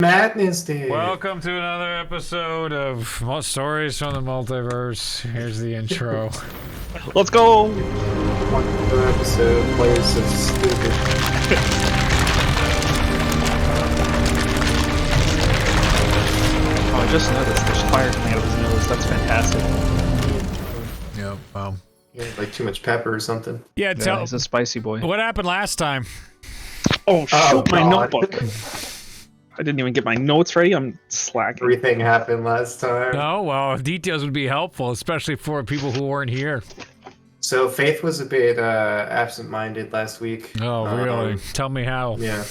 Madness Day. Welcome to another episode of Stories from the Multiverse. Here's the intro. Let's go! One episode, players so stupid. Oh, I just noticed there's fire coming out of his nose. That's fantastic. Yep, wow. Yeah, like too much pepper or something. Yeah, Yeah, he's a spicy boy. what happened last time? Oh, shoot, my God. notebook. I didn't even get my notes ready. I'm slacking. Everything happened last time. Oh, well, details would be helpful, especially for people who weren't here. So Faith was a bit absent-minded last week. Oh, really? Tell me how. Yeah.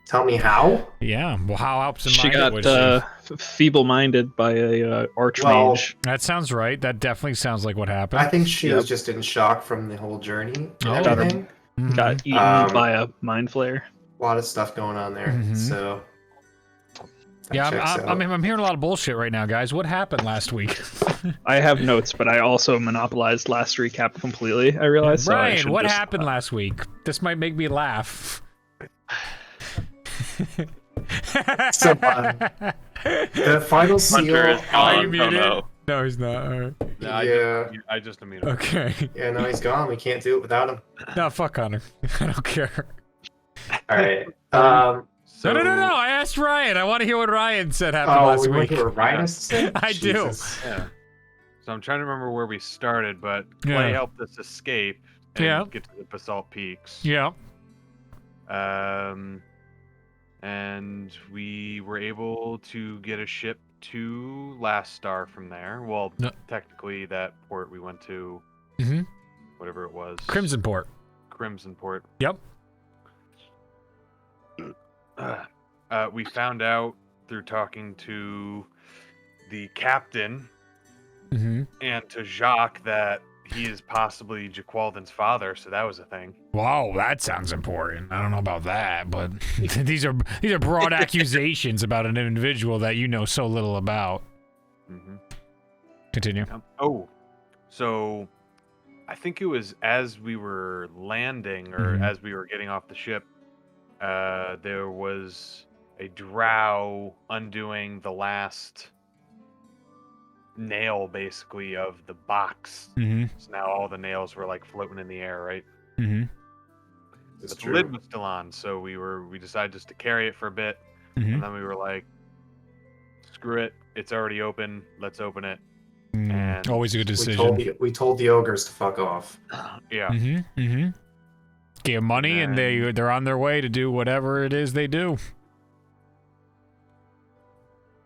Tell me how? Yeah, well, how She absent-minded got was she? feeble-minded by a archmage. That sounds right. That definitely sounds like what happened. I think she was just in shock from the whole journey and Oh. everything. Got eaten by a mind flare. A lot of stuff going on there. So that Yeah, checks out. I'm hearing a lot of bullshit right now, guys. What happened last week? I have notes, but I also monopolized last recap completely, I realized. So I Ryan, should what just- happened last week? This might make me laugh. So, the final Hunter is seal. Are gone. you Oh, muted? no. No, he's not. All right. No, Yeah. I just unmuted. Okay. Yeah, no, he's gone. We can't do it without him. No, fuck Hunter. I don't care. All right. No, no. I asked Ryan. I want to hear what Ryan said happened Oh, last we went week. to a Ryan has to say? I do. Jesus. Yeah. So I'm trying to remember where we started, but Yeah. Clay helped us escape and Yeah. get to the Basalt Peaks. Yeah. And we were able to get a ship to Last Star from there. Well, No. technically that port we went to, Mm-hmm. whatever it was. Crimson Port. Crimson Port. Yep. We found out through talking to the captain Mm-hmm. and to Jacques that he is possibly Jaqualden's father, so that was a thing. Wow, that sounds important. I don't know about that, but these are broad accusations about an individual that you know so little about. Mm-hmm. Continue. Oh, so I think it was as we were landing or Mhm. as we were getting off the ship, there was a drow undoing the last nail, basically, of the box. Mm-hmm. So now all the nails were like floating in the air, right? Mm-hmm. It's But the true. lid was still on, so we decided just to carry it for a bit, Mm-hmm. and then we were like, "Screw it, it's already open. Let's open it." Mm. And Always a good We decision. told the ogres to fuck off. Yeah, Mm-hmm. Mm-hmm. Give money, and they're on their way to do whatever it is they do.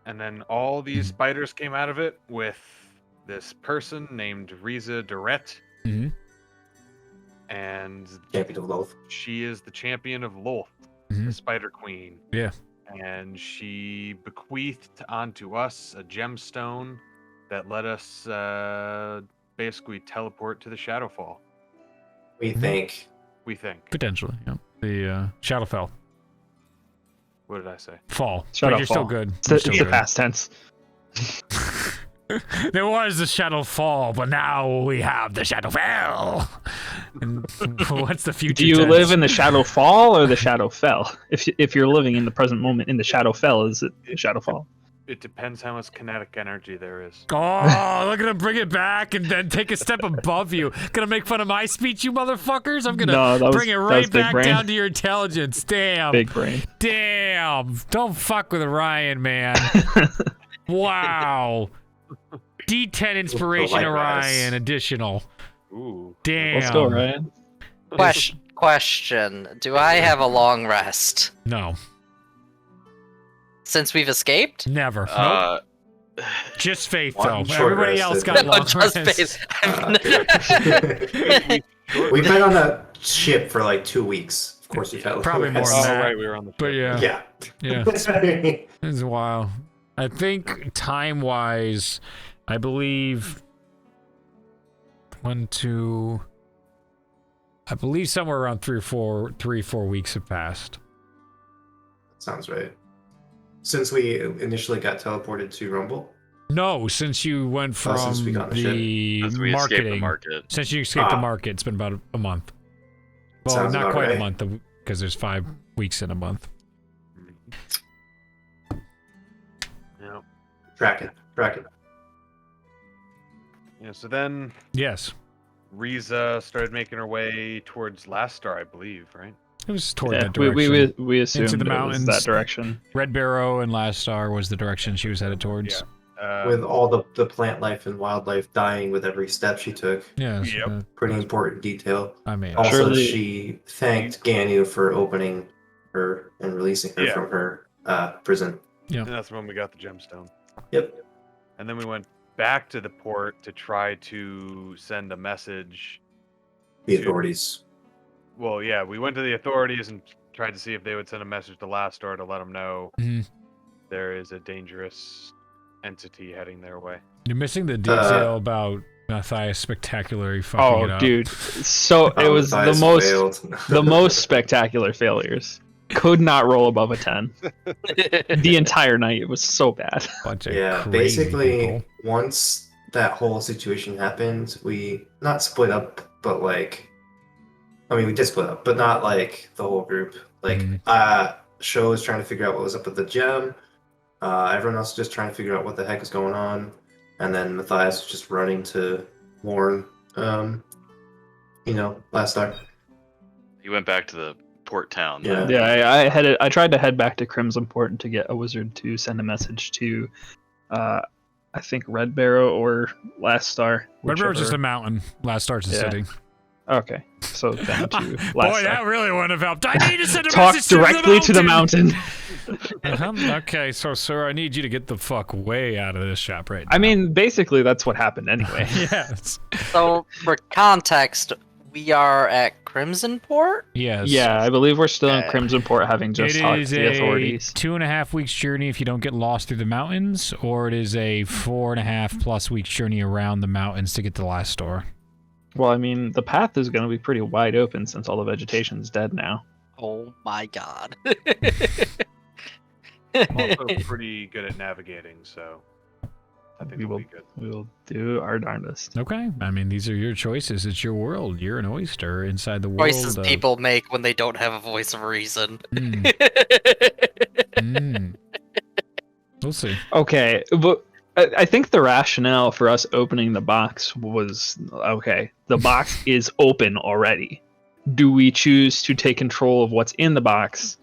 and then all these spiders came out of it with this person named Riza Durret, Mm-hmm. and Champion of Loath. she is the champion of Lolth, Mhm. the Spider Queen. Yeah. And she bequeathed onto us a gemstone that let us basically teleport to the Shadowfall. We think. We think. Potentially. Yeah. The Shadowfell. What did I say? Fall. Shadowfall. But you're still good. It's You're the, still it's the good. past tense. There was the Shadowfall, but now we have the Shadowfell. And what's the future? Do you tense? live in the shadow fall or the shadow fell? If you're living in the present moment in the shadow fell, is it the shadow fall? It depends how much kinetic energy there is. Oh, look at him bring it back and then take a step above you. Gonna make fun of my speech, you motherfuckers? I'm gonna No, that was- bring it that right was big back brain. down to your intelligence. Damn. Big brain. Damn. Don't fuck with Ryan, man. Wow. D10 inspiration light to rise. Ryan, additional. Ooh. Damn. Let's go, Ryan. Question. Do I have a long rest? No, Since we've escaped? never. Nope. Just faith, One though. short Everybody rest else is- got No, long just rests. space. We've been on a ship for like 2 weeks. Of course, we've had Probably more Oh, than that. right, we were on the But ship. yeah, Yeah. yeah. It's a while. I think time-wise, I believe 1, 2. I believe somewhere around 3 or 4 weeks have passed. Sounds right. Since we initially got teleported to Rumble. No, since you went from since we got on the ship. the Since we escaped marketing. the market. Since you escaped the Ah. market, it's been about a month. Well, Sounds not about quite a right. month because there's 5 weeks in a month. Yeah. Track it. Yeah. So then Yes. Riza started making her way towards Last Star, I believe, right? It was toward Yeah, that direction. we assumed the it was mountains. that direction. Red Barrow and Last Star was the direction she was headed towards. With all the plant life and wildlife dying with every step she took. Yeah. Yep. Pretty important detail. I mean, Also, Surely- she thanked Ganu for opening her and releasing her Yeah. from her prison. yeah. And that's when we got the gemstone. Yep. And then we went back to the port to try to send a message. The authorities. Well, yeah, we went to the authorities and tried to see if they would send a message to Last Star to let them know Mhm. there is a dangerous entity heading their way. You're missing the detail about Matthias spectacularly fucking Oh, it up. dude. So it Oh, was the Matthias most failed. the most spectacular failures. Could not roll above a 10. The entire night, it was so bad. Bunch of Yeah, crazy basically, people. once that whole situation happened, we not split up, but like, I mean, we did split up, but not like the whole group. Like, Mhm. Sho was trying to figure out what was up with the gem. Everyone else was just trying to figure out what the heck was going on, and then Matthias was just running to warn, Last Star. You went back to the port town. Yeah. Yeah, I tried to head back to Crimson Port to get a wizard to send a message to, I think Red Barrow or Last Star. Red Barrow's just a whichever- mountain. Last Star's a Yeah. city. Okay, so then to Last Boy, Star. that really wouldn't have helped. I need to send a Talk message directly to the mountain. Okay, so sir, I need you to get the fuck way out of this shop right now. I mean, basically, that's what happened anyway. yes. So, for context, we are at Crimson Port? Yes. Yeah, I believe we're still in Okay. Crimson Port, having just It talked is to the authorities. 2.5 weeks journey if you don't get lost through the mountains, or it is a 4.5+ weeks journey around the mountains to get to the last store. Well, I mean, the path is going to be pretty wide open since all the vegetation's dead now. Oh my god. I'm also pretty good at navigating, so I think We we'll will, be good. we will do our darndest. Okay. I mean, these are your choices. It's your world. You're an oyster inside the world. Choices of... people make when they don't have a voice of reason. Mm, mm. We'll see. Okay, but I think the rationale for us opening the box was, okay, the box is open already. Do we choose to take control of what's in the box,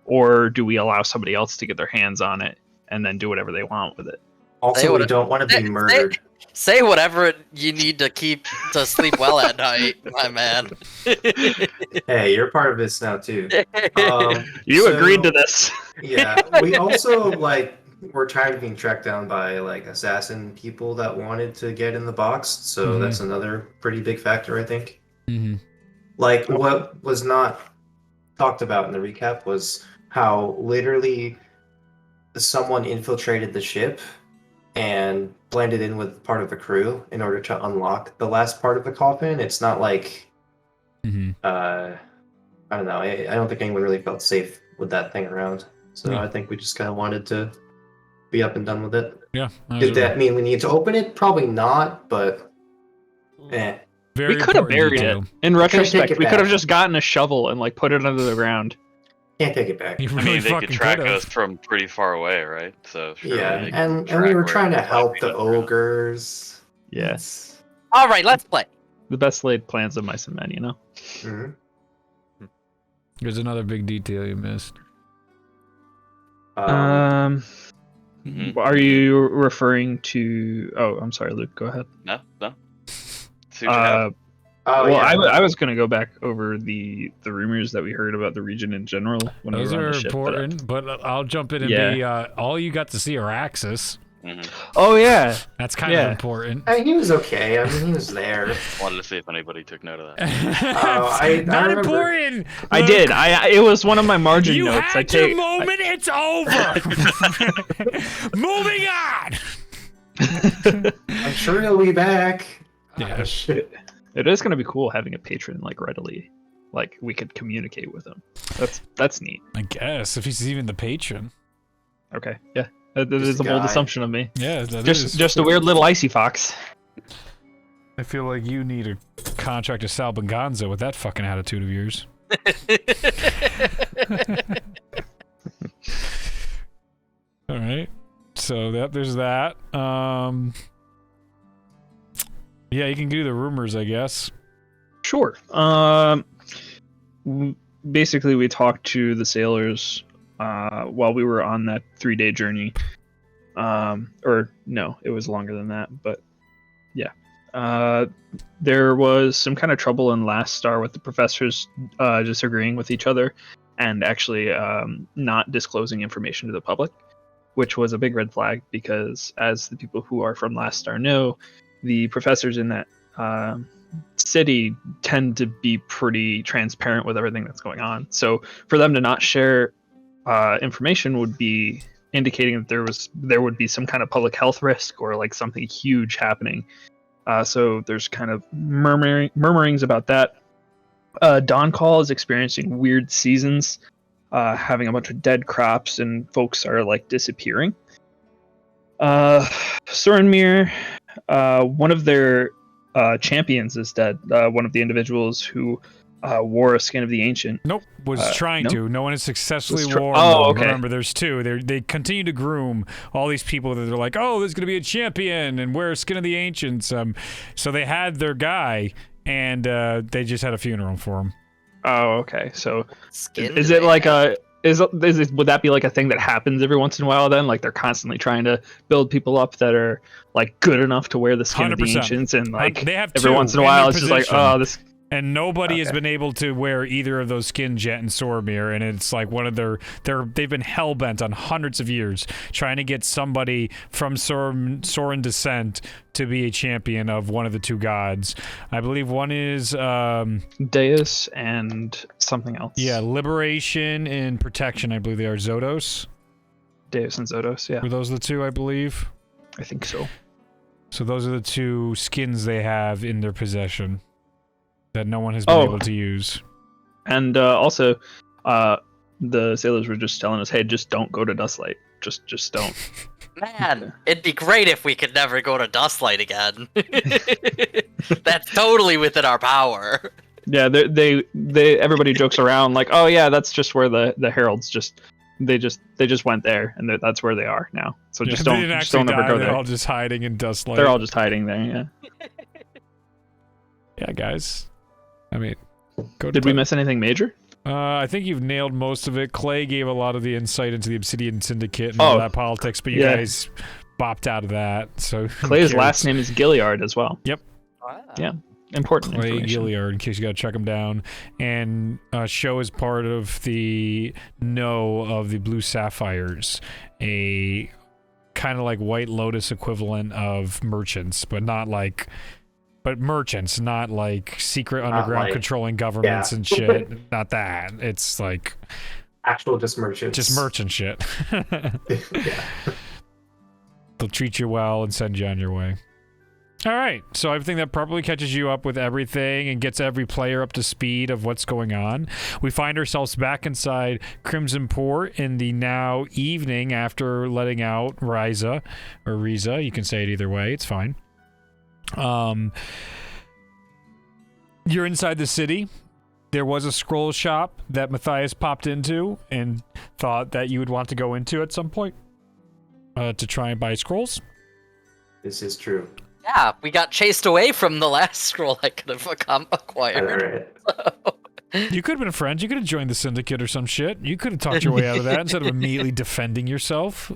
or do we allow somebody else to get their hands on it and then do whatever they want with it? Also, They we would've- don't want to be murdered. Say whatever you need to keep to sleep well at night, my man. Hey, you're part of this now too. You So- agreed to this. Yeah, we also were trying to being tracked down by assassin people that wanted to get in the box, so Mhm. that's another pretty big factor, I think. Mm-hmm. What was not talked about in the recap was how literally someone infiltrated the ship and blended in with part of the crew in order to unlock the last part of the coffin. It's not like Mm-hmm. I don't know. I don't think anyone really felt safe with that thing around. So Yeah. I think we just kind of wanted to be up and done with it. Yeah. Did that mean we need to open it? Probably not, but Very We could have important buried detail. it. In take retrospect, it we could have back. just gotten a shovel and put it under the ground. can't take it back. You I really mean, they fucking could track could've. us from pretty far away, right? So surely Yeah, they could and track we were where trying to the help light the beat us around. ogres. Yeah. It's- Alright, let's play. The best laid plans of mice and men, you know? Mhm. There's another big detail you missed. Mhm. Are you referring to? Oh, I'm sorry, Luke. Go ahead. No. See what you have. oh, Well, yeah. I was going to go back over the rumors that we heard about the region in general when Those we were on are the ship. important, but I'll jump in and Yeah. be all you got to see are Axis. Mhm. Oh yeah, That's kind Yeah. of important. He was okay. I mean, he was there. Wanted to see if anybody took note of that. I Not remember. important. I Look, did. It was one of my margin You notes. had your moment. It's over. Moving on. I'm sure he'll be back. Yeah. Shit. It is going to be cool having a patron readily, we could communicate with him. That's neat. I guess if he's even the patron. Okay, yeah, that Just is a a bold guy. assumption of me. Yeah, that is. Just a weird little icy fox. I feel like you need a contract to Sal Banganza with that fucking attitude of yours. All right. So there's that. Yeah, you can do the rumors, I guess. Sure. Basically, we talked to the sailors while we were on that 3-day journey. Or no, it was longer than that, but yeah. There was some kind of trouble in Last Star with the professors disagreeing with each other and actually not disclosing information to the public, which was a big red flag because, as the people who are from Last Star know, the professors in that city tend to be pretty transparent with everything that's going on. So for them to not share information would be indicating that there would be some kind of public health risk or like something huge happening. So there's kind of murmurings about that. Dawn Call is experiencing weird seasons, having a bunch of dead crops, and folks are like disappearing. Sorenmere, one of their champions is dead. One of the individuals who wore a skin of the ancient. Nope, was trying no? to. No one has successfully worn Oh, them. okay. Remember, there's two. They continue to groom all these people that they're like, oh, there's going to be a champion and wear skin of the ancients. So they had their guy, and they just had a funeral for him. Oh, okay. So Skin is do it they like have? would that be like a thing that happens every once in a while then? Like they're constantly trying to build people up that are like good enough to wear the skin of the 100%. ancients, and like They have every two once in a in while their it's just like, position. oh, this. And nobody has Okay. been able to wear either of those skins yet in Sormir, and it's like one of they've been hell bent on hundreds of years trying to get somebody from Sorin descent to be a champion of one of the two gods. I believe one is Deus and something else. liberation and protection. I believe they are Zodos. Deus and Zodos. Yeah, Were those the two? I believe. I think so. So those are the two skins they have in their possession that no one has been Oh. able to use. And also, the sailors were just telling us, hey, just don't go to Dustlight. Just don't. Man, it'd be great if we could never go to Dustlight again. That's totally within our power. Yeah, they everybody jokes around like, oh yeah, that's just where the heralds they just went there, and that's where they are now. So Yeah, just they don't didn't just don't actually ever die, go they're there. all just hiding in Dustlight. They're all just hiding there. Yeah. Yeah, guys. I mean, go to Did we miss anything major? I think you've nailed most of it. Clay gave a lot of the insight into the Obsidian Syndicate and all that politics, but you yeah. guys bopped out of that. So who Clay's cares? last name is Gilliard as well. Wow. Yeah. Important Clay information. Gilliard, in case you got to track him down. And Show is part of the of the Blue Sapphires, a kind of like White Lotus equivalent of merchants, but merchants, not like secret underground like- controlling governments yeah. and shit. Not that. It's like Actual just merchants. just merchant shit. Yeah. They'll treat you well and send you on your way. All right, so I think that probably catches you up with everything and gets every player up to speed of what's going on. We find ourselves back inside Crimson Port in the now evening after letting out Riza, or Riza. You can say it either way. It's fine. You're inside the city. There was a scroll shop that Matthias popped into and thought that you would want to go into at some point to try and buy scrolls. This is true. Yeah, we got chased away from the last scroll I could have acquired. Alright. You could have been friends. You could have joined the syndicate or some shit. You could have talked your way out of that instead of immediately defending yourself.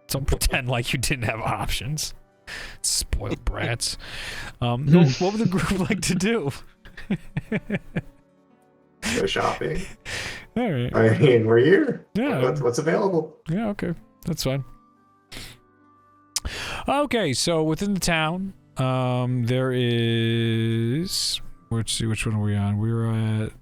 Don't pretend like you didn't have options. Spoiled brats. What would the group like to do? Go shopping. All right. I mean, we're here. Yeah. What's available? Yeah, okay. That's fine. Okay, so within the town, there is... Let's see, which one are we on? We're at...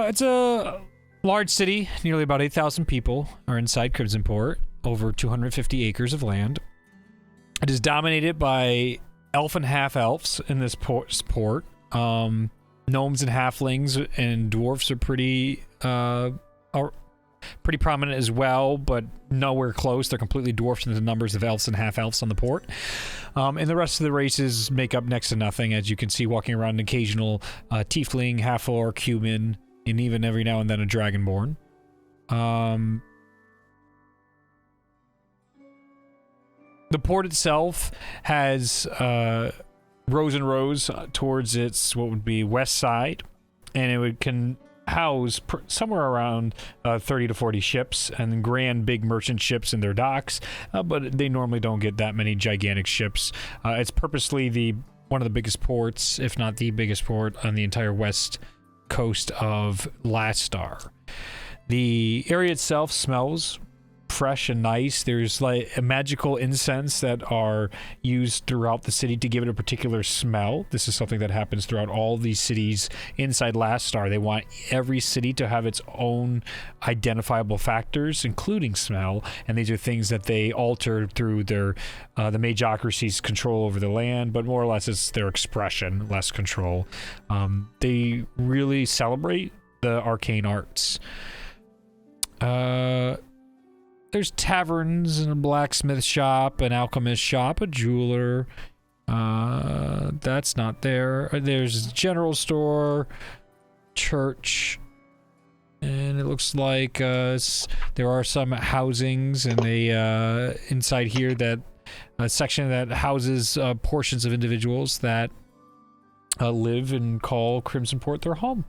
it's a large city. Nearly about 8,000 people are inside Crimson Port. Over 250 acres of land. It is dominated by elf and half-elves in this port. Gnomes and halflings and dwarfs are pretty prominent as well, but nowhere close. They're completely dwarfed into the numbers of elves and half-elves on the port. And the rest of the races make up next to nothing, as you can see walking around an occasional tiefling, half-orc, human, and even every now and then a dragonborn. The port itself has rows and rows towards its what would be west side, and it can house somewhere around 30 to 40 ships and grand big merchant ships in their docks, but they normally don't get that many gigantic ships. It's purposely one of the biggest ports, if not the biggest port, on the entire west coast of Lastar. The area itself smells fresh and nice. There's like a magical incense that are used throughout the city to give it a particular smell. This is something that happens throughout all these cities inside Lastar. They want every city to have its own identifiable factors, including smell, and these are things that they alter through their the Magocracy's control over the land, but more or less it's their expression, less control. They really celebrate the arcane arts. There's taverns and a blacksmith shop, an alchemist shop, a jeweler. That's not there. There's a general store, church, and it looks like there are some housings, and they inside here that a section that houses portions of individuals that live and call Crimson Port their home.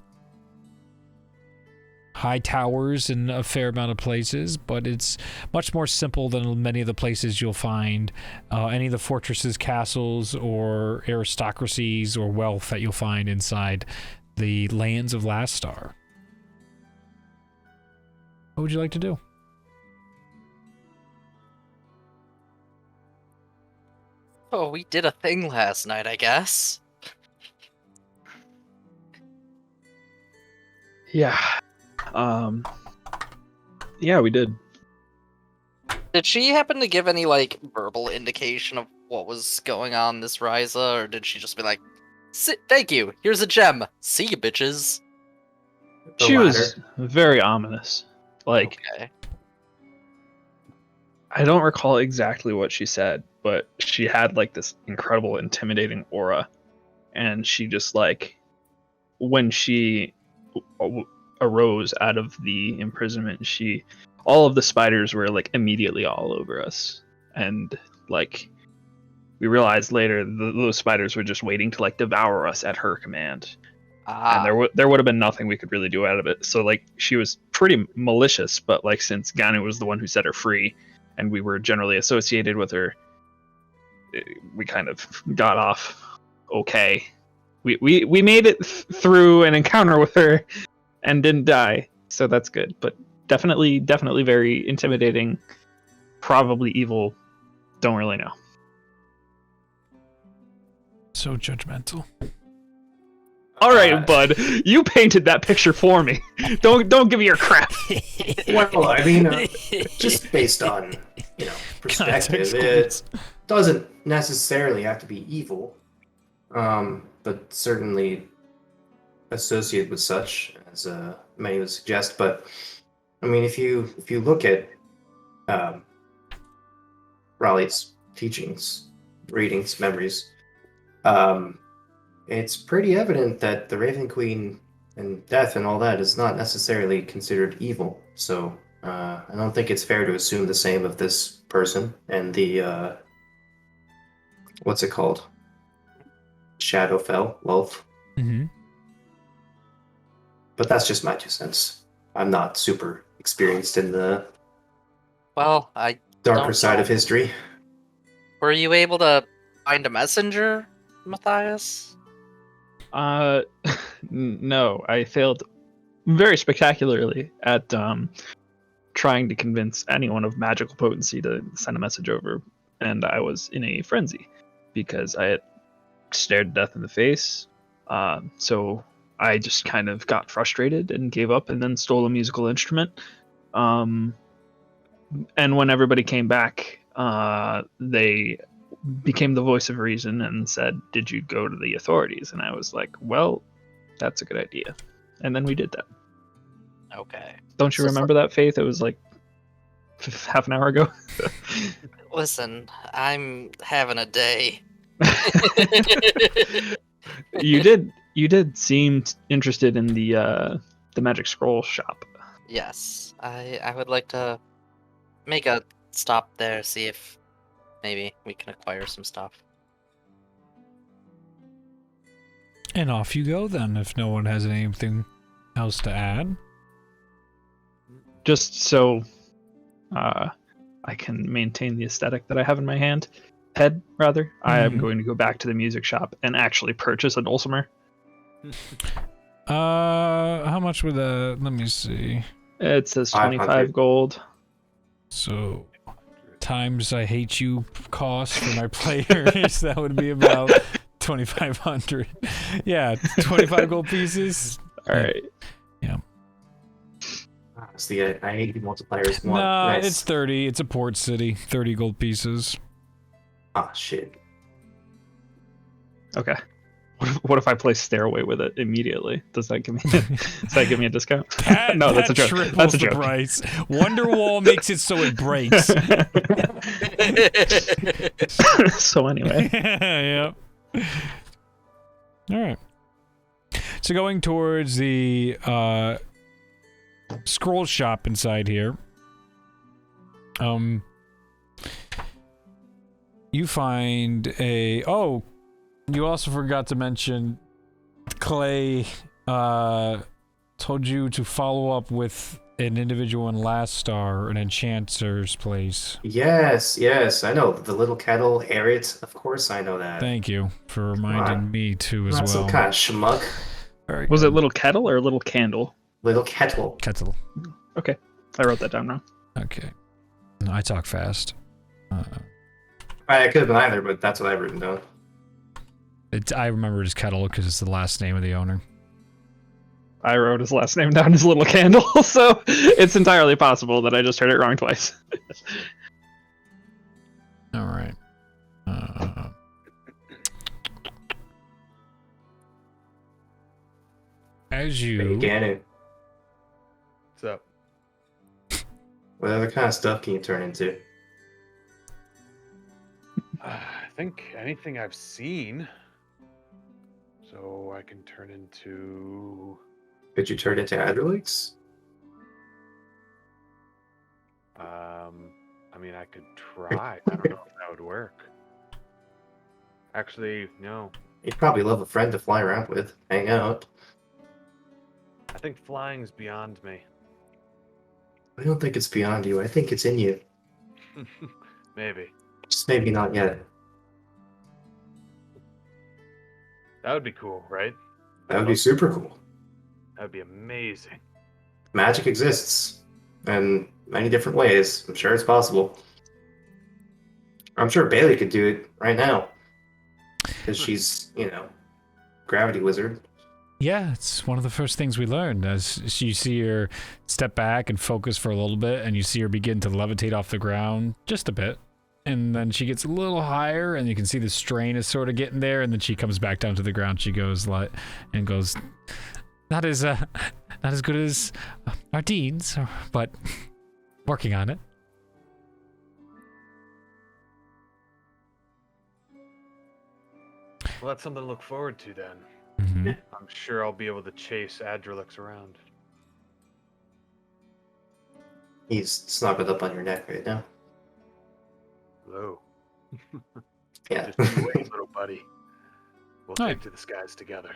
High towers in a fair amount of places, but it's much more simple than many of the places you'll find any of the fortresses, castles, or aristocracies or wealth that you'll find inside the lands of Lastar. What would you like to do? Oh, we did a thing last night, I guess. Yeah. Yeah, we did. Did she happen to give any, like, verbal indication of what was going on this Ryza, or did she just be like, thank you, here's a gem, see you, bitches? She was very ominous. Like, okay. I don't recall exactly what she said, but she had, like, this incredible, intimidating aura. And she just, like, when she arose out of the imprisonment, all of the spiders were like immediately all over us, and like we realized later those spiders were just waiting to like devour us at her command. And there would have been nothing we could really do out of it. So like she was pretty malicious, but like since Ganu was the one who set her free and we were generally associated with her, we kind of got off okay. We made it through an encounter with her and didn't die, so that's good. But definitely very intimidating, probably evil. Don't really know. So judgmental. All right, bud, you painted that picture for me. Don't give me your crap. Well, I mean, just based on perspective, it doesn't necessarily have to be evil, but certainly associated with such, as many would suggest. But I mean, if you look at Raleigh's teachings, readings, memories, it's pretty evident that the Raven Queen and death and all that is not necessarily considered evil. So I don't think it's fair to assume the same of this person and the what's it called? Shadowfell Wolf. Mm-hmm. But that's just my 2 cents. I'm not super experienced in the I darker side of history. Were you able to find a messenger, Matthias? No, I failed very spectacularly at trying to convince anyone of magical potency to send a message over, and I was in a frenzy because I had stared death in the face. So I just kind of got frustrated and gave up and then stole a musical instrument. And when everybody came back, they became the voice of reason and said, "Did you go to the authorities?" And I was like, well, that's a good idea. And then we did that. Okay. Don't you remember that, Faith? It was like half an hour ago. Listen, I'm having a day. You did seem interested in the magic scroll shop. Yes, I would like to make a stop there, see if maybe we can acquire some stuff. And off you go then, if no one has anything else to add. Just so I can maintain the aesthetic that I have in my head, rather, I am Mhm. going to go back to the music shop and actually purchase a dulcimer. How much would that? Let me see. It says 25 500. gold. So times I hate you cost for my players, that would be about 2,500. Yeah, 25 gold pieces. All right. It's the I hate you multipliers one. Nah, Nice. it's 30. It's a port city. 30 gold pieces. Ah, shit. Okay. What if I play Stairway with it immediately? Does that give me a discount? No, that's a joke. Triples That's a the joke. price. Wonderwall makes it so it breaks. So anyway, Yep. All right. So going towards the scroll shop inside here, you find a. Oh, you also forgot to mention Clay told you to follow up with an individual in Last Star, an enchanter's place. Yes, I know. The little kettle, Harriet. Of course I know that. Thank you for reminding me too as Not well. some kind of schmuck. Very was good. it little kettle or little candle? Little kettle. Kettle? Okay, I wrote that down wrong. Okay. No, I talk fast. I could have been either, but that's what I've written down. I remember it as Kettle because it's the last name of the owner. I wrote his last name down as Little Candle, so it's entirely possible that I just heard it wrong twice. All right. As you... Gannon. So, What other kind of stuff can you turn into? I think anything I've seen. So I can turn into. Could you turn into Adderleaks? I mean, I could try. I don't know if that would work. Actually, no. You'd probably love a friend to fly around with, hang out. I think flying's beyond me. I don't think it's beyond you. I think it's in you. Maybe. Just maybe not yet. That would be cool, right? That would be super cool. That would be amazing. Magic exists in many different ways. I'm sure it's possible. I'm sure Bailey could do it right now. Because she's, gravity wizard. Yeah, it's one of the first things we learned. As you see her step back and focus for a little bit, and you see her begin to levitate off the ground just a bit. And then she gets a little higher, and you can see the strain is sort of getting there, and then she comes back down to the ground. She goes, not as good as our deeds, but working on it. Well, that's something to look forward to then. Mm-hmm. I'm sure I'll be able to chase Adrelix around. He's snuggled up on your neck right now. Hello. Yeah. Just you wait, little buddy. We'll Hi. take to the skies together.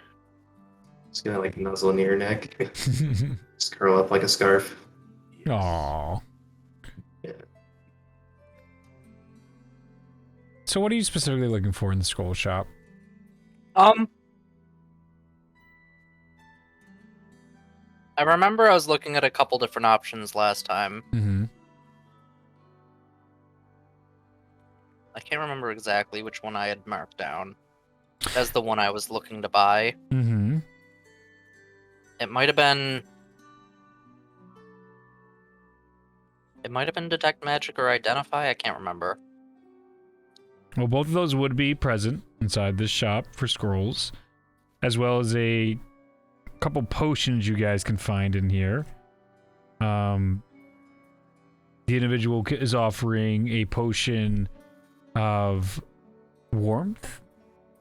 Just gonna nuzzle near your neck. Just curl up like a scarf. Aww. Yeah. So what are you specifically looking for in the scroll shop? I remember I was looking at a couple different options last time. Mm-hmm. I can't remember exactly which one I had marked down as the one I was looking to buy. Mm-hmm. It might have been detect magic or identify. I can't remember. Well, both of those would be present inside this shop for scrolls, as well as a couple potions you guys can find in here. The individual is offering a potion of warmth,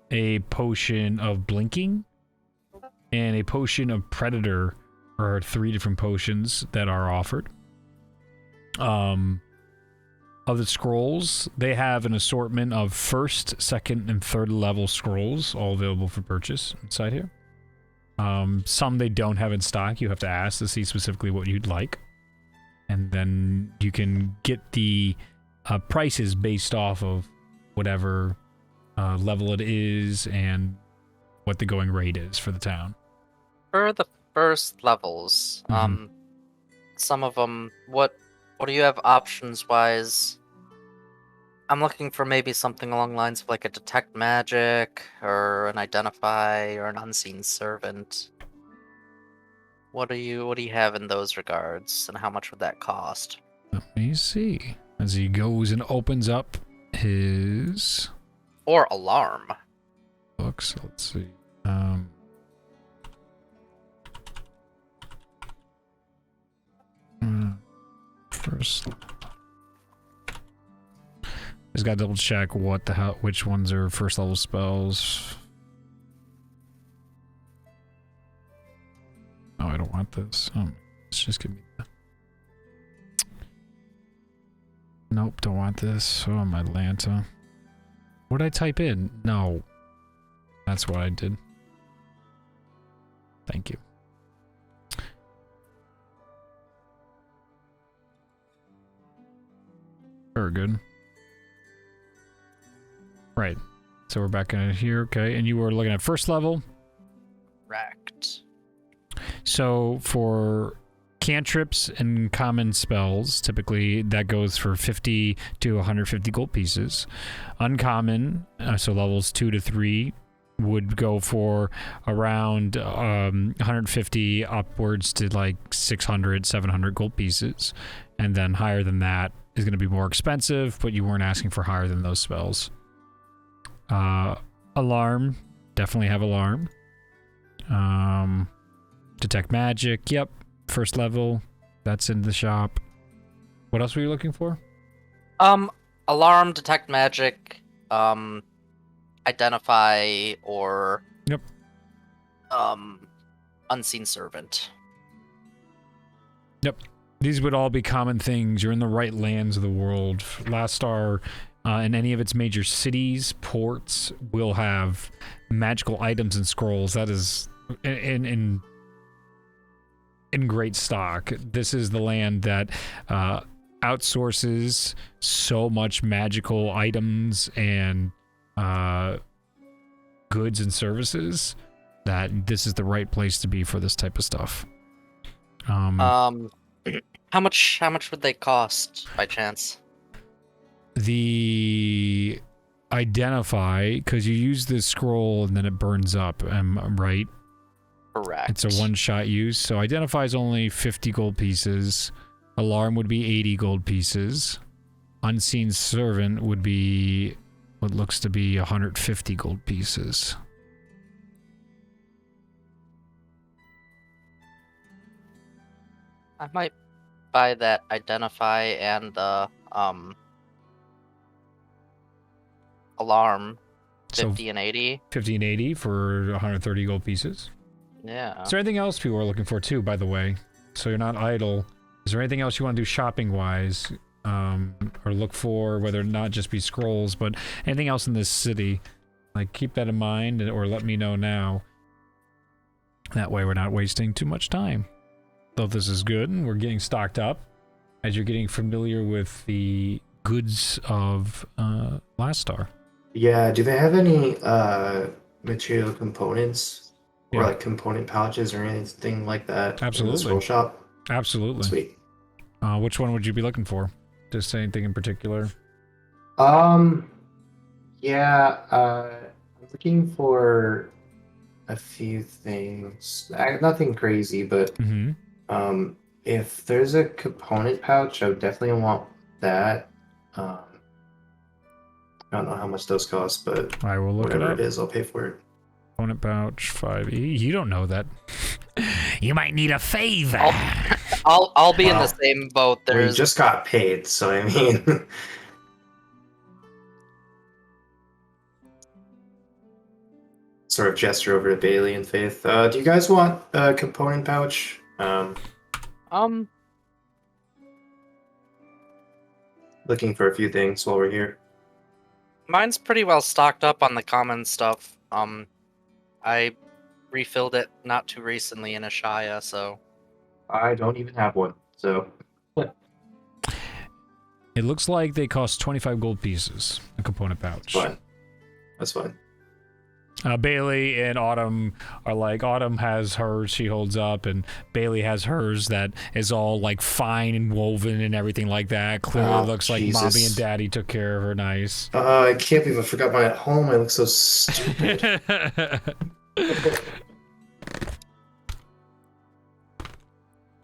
a potion of blinking, and a potion of predator are 3 different potions that are offered. Of the scrolls, they have an assortment of 1st, 2nd, and 3rd level scrolls, all available for purchase inside here. Some they don't have in stock. You have to ask to see specifically what you'd like. And then you can get the prices based off of whatever level it is and what the going rate is for the town. For the first levels, Mhm. some of them, what do you have options wise? I'm looking for maybe something along the lines of like a detect magic or an identify or an unseen servant. What do you have in those regards, and how much would that cost? Let me see. As he goes and opens up his Or alarm. books, let's see. First, just gotta double check what the hell, which ones are 1st level spells. Oh, I don't want this. Let's just give me that. Nope, don't want this. Oh, my Lanta. What did I type in? No. That's what I did. Thank you. Very good. Right. So we're back in here. Okay. And you were looking at 1st level. Correct. So for cantrips and common spells, typically that goes for 50 to 150 gold pieces. Uncommon, so levels 2 to 3, would go for around 150 upwards to like 600, 700 gold pieces. And then higher than that is going to be more expensive, but you weren't asking for higher than those spells. Alarm, definitely have alarm. Detect magic, yep. 1st level, that's in the shop. What else were you looking for? Alarm, detect magic, identify, or Yep. Unseen servant. Yep. These would all be common things. You're in the right lands of the world. Last Star, in any of its major cities, ports, will have magical items and scrolls. That is in great stock. This is the land that outsources so much magical items and goods and services that this is the right place to be for this type of stuff. How much would they cost by chance? The identify, because you use this scroll and then it burns up, right? Correct. It's a one-shot use, so identify is only 50 gold pieces. Alarm would be 80 gold pieces. Unseen servant would be what looks to be 150 gold pieces. I might buy that identify and the alarm. 50 So and 80. 50 and 80 for 130 gold pieces. Yeah. Is there anything else people are looking for too, by the way? So you're not idle. Is there anything else you want to do shopping-wise? Or look for, whether it not just be scrolls, but anything else in this city? Like, keep that in mind, or let me know now. That way we're not wasting too much time. Though this is good, and we're getting stocked up, as you're getting familiar with the goods of Last Star. Yeah, do they have any material components or Yeah. like component pouches or anything like that in Absolutely. the scroll shop? Absolutely. Sweet. Which one would you be looking for? Just anything in particular? Yeah, I'm looking for a few things. Nothing crazy, but Mm-hmm. if there's a component pouch, I would definitely want that. I don't know how much those cost, but I will look it whatever up. it is, I'll pay for it. Component pouch 5e. You don't know that. You might need a favor. I'll be in the Wow. same boat. We There's just got paid, so I mean. Sort of gesture over to Bailey and Faith. Do you guys want a component pouch? Um, looking for a few things while we're here. Mine's pretty well stocked up on the common stuff. I refilled it not too recently in Ashaya, so I don't even have one, so It looks like they cost 25 gold pieces, a component it's pouch. fine. That's fine. Bailey and Autumn are like, Autumn has hers she holds up, and Bailey has hers that is all like fine and woven and everything like that. Clearly Oh, looks like Jesus. Mommy and Daddy took care of her nice. I can't believe I forgot mine at home. I look so stupid.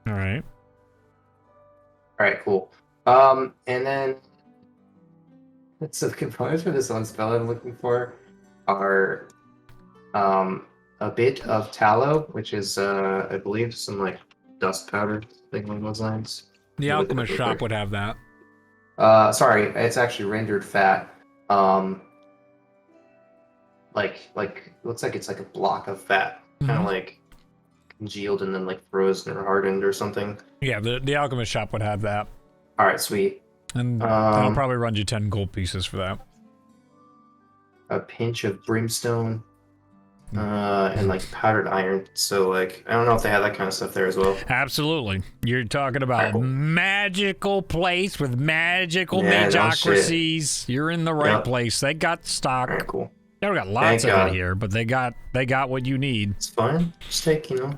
Alright. Alright, cool. And then so the components for this one spell I'm looking for are a bit of tallow, which is I believe some like dust powder thing along those lines. The Look it up alchemist real shop quick. would have that. Sorry, it's actually rendered fat. Like looks like it's like a block of fat, kind of Mhm. like congealed and then like frozen or hardened or something. Yeah, the alchemist shop would have that. All right, sweet. And that'll Um, probably run you 10 gold pieces for that. a pinch of brimstone, and like powdered iron. So like I don't know if they have that kind of stuff there as well. Absolutely. You're talking about Alright, cool. magical place with magical Yeah, no magocracies. You're in the right Yep. place. They got stock. All right, cool. They don't got lots Thank of God. it here, but they got what you need. It's fine. Just take, Each of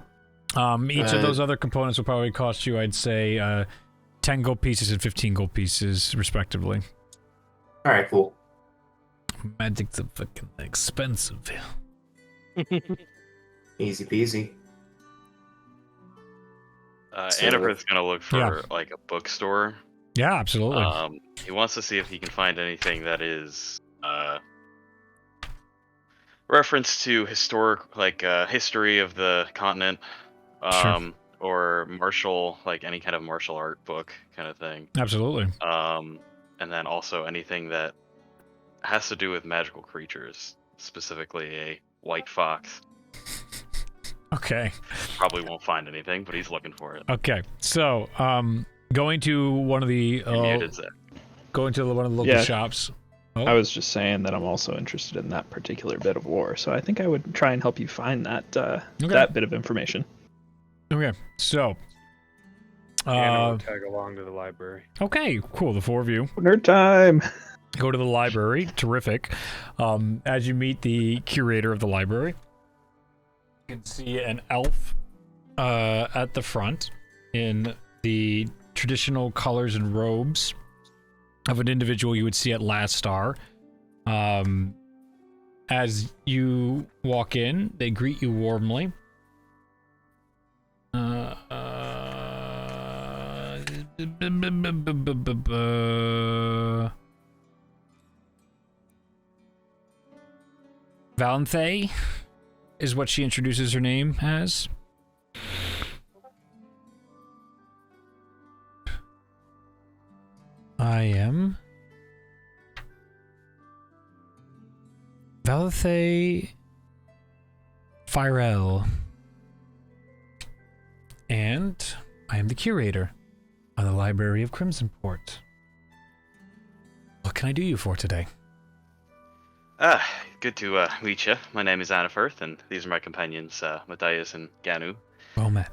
Uh, those other components will probably cost you, I'd say, 10 gold pieces and 15 gold pieces, respectively. All right, cool. Magic's fucking expensive. Easy peasy. So- Annabeth's gonna look for Yeah. like a bookstore. Yeah, absolutely. He wants to see if he can find anything that is reference to historic, like history of the continent, Sure. or martial, like any kind of martial art book kind of thing. Absolutely. And then also anything that has to do with magical creatures, specifically a white fox. Okay. Probably won't find anything, but he's looking for it. Okay. So, going to one of the You're muted, Zach. going to one of the local Yeah. shops. Oh. I was just saying that I'm also interested in that particular bit of lore, so I think I would try and help you find that that bit of information. Okay. So, Anna will tag along to the library. okay, cool. The four of you Nerd time. go to the library. Terrific. As you meet the curator of the library, you can see an elf at the front in the traditional colors and robes of an individual you would see at Last Star. As you walk in, they greet you warmly. Valenthe is what she introduces her name as. I am Valenthe Firel, and I am the curator of the Library of Crimsonport. What can I do you for today? Good to meet you. My name is Annafirth, and these are my companions, Matthias and Ganu. Well met.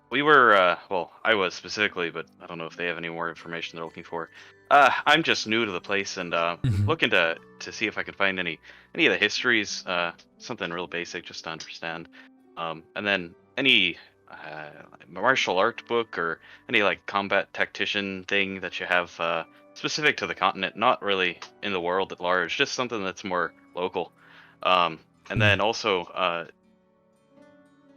We were, well, I was specifically, but I don't know if they have any more information they're looking for. I'm just new to the place, and looking to see if I could find any of the histories, something real basic just to understand. And then any martial art book or any like combat tactician thing that you have specific to the continent, not really in the world at large, just something that's more local. And then also,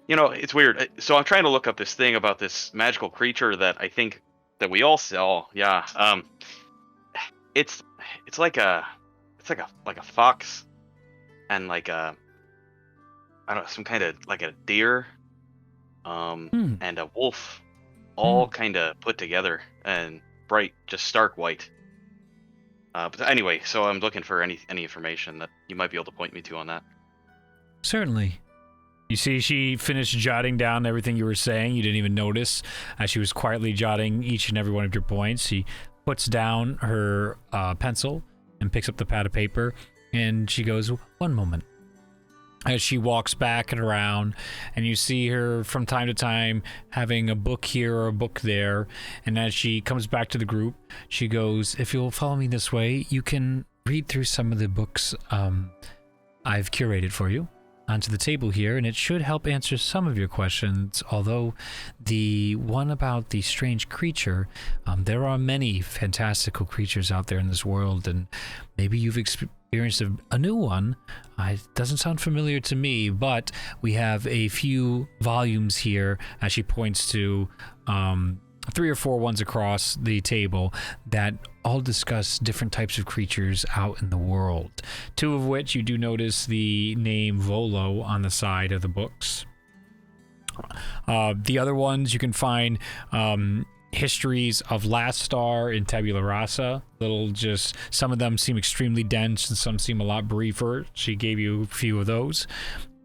you know, it's weird. So I'm trying to look up this thing about this magical creature that I think that we all saw. Yeah. It's like a fox and like a, I don't know, some kind of like a deer, and a wolf, all kind of put together and bright, just stark white. But anyway, so I'm looking for any information that you might be able to point me to on that. Certainly. You see, she finished jotting down everything you were saying. You didn't even notice as she was quietly jotting each and every one of your points. She puts down her pencil and picks up the pad of paper, and she goes, "One moment." As she walks back and around, and you see her from time to time having a book here or a book there, and as she comes back to the group, she goes, "If you'll follow me this way, you can read through some of the books I've curated for you onto the table here, and it should help answer some of your questions, although the one about the strange creature, there are many fantastical creatures out there in this world, and maybe you've experienced a new one. It doesn't sound familiar to me, but we have a few volumes here," as she points to 3 or 4 ones across the table that all discuss different types of creatures out in the world. 2 of which you do notice the name Volo on the side of the books. The other ones you can find histories of Last Star and Tabula Rasa. Some of them seem extremely dense and some seem a lot briefer. She gave you a few of those.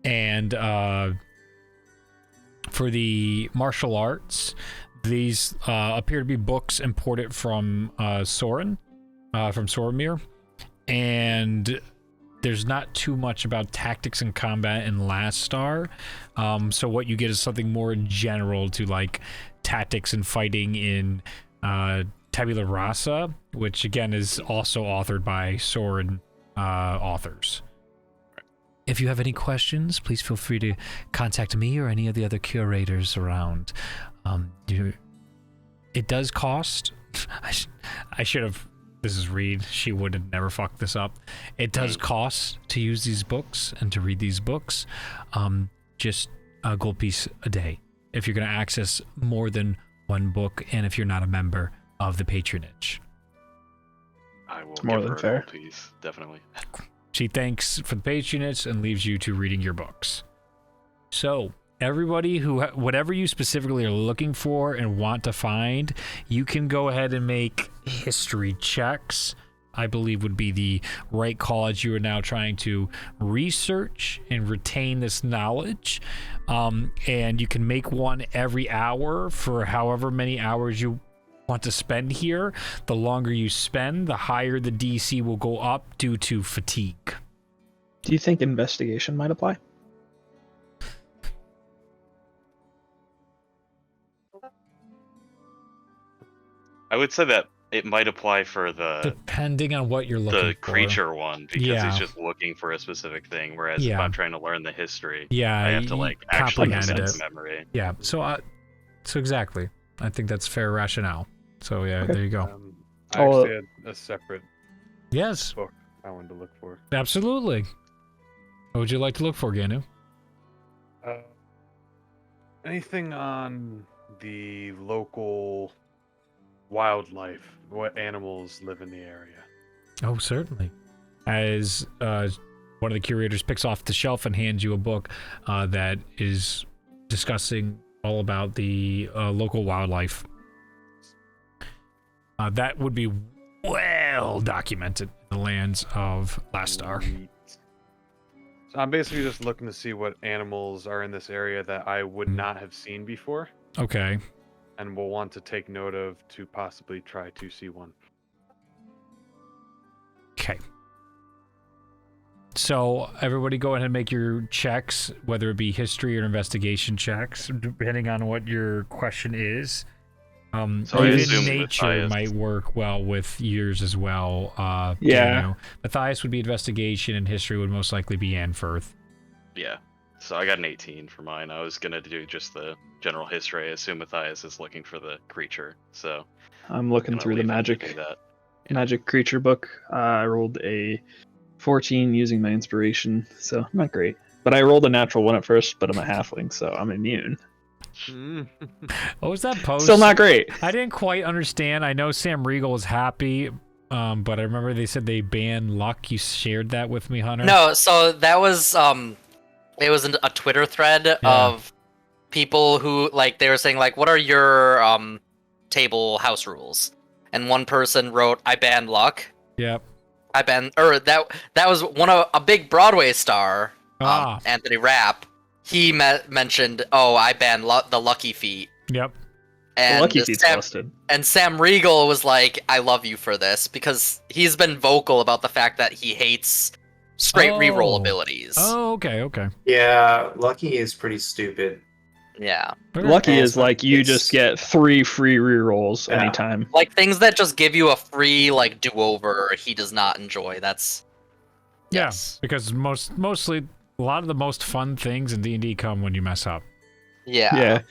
And for the martial arts, these appear to be books imported from Soren, from Soromir, and there's not too much about tactics and combat in Last Star. So what you get is something more general to like tactics and fighting in Tabula Rasa, which again is also authored by Soren authors. If you have any questions, please feel free to contact me or any of the other curators around. It does cost. I should have. This is Reed. She would have never fucked this up. It does cost to use these books and to read these books. Just a gold piece a day if you're going to access more than one book, and if you're not a member of the patronage. I will. More give than her a fair. gold piece, definitely. She thanks for the patronage and leaves you to reading your books. So, everybody whatever you specifically are looking for and want to find, you can go ahead and make history checks. I believe would be the right call as you are now trying to research and retain this knowledge. And you can make one every hour for however many hours you want to spend here. The longer you spend, the higher the DC will go up due to fatigue. Do you think investigation might apply? I would say that it might apply for Depending on what you're looking for. the creature one, because Yeah. he's just looking for a specific thing, whereas if Yeah. I'm trying to learn the history, Yeah, I have to you like actually comprehended commit it. to memory. Yeah, so exactly. I think that's fair rationale. So yeah, there you go. I Oh, actually had a separate Yes, book I wanted to look for. absolutely. What would you like to look for, Ganu? Anything on the local wildlife? What animals live in the area? Oh, certainly. As one of the curators picks off the shelf and hands you a book that is discussing all about the local wildlife. That would be well documented in the lands of Last Star. Sweet. So I'm basically just looking to see what animals are in this area that I would not have seen before, Okay. and will want to take note of to possibly try to see one. Okay. So everybody go ahead and make your checks, whether it be history or investigation checks, depending on what your question is. So I even assume nature Matthias- might work well with yours as well. Yeah. Gano. Matthias would be investigation, and history would most likely be Anne Firth. Yeah. So I got an 18 for mine. I was gonna do just the general history. I assume Matthias is looking for the creature, so I'm looking gonna through the leave him to magic do that. magic creature book. I rolled a 14 using my inspiration, so not great. But I rolled a natural one at first, but I'm a halfling, so I'm immune. What was that post? Still not great. I didn't quite understand. I know Sam Riegel was happy, but I remember they said they banned luck. You shared that with me, Hunter. No, so that was it was a Twitter thread of people who like they were saying like, what are your table house rules? And one person wrote, I ban luck. Yep. I ban, or that was a big Broadway star, Ah. Anthony Rapp, he mentioned, "Oh, I banned the Lucky Feet." Yep. And Lucky Feet's busted. And Sam Riegel was like, "I love you for this," because he's been vocal about the fact that he hates straight reroll abilities. Oh, okay. Yeah, Lucky is pretty stupid. Yeah. Lucky And is like you just get 3 free rerolls Yeah. anytime. Like things that just give you a free like do-over, he does not enjoy. That's yes. Yeah, because mostly a lot of the most fun things in D&D come when you mess up. Yeah.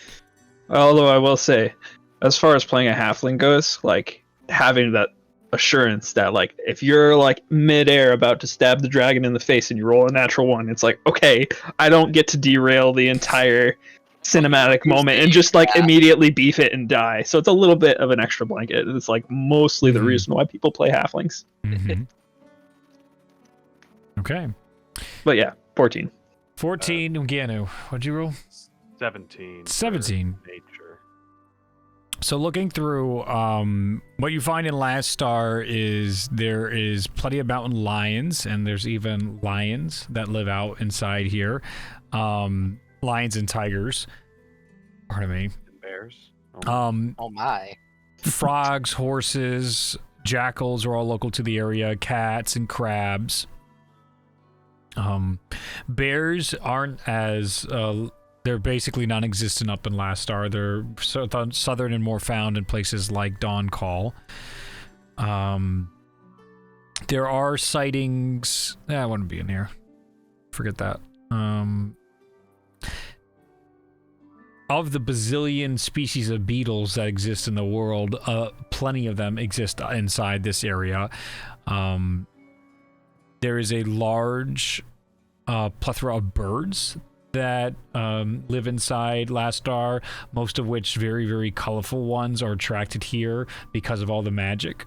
Although I will say, as far as playing a halfling goes, like having that assurance that like if you're like midair about to stab the dragon in the face and you roll a natural 1, it's like, okay, I don't get to derail the entire cinematic moment and just like immediately beef it and die. So it's a little bit of an extra blanket. It's like mostly the reason why people play halflings. Mm-hmm. Okay. But yeah, 14. 14, Uganu. What'd you roll? 17. 17. Nature. So looking through, what you find in Last Star is there is plenty of mountain lions, and there's even lions that live out inside here. Lions and tigers. Pardon me. And bears. Oh my. Frogs, horses, jackals are all local to the area. Cats and crabs. Bears aren't as they're basically non-existent up in Last Star. They're southern and more found in places like Dawn Call. There are sightings. I wouldn't be in here. Forget that. Of the bazillion species of beetles that exist in the world, plenty of them exist inside this area. There is a large plethora of birds that live inside Last Star, most of which very, very colorful ones are attracted here because of all the magic.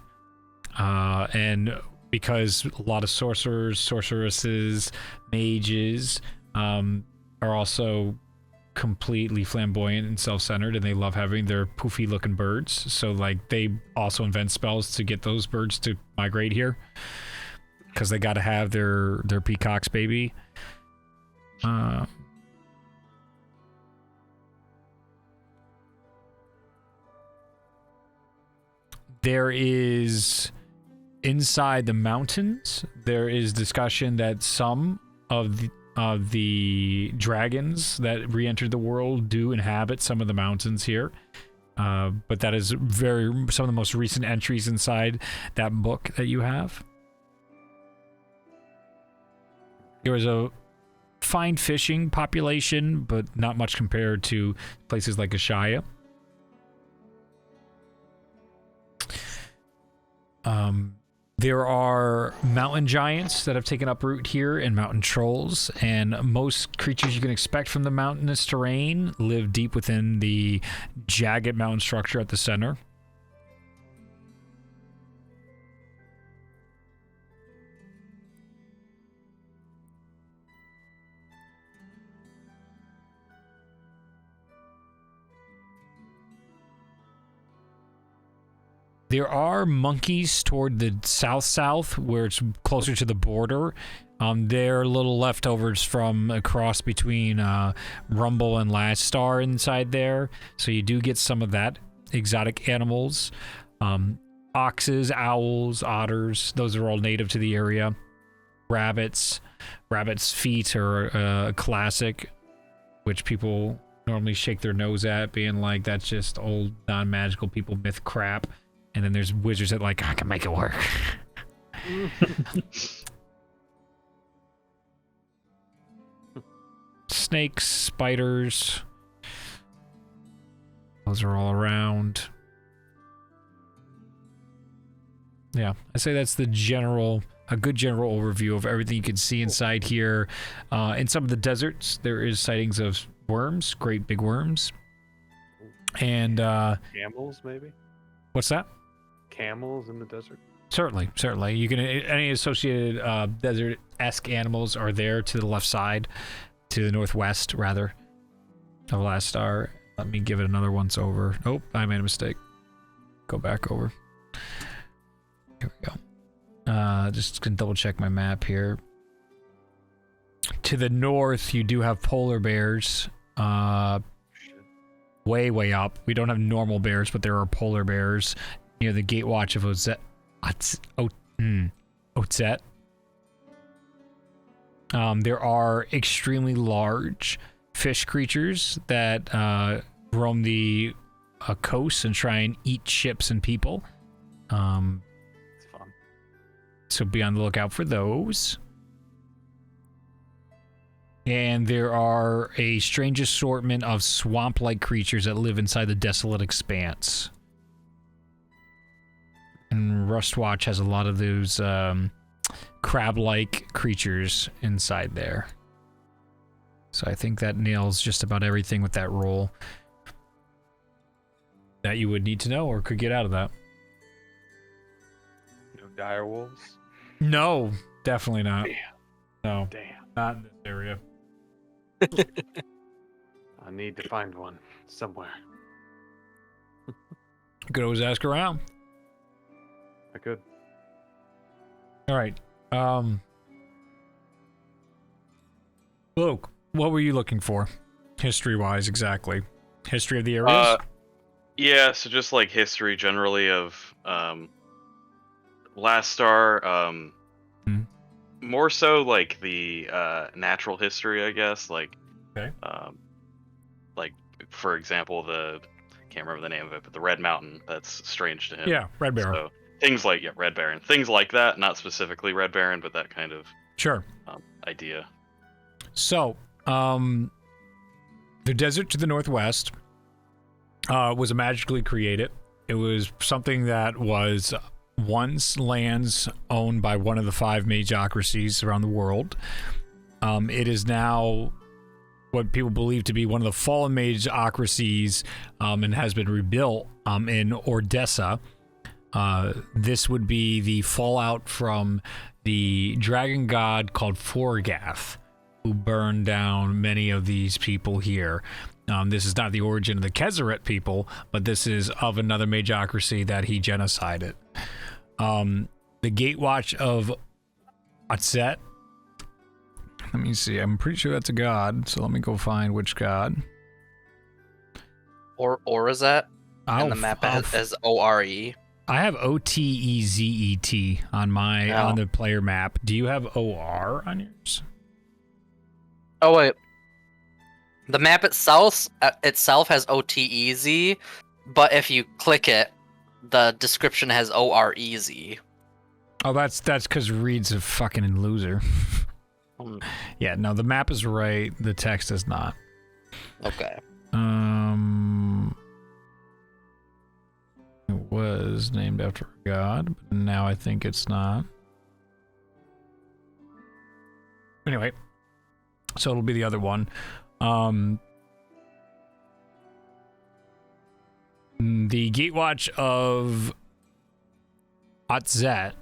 And because a lot of sorcerers, sorceresses, mages are also completely flamboyant and self-centered, and they love having their poofy looking birds. So like they also invent spells to get those birds to migrate here because they got to have their peacocks, baby. There is inside the mountains, there is discussion that some of the dragons that re-entered the world do inhabit some of the mountains here. But that is some of the most recent entries inside that book that you have. There was a fine fishing population, but not much compared to places like Ashaya. There are mountain giants that have taken up root here and mountain trolls, and most creatures you can expect from the mountainous terrain live deep within the jagged mountain structure at the center. There are monkeys toward the south-south, where it's closer to the border. They're little leftovers from a cross between Rumble and Last Star inside there. So you do get some of that exotic animals. Oxes, owls, otters, those are all native to the area. Rabbits. Rabbits' feet are a classic, which people normally shake their nose at, being like, that's just old non-magical people myth crap. And then there's wizards that like, I can make it work. Snakes, spiders. Those are all around. Yeah, I say that's a good general overview of everything you can see inside here. In some of the deserts, there is sightings of worms, great big worms. And Camels, maybe? What's that? Camels in the desert? Certainly. You can any associated desert-esque animals are there to the left side, to the northwest rather, of Last Star. Let me give it another once over. Nope, I made a mistake. Go back over. Here we go. Just gonna double check my map here. To the north, you do have polar bears. Way up. We don't have normal bears, but there are polar bears near the Gatewatch of Ozet. Otzet. There are extremely large fish creatures that roam the coast and try and eat ships and people. It's fun. So be on the lookout for those. And there are a strange assortment of swamp-like creatures that live inside the desolate expanse. And Rustwatch has a lot of those crab-like creatures inside there. So I think that nails just about everything with that roll that you would need to know or could get out of that. No dire wolves. No, definitely not. Damn. No, Damn. not in this area. I need to find one somewhere. You could always ask around. I could. All right. Luke, what were you looking for? History-wise, exactly. History of the areas? Yeah, so just like history generally of Last Star, more so like the natural history, I guess. Like, okay. Like for example, can't remember the name of it, but the Red Mountain. That's strange to him. Yeah, Red Baron. So things like Red Baron, things like that. Not specifically Red Baron, but that kind of Sure. idea. So, the desert to the northwest was magically created. It was something that was once lands owned by one of the 5 mageocracies around the world. It is now what people believe to be one of the fallen mageocracies, and has been rebuilt in Ordessa. This would be the fallout from the dragon god called Forgath, who burned down many of these people here. This is not the origin of the Kezeret people, but this is of another mageocracy that he genocided. The Gatewatch of Otzet. Let me see. I'm pretty sure that's a god, so let me go find which god. Or is that? And the map has O-R-E. I have O-T-E-Z-E-T on my on the player map. Do you have O-R on yours? Oh wait. The map itself has O-T-E-Z, but if you click it, the description has O-R-E-Z. Oh, that's because Reed's a fucking loser. Yeah, no, the map is right. The text is not. Okay. It was named after a god, but now I think it's not. Anyway, so it'll be the other one. The Gatewatch of Otzet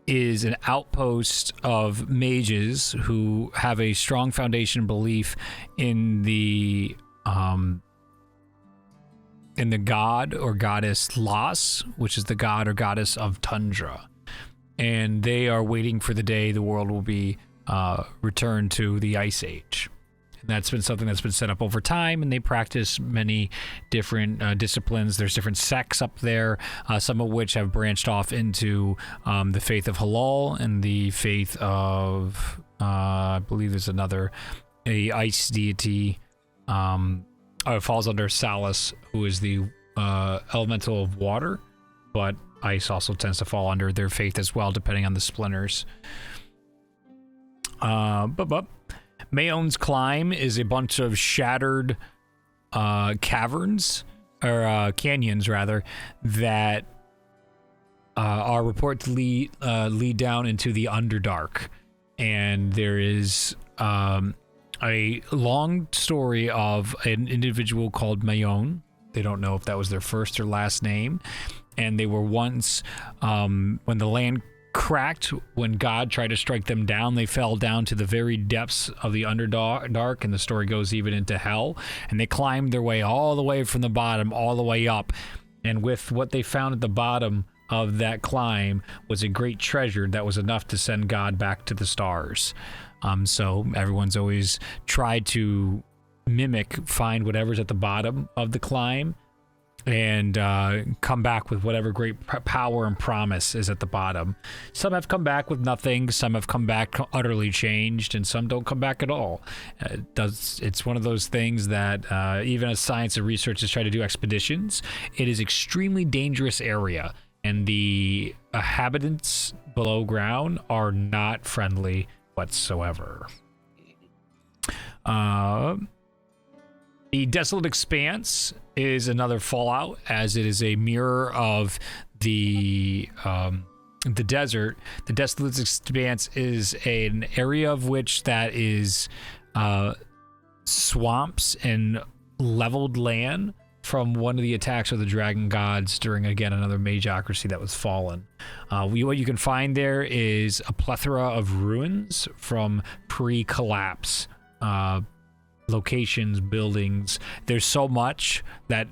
is an outpost of mages who have a strong foundation belief in the god or goddess Las, which is the god or goddess of tundra. And they are waiting for the day the world will be returned to the Ice Age. And that's been something that's been set up over time, and they practice many different disciplines. There's different sects up there, some of which have branched off into the faith of Halal and the faith of, I believe there's a ice deity. It falls under Salus, who is the elemental of water, but ice also tends to fall under their faith as well, depending on the splinters. Mayon's Climb is a bunch of shattered caverns, or canyons rather, that are reportedly lead down into the Underdark. And there is a long story of an individual called Mayon. They don't know if that was their first or last name. And they were once, when the land cracked, when God tried to strike them down, they fell down to the very depths of the Underdark, and the story goes even into hell. And they climbed their way all the way from the bottom, all the way up. And with what they found at the bottom of that climb was a great treasure that was enough to send God back to the stars. So everyone's always tried to find whatever's at the bottom of the climb, and come back with whatever great power and promise is at the bottom. Some have come back with nothing, some have come back utterly changed, and some don't come back at all. It's one of those things that even as science and researchers try to do expeditions, it is extremely dangerous area, and the inhabitants below ground are not friendly whatsoever. The Desolate Expanse is another Fallout, as it is a mirror of the desert. The Desolate Expanse is an area of which that is swamps and leveled land from one of the attacks of the dragon gods during, again, another magocracy that was fallen. What you can find there is a plethora of ruins from pre-collapse locations, buildings. There's so much that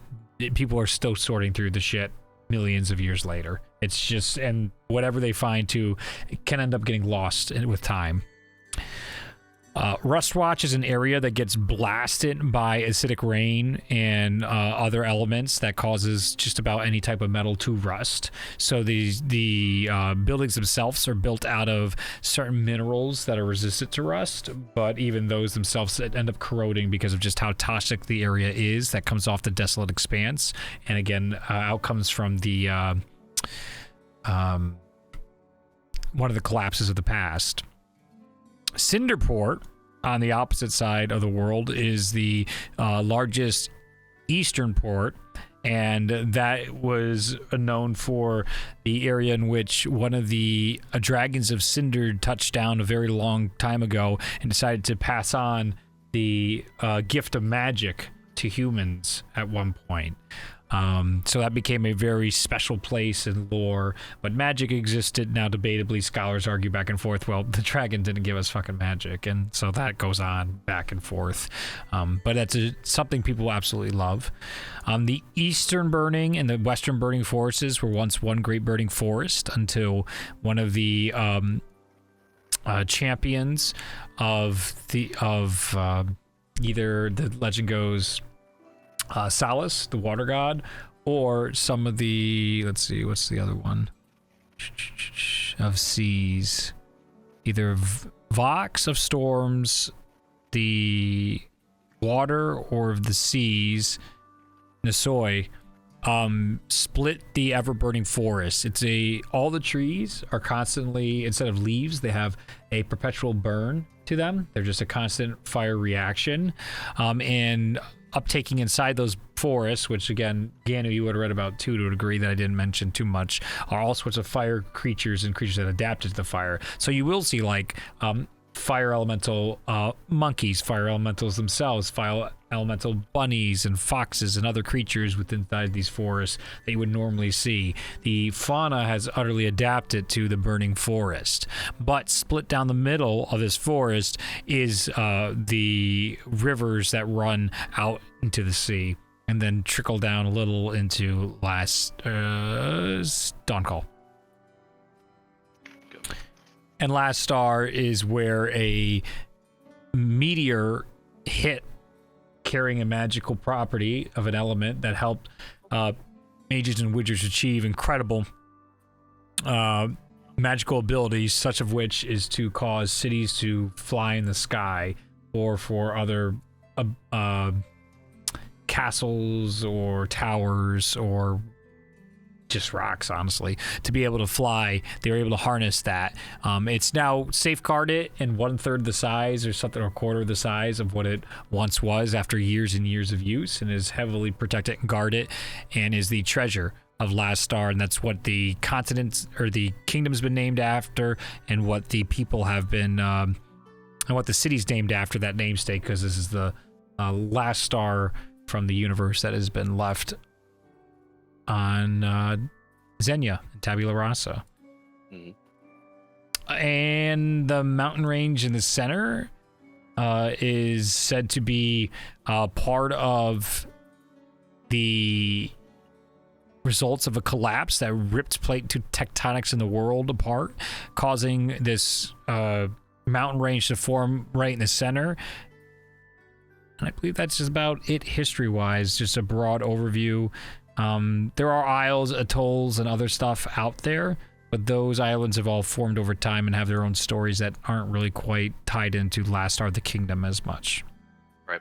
people are still sorting through the shit millions of years later. It's just, and whatever they find too, it can end up getting lost with time. Rustwatch is an area that gets blasted by acidic rain and other elements that causes just about any type of metal to rust. So the buildings themselves are built out of certain minerals that are resistant to rust, but even those themselves end up corroding because of just how toxic the area is that comes off the Desolate Expanse. And again, outcomes from the one of the collapses of the past. Cinderport, on the opposite side of the world, is the largest eastern port, and that was known for the area in which one of the dragons of Cinder touched down a very long time ago and decided to pass on the gift of magic to humans at one point. So that became a very special place in lore, but magic existed. Now, debatably, scholars argue back and forth, well, the dragon didn't give us fucking magic, and so that goes on back and forth. But that's something people absolutely love. The Eastern Burning and the Western Burning forests were once one great burning forest until one of the champions of either the legend goes Salus, the water god, or some of the, let's see, what's the other one? Of seas. Either Vox of storms, the water, or of the seas, Nisoi, split the ever-burning forest. All the trees are constantly, instead of leaves, they have a perpetual burn to them. They're just a constant fire reaction. And uptaking inside those forests, which again, Ganu, you would have read about too, to a degree that I didn't mention too much, are all sorts of fire creatures and creatures that adapted to the fire. So you will see like fire elemental monkeys, fire elementals themselves, fire elemental bunnies and foxes and other creatures within these forests that you would normally see. The fauna has utterly adapted to the burning forest, but split down the middle of this forest is the rivers that run out into the sea and then trickle down a little into Dawncall. And Last Star is where a meteor hit carrying a magical property of an element that helped mages and wizards achieve incredible magical abilities, such of which is to cause cities to fly in the sky, or for other castles or towers or just rocks, honestly, to be able to fly. They were able to harness that. It's now safeguarded in 1/3 the size or something, or 1/4 the size of what it once was after years and years of use, and is heavily protected and guarded, and is the treasure of Last Star. And that's what the continents or the kingdom's been named after, and what the people have been and what the city's named after that namesake, because this is the last star from the universe that has been left on Zenya and Tabula Rasa. And the mountain range in the center is said to be part of the results of a collapse that ripped plate tectonics in the world apart, causing this mountain range to form right in the center. And I believe that's just about it history-wise, just a broad overview. There are isles, atolls, and other stuff out there, but those islands have all formed over time and have their own stories that aren't really quite tied into Last Star of the Kingdom as much. Right.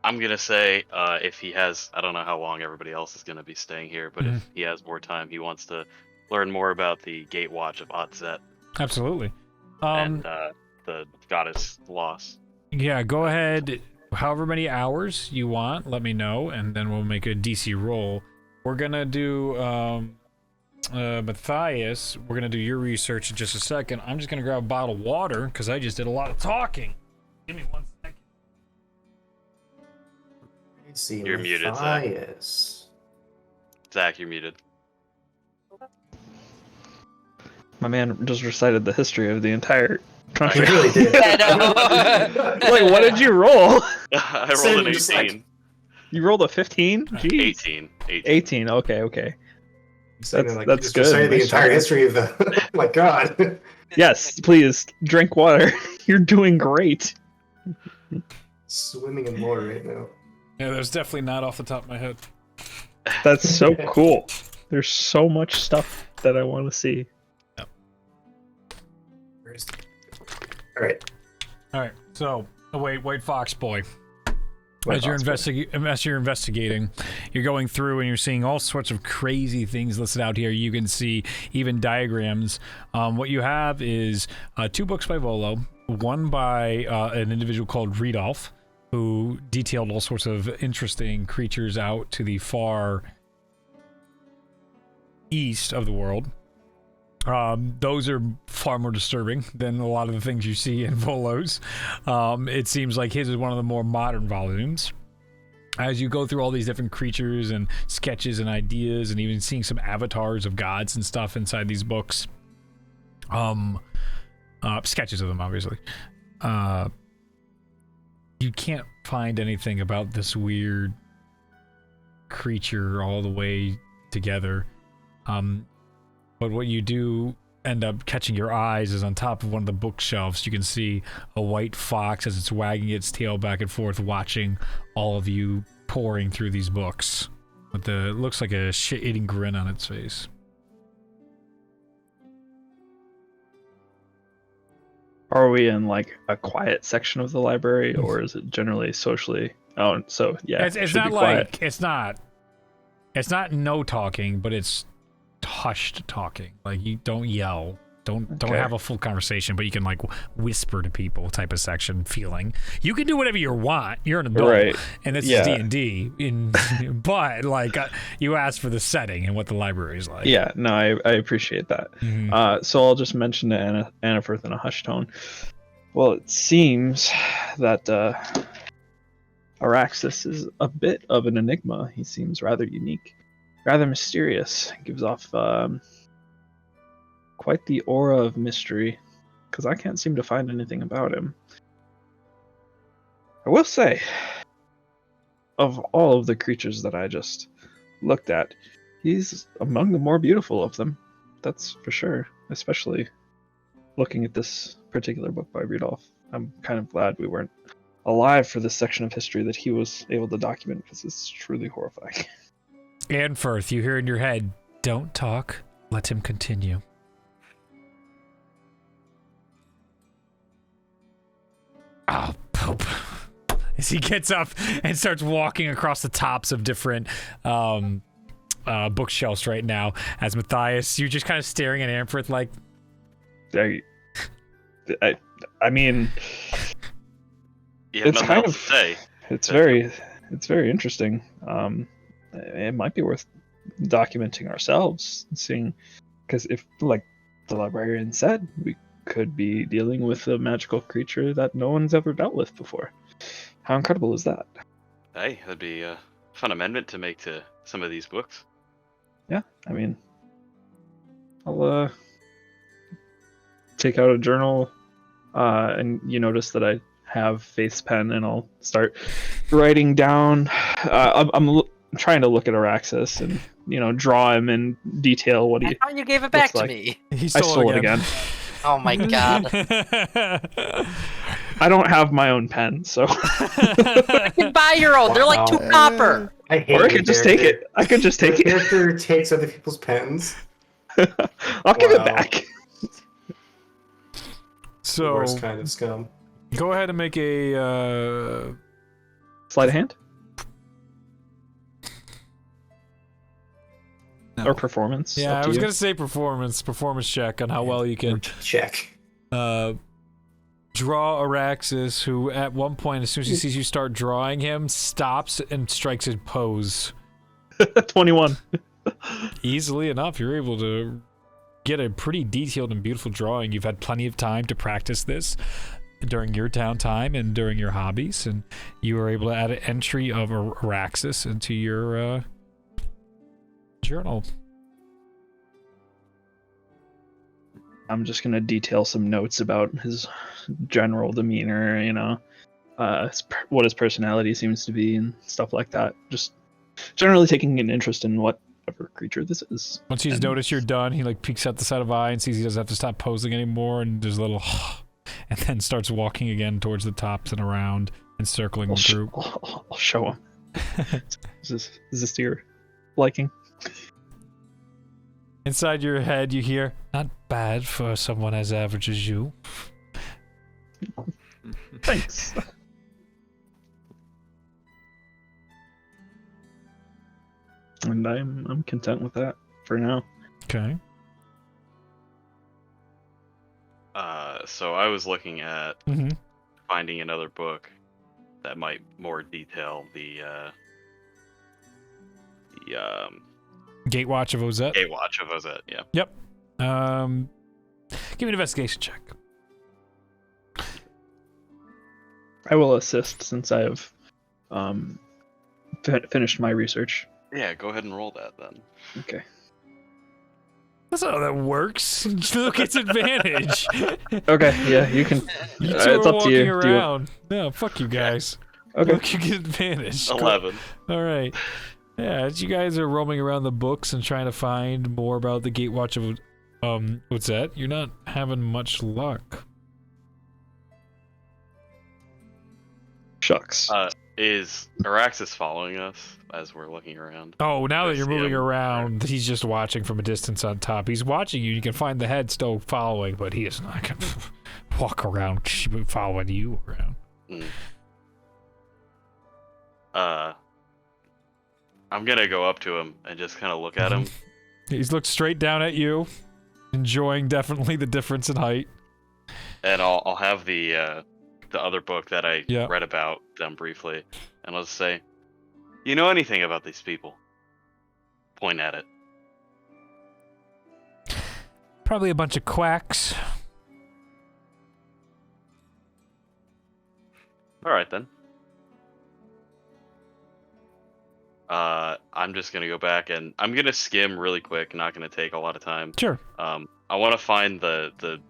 I'm gonna say if he has, I don't know how long everybody else is gonna be staying here, but if he has more time, he wants to learn more about the Gatewatch of Otzet Absolutely. and the goddess Loss. Yeah, go ahead. However many hours you want, let me know, and then we'll make a DC roll. We're gonna do Matthias. We're gonna do your research in just a second. I'm just gonna grab a bottle of water because I just did a lot of talking. Give me 1 second. See, You're muted, Zach. Matthias. Zach, you're muted. My man just recited the history of the entire He country. really did. I know. Like, what did you roll? I rolled Same, an just 18. like- You rolled a 15? Jeez. 18. 18. Okay. Saying, like, That's just good. recited the Nice entire job. history of the. Oh my god. Yes, please drink water. You're doing great. Swimming in water right now. Yeah, that's definitely not off the top of my head. That's so cool. There's so much stuff that I want to see. All right. All right, so White Fox Boy. White As you're Fox Boy. investigating, you're going through and you're seeing all sorts of crazy things listed out here. You can see even diagrams. What you have is 2 books by Volo, one by an individual called Riedolf, who detailed all sorts of interesting creatures out to the far east of the world. Those are far more disturbing than a lot of the things you see in Volo's. It seems like his is one of the more modern volumes. As you go through all these different creatures and sketches and ideas and even seeing some avatars of gods and stuff inside these books. Sketches of them, obviously. You can't find anything about this weird creature all the way together. But what you do end up catching your eyes is on top of one of the bookshelves, you can see a white fox as it's wagging its tail back and forth, watching all of you pouring through these books. With the looks like a shit-eating grin on its face. Are we in like a quiet section of the library, or is it generally socially? Oh, so yeah, It's should not be quiet. like it's not no talking, but it's hushed talking. Like, you don't yell, don't Okay. have a full conversation, but you can like whisper to people type of section feeling. You can do whatever you want. You're an adult, Right. and this Yeah. is D&D. But like you asked for the setting and what the library is like. Yeah, no, I appreciate that. Mhm. So I'll just mention to Annafirth in a hushed tone. Well, it seems that Araxis is a bit of an enigma. He seems rather unique, rather mysterious. Gives off quite the aura of mystery, because I can't seem to find anything about him. I will say, of all of the creatures that I just looked at, he's among the more beautiful of them. That's for sure, especially looking at this particular book by Rudolph. I'm kind of glad we weren't alive for this section of history that he was able to document, because it's truly horrifying. And Firth, you hear in your head, "Don't talk. Let him continue." Oh, poop. As he gets up and starts walking across the tops of different bookshelves right now, as Matthias, you're just kind of staring at Amfrith like, I mean, You have It's nothing kind else of- to say. it's very interesting. It might be worth documenting ourselves, seeing, because if, like the librarian said, we could be dealing with a magical creature that no one's ever dealt with before. How incredible is that? Hey, that'd be a fun amendment to make to some of these books. Yeah, I mean, I'll take out a journal, and you notice that I have Faith's pen, and I'll start writing down. I'm trying to look at Araxis and draw him in detail what I he. thought you gave it back to like. me. He I stole it again. Oh my god. I don't have my own pen, so You can buy your own. They're like 2 copper. I hate or I your could just take character. it. I could just Your take it. character takes other people's pens. I'll give it Wow. back. The So worst kind of scum. go ahead and make a Sleight of hand No. or performance. yeah, up I to was you. gonna say performance check on how well you can Check. draw Araxis, who at one point, as soon as he sees you start drawing him, stops and strikes a pose. 21. Easily enough, you're able to get a pretty detailed and beautiful drawing. You've had plenty of time to practice this during your downtime and during your hobbies, and you were able to add an entry of Araxis into your journal. I'm just gonna detail some notes about his general demeanor, what his personality seems to be and stuff like that. Just generally taking an interest in whatever creature this is. Once he's And- noticed you're done, he like peeks out the side of eye and sees he doesn't have to stop posing anymore, and there's a little and then starts walking again towards the tops and around and circling I'll, the group. I'll show him. Is this to your liking? Inside your head, you hear, "Not bad for someone as average as you." Thanks. And I'm content with that for now. Okay. So I was looking at Mm-hmm. finding another book that might more detail the Gatewatch of Ozette. Gatewatch of Ozette. Yeah. Give me an investigation check. I will assist since I have finished my research. Yeah. Go ahead and roll that then. Okay. That's not how that works. Look, it's advantage. Okay. Yeah, you can. You two it's are up to walking you. Do you- around. No, fuck you guys. Okay. Look, you get advantage. Go- 11. All right. Yeah, as you guys are roaming around the books and trying to find more about the Gatewatch of what's that? You're not having much luck. Shucks. Is Araxis following us as we're looking around? Oh, now that I you're see moving him. around, he's just watching from a distance on top. He's watching you. You can find the head still following, but he is not going to walk around following you around. I'm gonna go up to him and just kind of look at him. He's looked straight down at you, enjoying definitely the difference in height. And I'll have the other book that I Yeah. read about them briefly, and I'll just say, "You know anything about these people?" Point at it. Probably a bunch of quacks. All right then. I'm just gonna go back and I'm gonna skim really quick. Not gonna take a lot of time. Sure. I want to find the.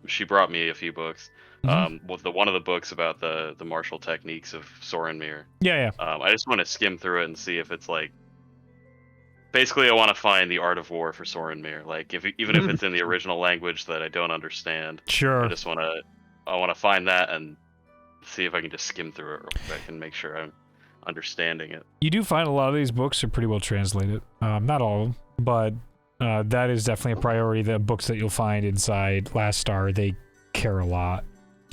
She brought me a few books. With one of the books about the martial techniques of Sorenmir. Yeah. I just want to skim through it and see if it's like. Basically, I want to find the art of war for Sorenmir. Like, even if it's in the original language that I don't understand, Sure. I just want to find that and see if I can just skim through it real quick and make sure I'm understanding it. You do find a lot of these books are pretty well translated. Not all of them, but that is definitely a priority. The books that you'll find inside Last Star, they care a lot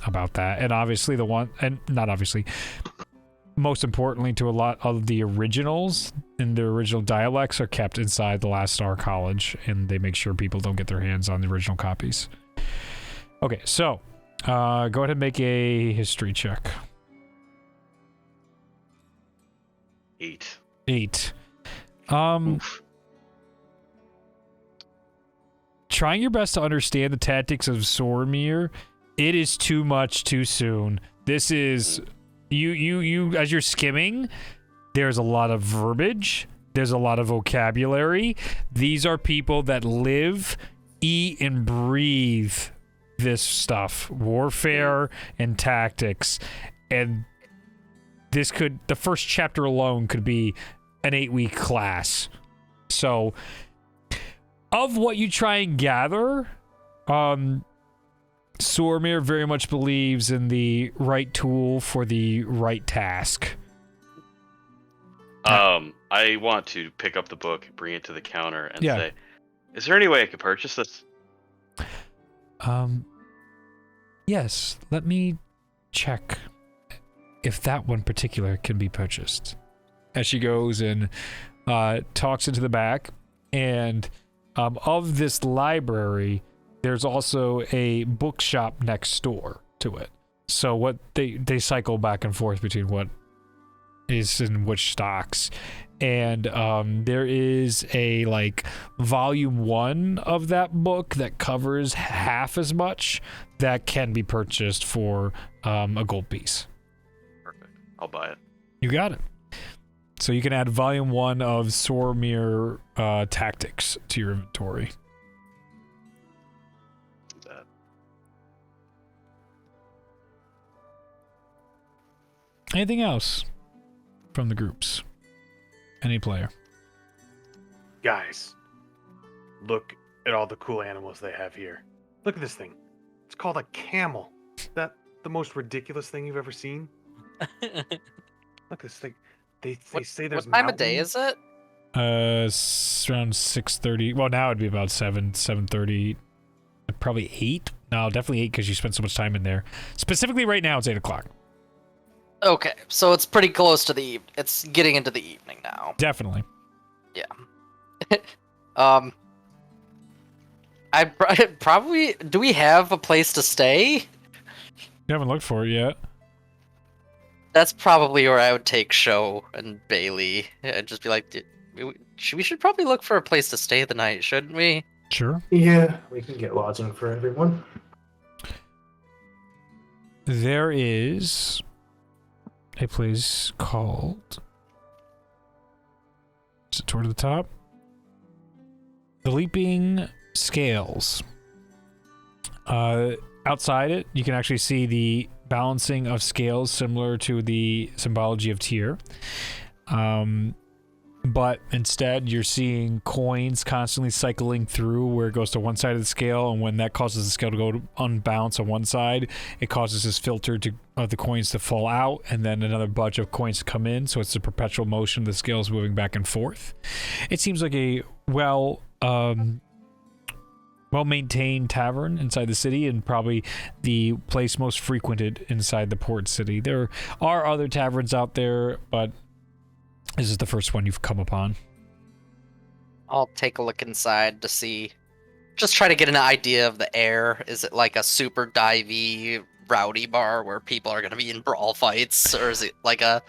about that. And obviously most importantly to a lot of the originals and the original dialects are kept inside the Last Star College, and they make sure people don't get their hands on the original copies. Okay, so go ahead and make a history check. 8. 8. Oof. Trying your best to understand the tactics of Sormir, it is too much too soon. This is you as you're skimming, there's a lot of verbiage, there's a lot of vocabulary. These are people that live, eat, and breathe this stuff. Warfare and tactics. And the first chapter alone could be an 8-week class. So, of what you try and gather, Sormir very much believes in the right tool for the right task. I want to pick up the book, bring it to the counter, and Yeah. say, "Is there any way I could purchase this?" Yes, let me check if that one particular can be purchased. As she goes and talks into the back, and of this library, there's also a bookshop next door to it. So what they cycle back and forth between what is in which stocks. And there is a like volume 1 of that book that covers half as much that can be purchased for a gold piece. Perfect. I'll buy it. You got it. So you can add volume 1 of Sormir Tactics to your inventory. That. Anything else from the groups? Any player? Guys, look at all the cool animals they have here. Look at this thing. It's called a camel. Is that the most ridiculous thing you've ever seen? Look at this thing. They say there's What time of day mountains. is it? Around 6:30. Well, now it'd be about 7:30. Probably 8. No, definitely 8 because you spent so much time in there. Specifically, right now it's 8 o'clock. Okay, so it's pretty close to the it's getting into the evening now. Definitely. Yeah. I probably do we have a place to stay? You haven't looked for it yet. That's probably where I would take Sho and Bailey. I'd just be like, we should probably look for a place to stay the night, shouldn't we? Sure. Yeah, we can get lodging for everyone. There is a place called... Is it toward the top? The Leaping Scales. Outside it, you can actually see the balancing of scales similar to the symbology of Tyr. But instead, you're seeing coins constantly cycling through where it goes to one side of the scale, and when that causes the scale to go to unbalance on one side, it causes this filter of the coins to fall out, and then another bunch of coins to come in, so it's a perpetual motion. The scale's moving back and forth. It seems like a well-maintained tavern inside the city, and probably the place most frequented inside the port city. There are other taverns out there, but this is the first one you've come upon. I'll take a look inside to see. Just try to get an idea of the air. Is it like a super divey, rowdy bar where people are going to be in brawl fights, or is it like a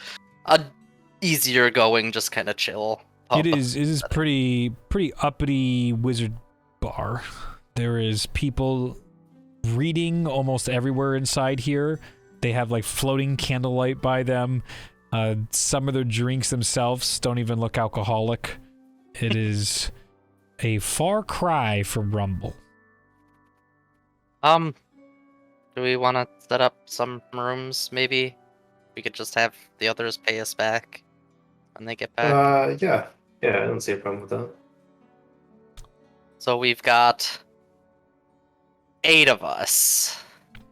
easier going, just kind of chill pub? It is pretty uppity wizard bar. There is people reading almost everywhere inside here. They have like floating candlelight by them. Some of their drinks themselves don't even look alcoholic. It is a far cry from Rumble. Do we want to set up some rooms? Maybe we could just have the others pay us back when they get back. Yeah, I don't see a problem with that. So we've got 8 of us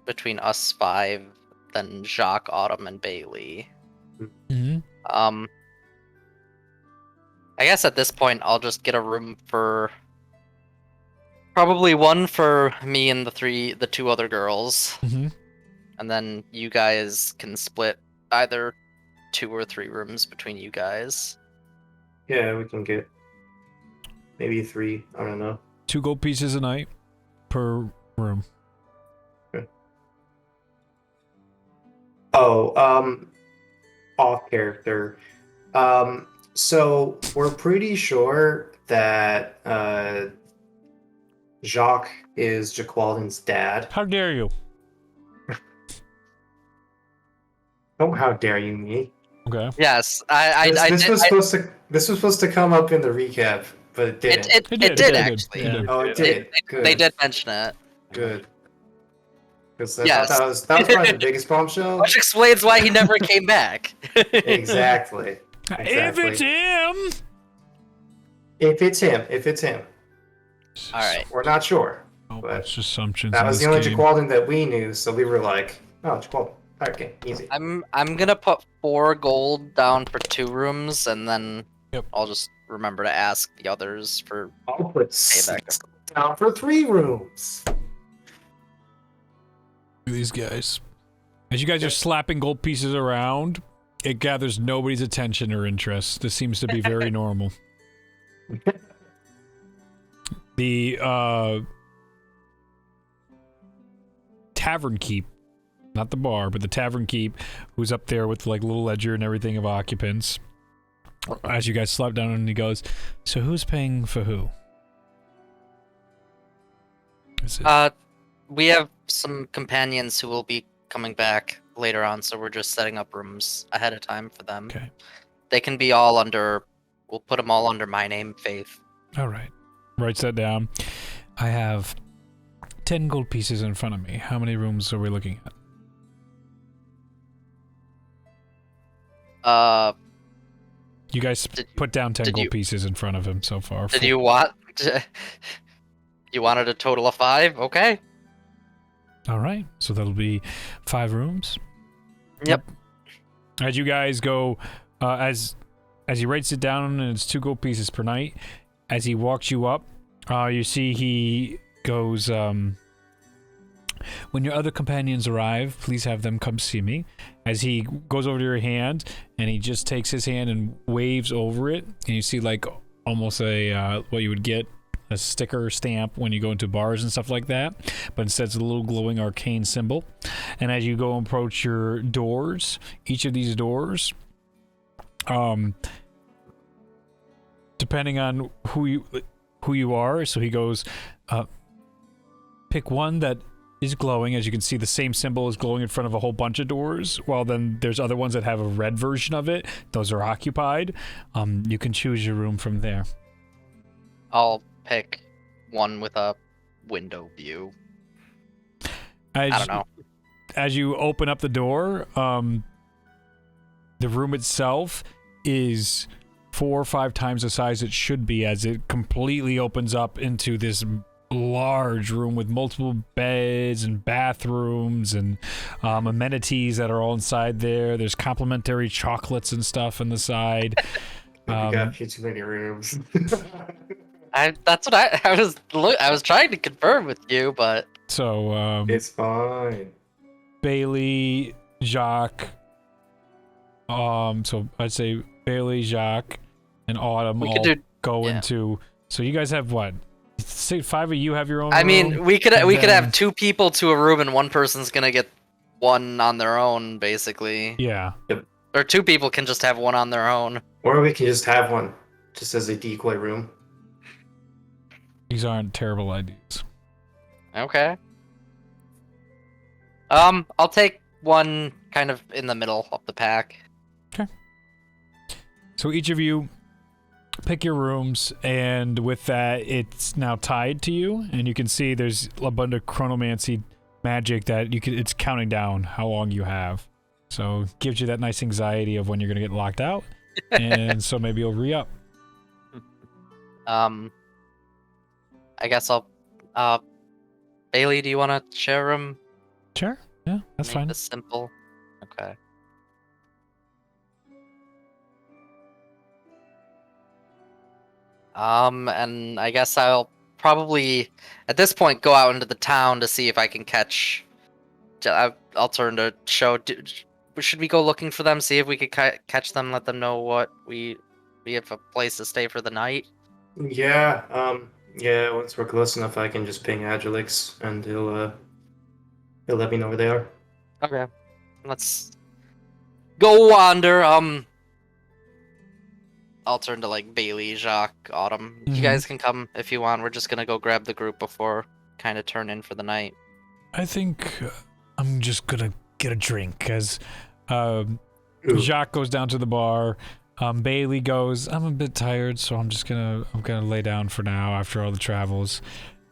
between us 5, then Jacques, Autumn, and Bailey. Mm-hmm. I guess at this point I'll just get a room for probably one for me and the 2 other girls, Mm-hmm. and then you guys can split either 2 or 3 rooms between you guys. Yeah, we can get maybe 3. I don't know. 2 gold pieces a night per room. Oh, off character. So we're pretty sure that Jacques is Jaqualdin's dad. How dare you? Oh, how dare you, me? Okay. Yes, This was supposed to come up in the recap, but it didn't. it did actually. It did. Oh, it did. Good. They did mention it, Good. Because Yes. that was probably the biggest bombshell. which explains why he never came back. Exactly. If it's him. If it's him. All right. We're not sure. Oh, But it's assumptions. That in was this the only game. Jaqualden that we knew, so we were like, oh, Jaqualden. Alright, okay, easy. I'm gonna put 4 gold down for 2 rooms, and then Yep. I'll just remember to ask the others for I'll put payback. 6 down for 3 rooms. These guys. As you guys are slapping gold pieces around, it gathers nobody's attention or interest. This seems to be very normal. The tavern keep, not the bar, but the tavern keep, who's up there with like little ledger and everything of occupants. As you guys slap down, and he goes, "So who's paying for who?" Is it- We have some companions who will be coming back later on, so we're just setting up rooms ahead of time for them. Okay. They can be all under. We'll put them all under my name, Faith. All right. Writes that down. I have 10 gold pieces in front of me. How many rooms are we looking at? You guys put down 10 gold pieces in front of him so far. Did you want? You wanted a total of 5? Okay. All right. So that'll be 5 rooms. Yep. As you guys go, as he writes it down, and it's 2 gold pieces per night. As he walks you up, you see he goes, when your other companions arrive, please have them come see me. As he goes over to your hand, and he just takes his hand and waves over it, and you see like almost a, what you would get, a sticker stamp when you go into bars and stuff like that, but instead it's a little glowing arcane symbol. And as you go and approach your doors, each of these doors, depending on who you are, so he goes, pick one that is glowing. As you can see, the same symbol is glowing in front of a whole bunch of doors, while then there's other ones that have a red version of it. Those are occupied. You can choose your room from there. I'll pick one with a window view. I don't know. As you open up the door, the room itself is 4 or 5 times the size it should be, as it completely opens up into this large room with multiple beds and bathrooms and amenities that are all inside there. There's complimentary chocolates and stuff on the side. We got too many rooms. That's what I was trying to confirm with you, but so it's fine. Bailey, Jacques. So I'd say Bailey, Jacques, and Autumn all go into. So you guys have what? 5 of you have your own. I mean, room? we could have 2 people to a room, and one person's gonna get one on their own, basically. Yeah. Yep. Or 2 people can just have one on their own. Or we can just have one, just as a decoy room. These aren't terrible ideas. Okay. I'll take one kind of in the middle of the pack. Okay. So each of you pick your rooms, and with that, it's now tied to you, and you can see there's a bunch of chronomancy magic that it's counting down how long you have. So it gives you that nice anxiety of when you're gonna get locked out, and so maybe you'll re-up. I guess I'll. Bailey, do you want to share a room? Sure. Yeah, that's Make fine. this simple. Okay. And I guess I'll probably, at this point, go out into the town to see if I can catch. I'll turn to show. Should we go looking for them? See if we could catch them. Let them know what we have a place to stay for the night. Yeah. Yeah. Once we're close enough, I can just ping Agilix, and he'll let me know where they are. Okay. Let's go wander. I'll turn to like Bailey, Jacques, Autumn. Mhm. You guys can come if you want. We're just gonna go grab the group before kind of turn in for the night. I think I'm just gonna get a drink, as Ooh. Jacques goes down to the bar. Bailey goes, I'm a bit tired, so I'm gonna lay down for now after all the travels.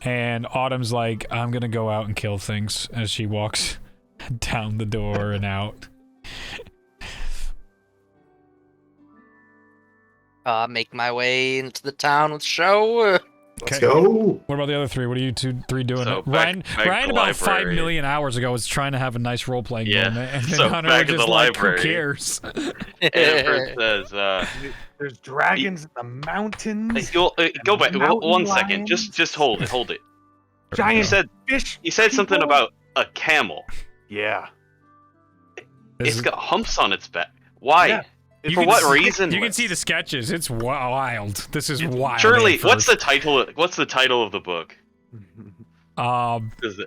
And Autumn's like, I'm gonna go out and kill things, as she walks down the door and out. make my way into the town with show. Let's Okay. go. What about the other three? What are you three doing? So Ryan, back to Ryan the about 5 library. million hours ago was trying to have a nice role playing Yeah. moment, and then So Hunter back was in just the like, library. "Who cares?" Amber says, There's dragons in the mountains. go back mountain one second. lions. Just hold it. Hold it. You Giant said fish. something people. about a camel. Yeah. This It's is- got humps on its back. Why? Yeah. You For can what see- reason? You can see the sketches. It's wild. This is wild. Surely, at what's the first. title? What's the title of the book? Um, 'Cause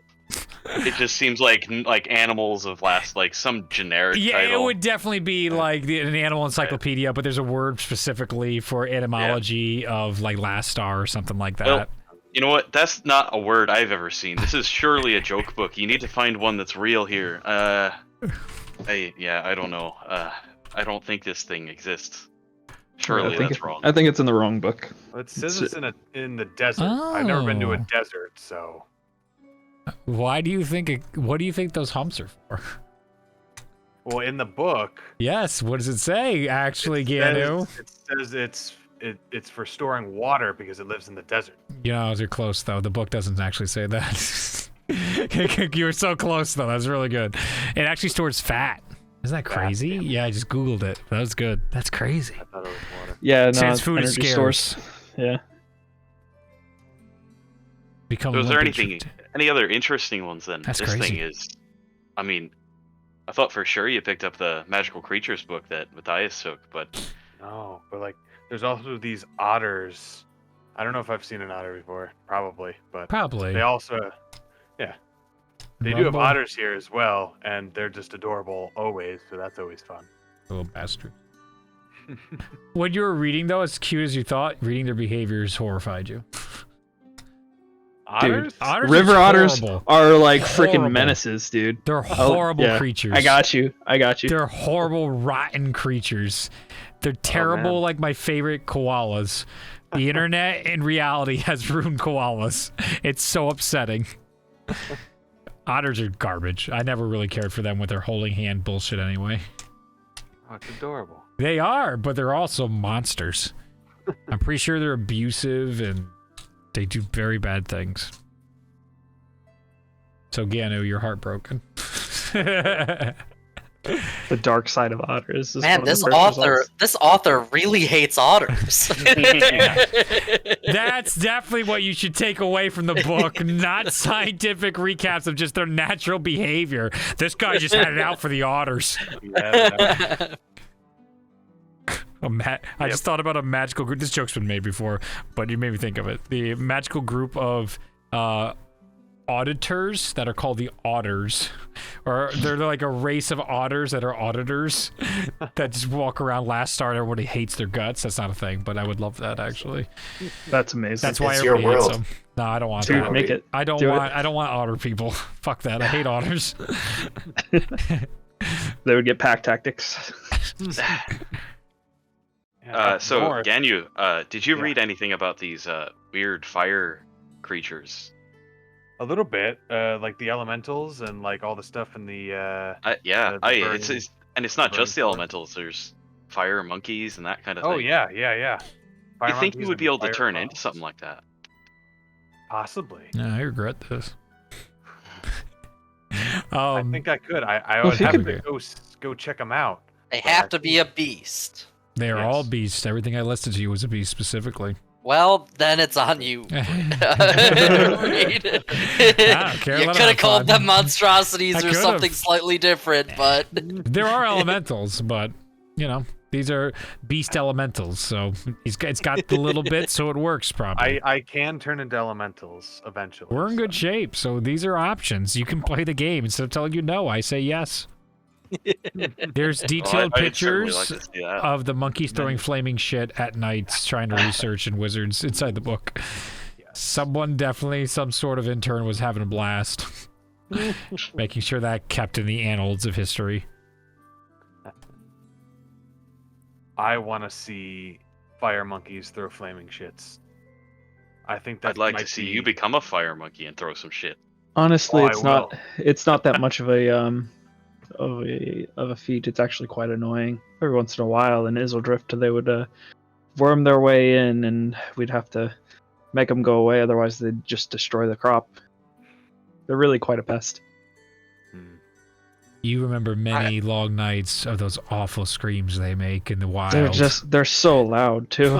it just seems like animals of last, like some generic yeah, title. it would definitely be like an animal encyclopedia, but there's a word specifically for etymology of like last star or something like that. Well, you know what? That's not a word I've ever seen. This is surely a joke book. You need to find one that's real here. I don't know. I don't think this thing exists. Surely that's wrong. I think it's in the wrong book. Well, it says it's in the desert. I've never been to a Oh. desert, so Why do you think? What do you think those humps are for? well, in the book, Yes. What does it say? Actually, Ganu. it says it's for storing water because it lives in the desert. You know, you're close though. The book doesn't actually say that. You were so close though. That's really good. It actually stores fat. Isn't that crazy? Yeah, I just googled it. That was good. That's crazy. I thought it was water. Yeah, no, Since it's food is energy scarce. source. Yeah. Become. So is there limpid. any other interesting ones then? That's this crazy. thing is, I mean, I thought for sure you picked up the magical creatures book that Matthias took, but No, but like, there's also these otters. I don't know if I've seen an otter before. Probably, but Probably. they also, yeah, they do have Rumble. otters here as well, and they're just adorable always. So that's always fun. Little bastard. When you were reading though, as cute as you thought, reading their behaviors horrified you. Otters? Otters River are otters horrible. are like Horrible. freaking menaces, dude. They're horrible yeah. creatures. I got you. They're horrible, rotten creatures. They're terrible, man. like my favorite koalas. The internet in reality has ruined koalas. It's so upsetting. Otters are garbage. I never really cared for them with their holding hand bullshit anyway. Oh, it's adorable. They are, but they're also monsters. I'm pretty sure they're abusive and they do very bad things. So Ganu, you're heartbroken. The dark side of otters. Is Man, one of this the first results. this author really hates otters. That's definitely what you should take away from the book, not scientific recaps of just their natural behavior. This guy just had it out for the otters. Yeah, I just thought about a magical group. This joke's been made before, but you made me think of it. The magical group of auditors that are called the Otters, or they're like a race of otters that are auditors that just walk around last star and everybody hates their guts. That's not a thing, but I would love that actually. That's amazing. That's why It's your everybody hates world. them. No, I don't want Dude, that. make it. I don't Do it. want. I don't want otter people. Fuck that. I hate otters. They would get pack tactics. so north. Ganyu, did you Yeah. read anything about these weird fire creatures? A little bit, like the elementals and like all the stuff in the. Yeah, the it's burning- and it's not just the burning elementals. There's fire monkeys and that kind of Oh thing. yeah. You think you Fire would be able to monkeys and turn fire into something like that? Possibly. Yeah, I regret this. I think I could. I Well, would if you have could- to go check them out. They have to be a beast. they are all Yes. beasts. Everything I listed to you was a beast specifically. Well, then it's on you. I Reed. don't care. You Let 'em could have have called fun. them monstrosities I or could've. something slightly different, but There are elementals, but you know these are beast elementals. So it's got the little bit, so it works probably. I can turn into elementals eventually. We're in good so. shape, so these are options. You can play the game instead of telling you no. I say yes. There's Well, detailed I'd certainly pictures like to see that. of the monkeys throwing flaming shit at nights, trying to research in wizards inside the book. Yes. Someone definitely, some sort of intern was having a blast, making sure that kept in the annals of history. I want to see fire monkeys throw flaming shits. I think that I'd like might to see be- you become a fire monkey and throw some shit. Honestly, Oh, I it's not. It's not that much of a feat. It's actually quite annoying. Every once in a while in Izzledrift, worm their way in, and we'd have to make them go away. Otherwise, they'd just destroy the crop. They're really quite a pest. You remember many long nights of those awful screams they make in the wild. They're so loud too.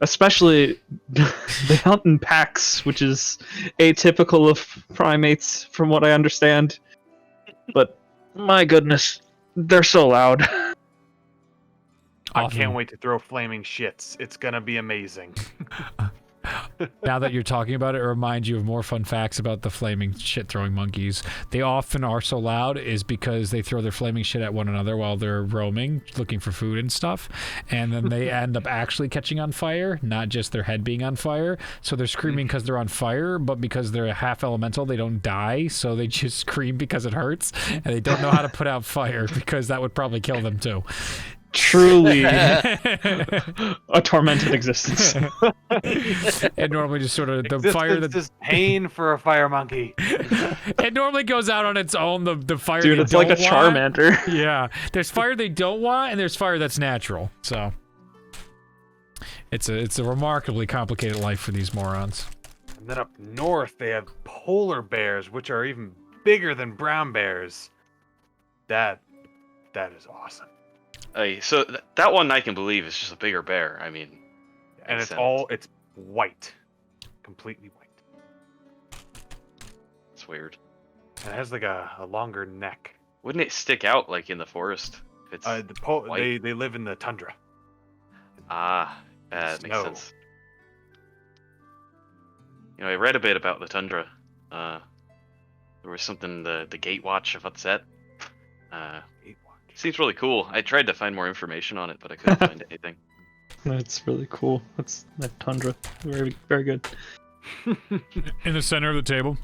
Especially they hunt in packs, which is atypical of primates from what I understand. But my goodness, they're so loud. I can't wait to throw flaming shits. It's gonna be amazing. Now that you're talking about it, it reminds you of more fun facts about the flaming shit-throwing monkeys. They often are so loud is because they throw their flaming shit at one another while they're roaming, looking for food and stuff, and then they end up actually catching on fire, not just their head being on fire. So they're screaming because they're on fire, but because they're a half elemental, they don't die, so they just scream because it hurts, and they don't know how to put out fire because that would probably kill them too. Truly a tormented existence. It normally just sort of the fire that is pain for a fire monkey. it normally goes out on its own. The fire, Dude, they it's like a don't want. Charmander. Yeah, there's fire they don't want, and there's fire that's natural. So it's a remarkably complicated life for these morons. And then up north, they have polar bears, which are even bigger than brown bears. That is awesome. So that one I can believe is just a bigger bear. I mean, And makes it's white, completely white. it's weird. And it has like a longer neck. Wouldn't it stick out like in the forest? If it's white? They live in the tundra. That makes Snow. sense. You know, I read a bit about the tundra. There was something the Gatewatch of Utset. Seems really cool. I tried to find more information on it, but I couldn't find anything. That's really cool. That's that tundra. Very, very good. In the center of the table,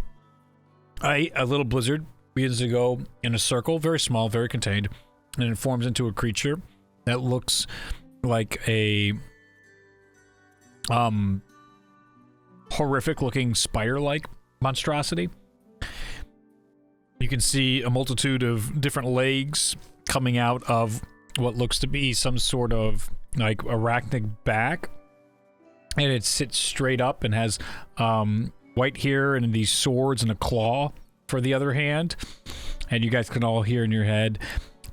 a little blizzard begins to go in a circle, very small, very contained, and it forms into a creature that looks like a horrific-looking spider-like monstrosity. You can see a multitude of different legs coming out of what looks to be some sort of like arachnid back, and it sits straight up and has white hair and these swords and a claw for the other hand. And you guys can all hear in your head,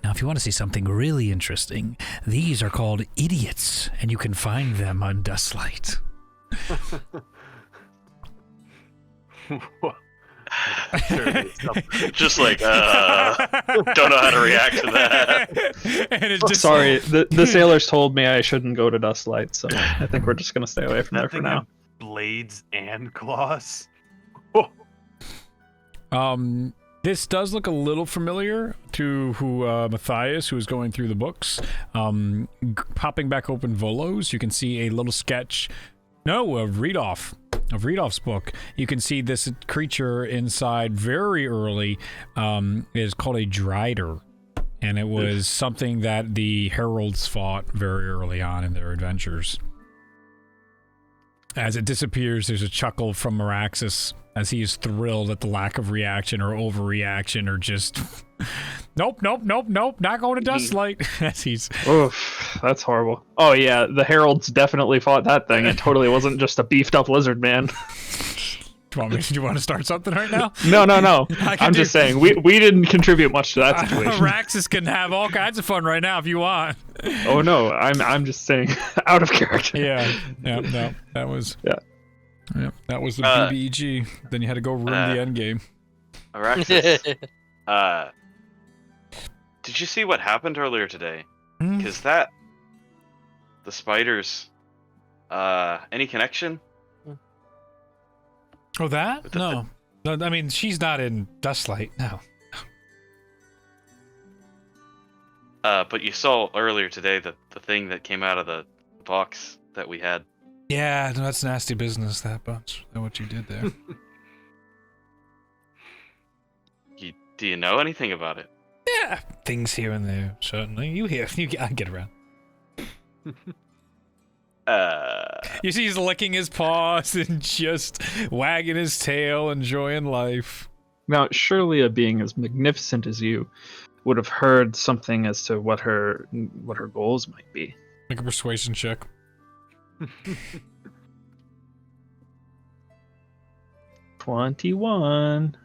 now if you want to see something really interesting, these are called idiots, and you can find them on Dustlight. Just like, don't know how to react to that. And it's just Sorry, the sailors told me I shouldn't go to Dustlight, so I think we're just gonna stay away from there for now. Blades and claws. This does look a little familiar to Matthias, who is going through the books. Popping back open Volos, you can see a little sketch. No, of Readoff's book. You can see this creature inside very early. Is called a Drider, and it was something that the Heralds fought very early on in their adventures. As it disappears, there's a chuckle from Meraxis as he is thrilled at the lack of reaction or overreaction or just nope, not going to Dustlight. As he's Oof, that's horrible. Oh yeah, the Heralds definitely fought that thing. It totally wasn't just a beefed up lizard man. Do you want to start something right now? No. I'm just saying we didn't contribute much to that situation. Meraxis can have all kinds of fun right now if you want. Oh no, I'm just saying out of character. Yeah, no, that was that was the BBEG. Then you had to go ruin the end game. Araxis, did you see what happened earlier today? Because the spiders, any connection? Oh, that? No, I mean, she's not in Dustlight, no. But you saw earlier today the thing that came out of the box that we had. Yeah, no, that's nasty business, that bunch. What you did there. Do you know anything about it? Yeah, things here and there, certainly. I get around. You see he's licking his paws and just wagging his tail, enjoying life. Now, surely a being as magnificent as you would have heard something as to what her goals might be. Make a persuasion check. 21.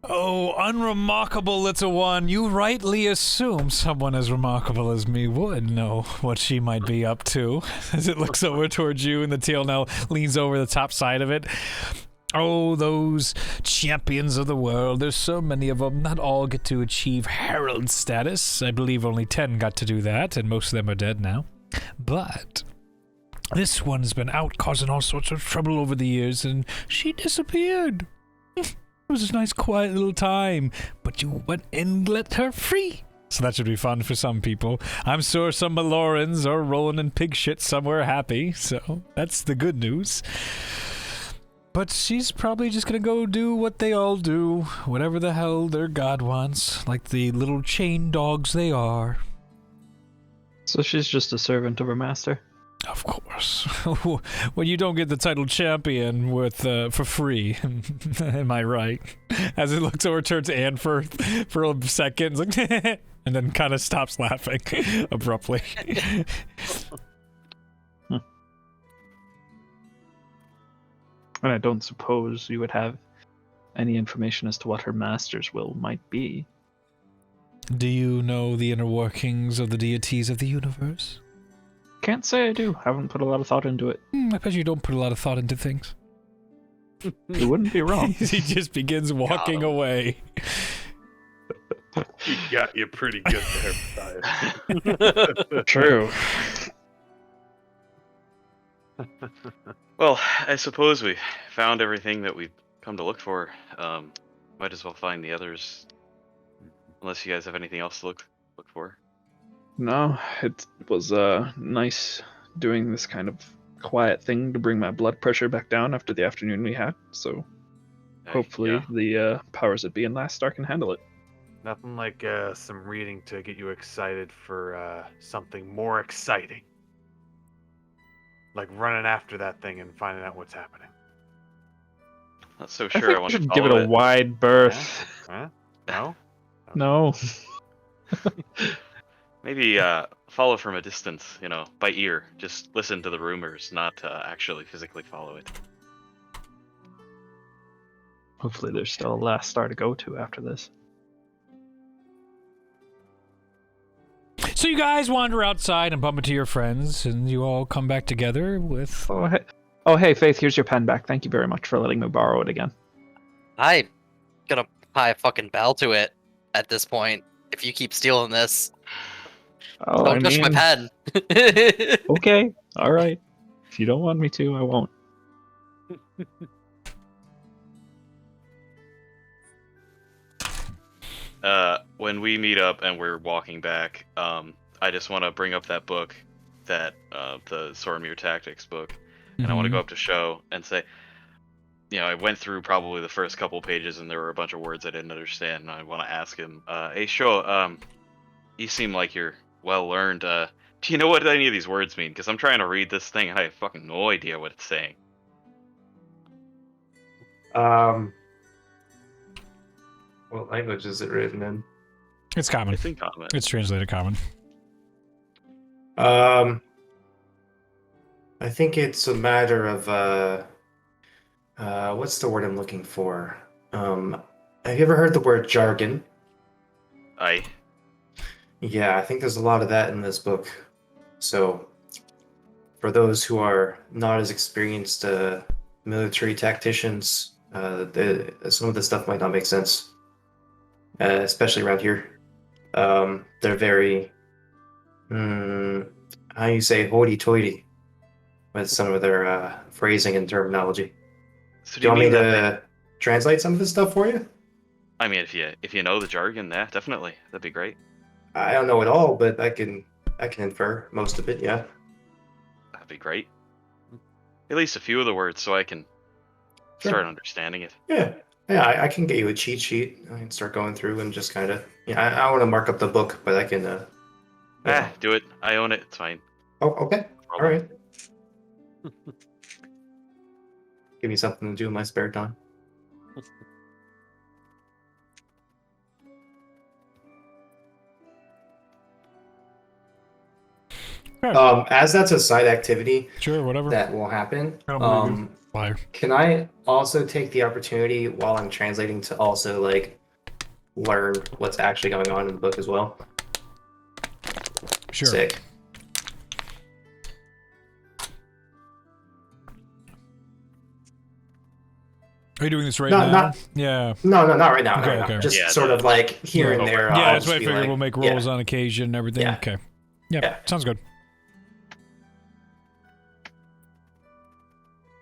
Oh, unremarkable little one, you rightly assume someone as remarkable as me would know what she might be up to. As it looks over towards you and the tail now leans over the top side of it. Oh, those champions of the world, there's so many of them, not all get to achieve herald status. I believe only 10 got to do that, and most of them are dead now. But this one's been out causing all sorts of trouble over the years, and she disappeared. It was a nice quiet little time, but you went and let her free. So that should be fun for some people. I'm sure some Malorans are rolling in pig shit somewhere happy, so that's the good news. But she's probably just gonna go do what they all do, whatever the hell their god wants, like the little chain dogs they are. So she's just a servant of her master. Of course. Well, you don't get the title champion for free. Am I right? As it looks over towards Anfirth for a second, like, and then kind of stops laughing abruptly. And I don't suppose you would have any information as to what her master's will might be. Do you know the inner workings of the deities of the universe? Can't say I do. Haven't put a lot of thought into it. I bet you don't put a lot of thought into things. You wouldn't be wrong. He just begins walking away. He got you pretty good there, Matthias. True. Well, I suppose we found everything that we've come to look for. Might as well find the others. Unless you guys have anything else to look for. No, it was nice doing this kind of quiet thing to bring my blood pressure back down after the afternoon we had. So hopefully Yeah. the powers that be in Last Star can handle it. Nothing like some reading to get you excited for something more exciting. Like running after that thing and finding out what's happening. Not so I sure think I we want to should give follow it a wide berth. Huh? No? No. Maybe follow from a distance, by ear. Just listen to the rumors, not actually physically follow it. Hopefully there's still a Last Star to go to after this. So you guys wander outside and bump into your friends, and you all come back together with... Oh, hey, Faith, here's your pen back. Thank you very much for letting me borrow it again. I'm gonna tie a fucking bell to it at this point. If you keep stealing this, Oh, don't touch my pen. Okay, all right. If you don't want me to, I won't. When we meet up and we're walking back, I just want to bring up that book, the Sormir Tactics book, and I want to go up to Sho and say, I went through probably the first couple pages and there were a bunch of words I didn't understand, and I want to ask him, hey Sho, you seem like you're well learned. Do you know what any of these words mean? Because I'm trying to read this thing and I have fucking no idea what it's saying. What language is it written in? It's common. It's in common. It's translated common. I think it's a matter of what's the word I'm looking for? Have you ever heard the word jargon? Yeah, I think there's a lot of that in this book. So, for those who are not as experienced military tacticians, some of the stuff might not make sense, especially around here. They're very, how you say, hoity-toity with some of their phrasing and terminology. So Do you want me mean that to translate some of this stuff for you? I mean, if you know the jargon, yeah, definitely, that'd be great. I don't know it all, but I can infer most of it. Yeah. That'd be great. At least a few of the words, so I can start understanding it. Yeah. I can get you a cheat sheet. I can start going through and just kind of. Yeah, I want to mark up the book, but I can. Do it. I own it. It's fine. Oh, okay. All right. Give me something to do in my spare time. As that's a side activity Sure, whatever. that will happen, I don't believe you. Liar. can I also take the opportunity while I'm translating to also like learn what's actually going on in the book as well? Sure. Sick. Are you doing this right No, now? not- Yeah. No, not right now. Okay, not right now. okay. Just Yeah, sort of like here Yeah. and there. Yeah, I'll that's just what I be figured. like, We'll make yeah. rolls on occasion and everything. Yeah. Okay. Yep. Yeah. Sounds good.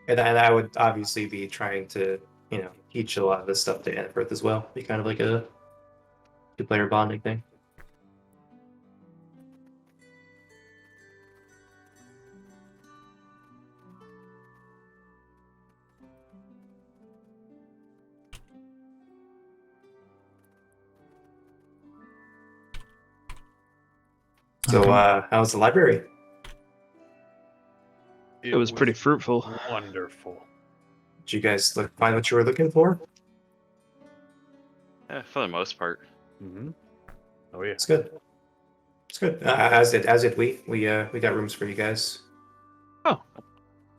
And I would obviously be trying to, teach a lot of this stuff to Annabeth as well. Be kind of like a two-player bonding thing. So, Okay. how's the library? It was pretty fruitful. Wonderful. Did you guys find what you were looking for? Yeah, for the most part. Mm-hmm. Oh yeah. It's good. It's good. As did we. We got rooms for you guys. Oh,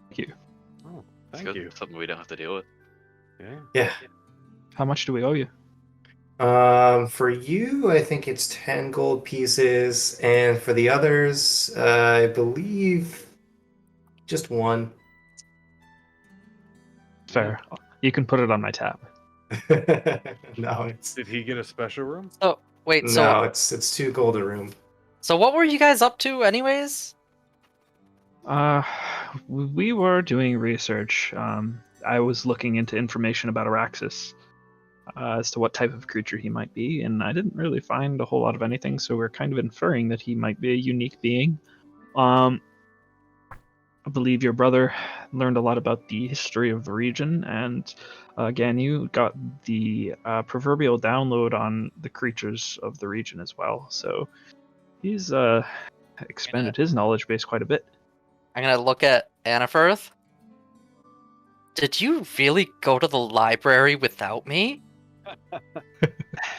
thank you. Oh, It's thank good. you. Something we don't have to deal with. Yeah. Yeah. How much do we owe you? For you, I think it's 10 gold pieces, and for the others, I believe just one. Fair. You can put it on my tab. No, it's Did he get a special room? So wait, no, it's 2 gold a room. so what were you guys up to, anyways? We were doing research. I was looking into information about Araxis, as to what type of creature he might be, and I didn't really find a whole lot of anything. So we're kind of inferring that he might be a unique being. I believe your brother learned a lot about the history of the region, and again, you got the proverbial download on the creatures of the region as well. So he's expanded his knowledge base quite a bit. I'm gonna look at Annafirth. Did you really go to the library without me?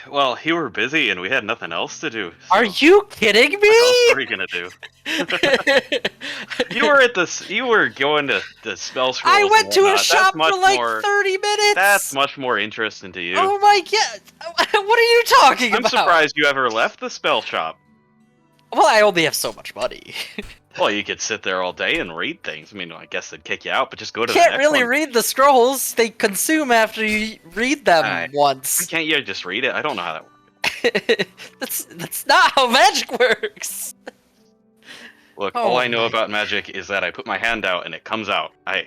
Well, you were busy and we had nothing else to do. Are so you kidding What else me? were we gonna do? You were at this. You were going to the spell scrolls. I went and to a whatnot. shop That's much for like more, 30 minutes. That's much more interesting to you. Oh my god! What are you talking I'm about? surprised you ever left the spell shop. Well, I only have so much money. Well, you could sit there all day and read things. I mean, I guess they'd kick you out, but just go to the Can't next really one. read the scrolls. They consume after you read them Why once. can't you just read it? I don't know how that works. that's not how magic works. Look, Oh all I know my about magic is that I put my hand out and it comes out. I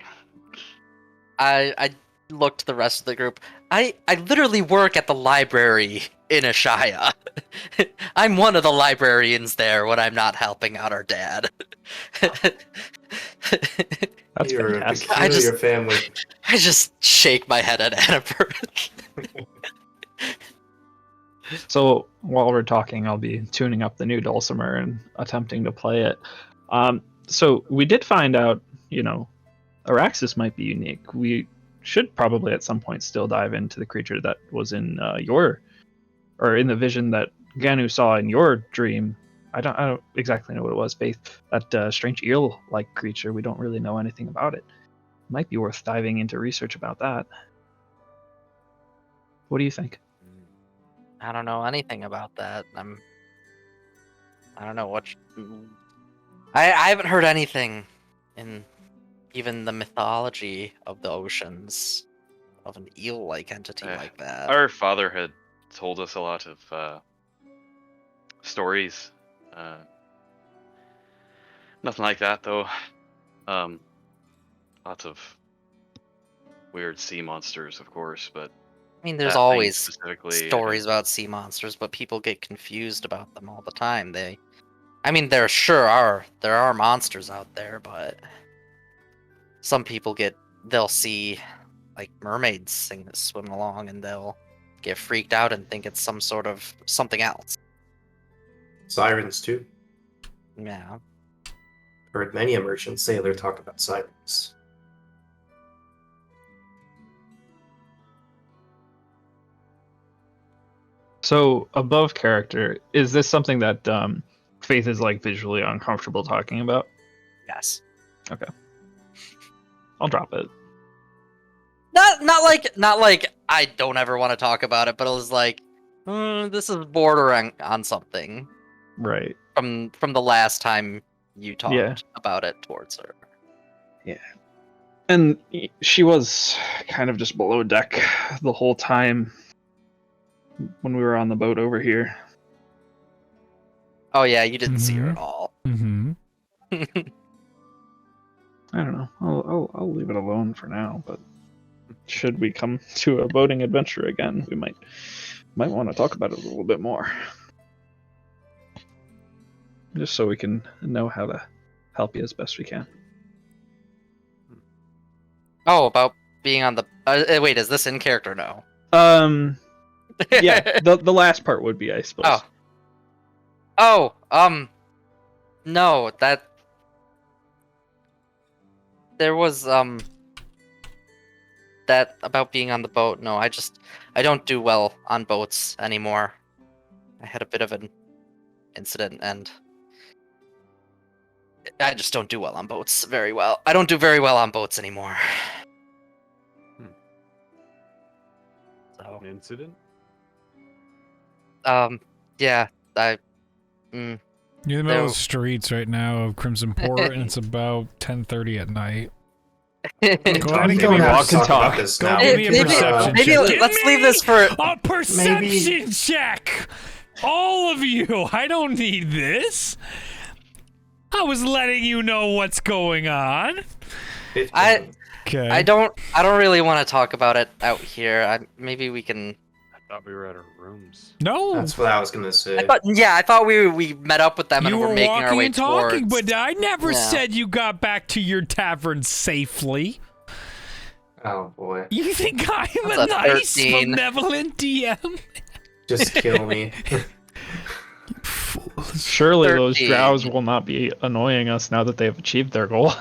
looked to the rest of the group. I literally work at the library in Ashaya. I'm one of the librarians there when I'm not helping out our dad. That's You're a fantastic. peculiar family. I just shake my head at Annabeth. So while we're talking, I'll be tuning up the new dulcimer and attempting to play it. So we did find out, Araxis might be unique. We should probably at some point still dive into the creature that was in in the vision that Ganu saw in your dream. I don't exactly know what it was, Faith. That strange eel-like creature. We don't really know anything about it. Might be worth diving into research about that. What do you think? I don't know anything about that. I don't know what. I haven't heard anything in even the mythology of the oceans of an eel-like entity like that. Our father had told us a lot of stories. Nothing like that, though. Lots of weird sea monsters, of course, but I mean, there's that thing always specifically, stories about sea monsters, but people get confused about them all the time. There sure are monsters out there, but some people they'll see like mermaids swim along, and they'll get freaked out and think it's some sort of something else. Sirens too. Yeah. Heard many a merchant sailor talk about sirens. So above character, is this something that Faith is like visually uncomfortable talking about. Yes. I'll drop it. Not like I don't ever want to talk about it, but it was like, this is bordering on something Right. from the last time you talked about it towards her. Yeah. And she was kind of just below deck the whole time when we were on the boat over here. Oh yeah, you didn't see her at all. Mm-hmm. I don't know. I'll leave it alone for now, but should we come to a boating adventure again, we might want to talk about it a little bit more. Just so we can know how to help you as best we can. Oh, about being on the. Wait, is this in character? No. Yeah, the last part would be, I suppose. No, that there was that about being on the boat. No, I don't do well on boats anymore. I had a bit of an incident and I just don't do well on boats very well. I don't do very well on boats anymore. So, An incident? yeah, You're in the middle of the streets right now of Crimson Port, and it's about 10:30 at night. Go ahead and give me a walk and talk. This Go now. give me a perception maybe check. let's leave this for A perception check! All of you! I don't need this! I was letting you know what's going on. 15. Okay. I don't really want to talk about it out here. Maybe we can. I thought we were at our rooms. No! That's what I was gonna say. I thought we met up with them You and were we're making our walking way and talking, towards. but I never Yeah. said you got back to your tavern safely. Oh boy. You think I'm That's a a nice, 13. benevolent DM? Just kill me. Fools. Surely those 13. drows will not be annoying us now that they've achieved their goal.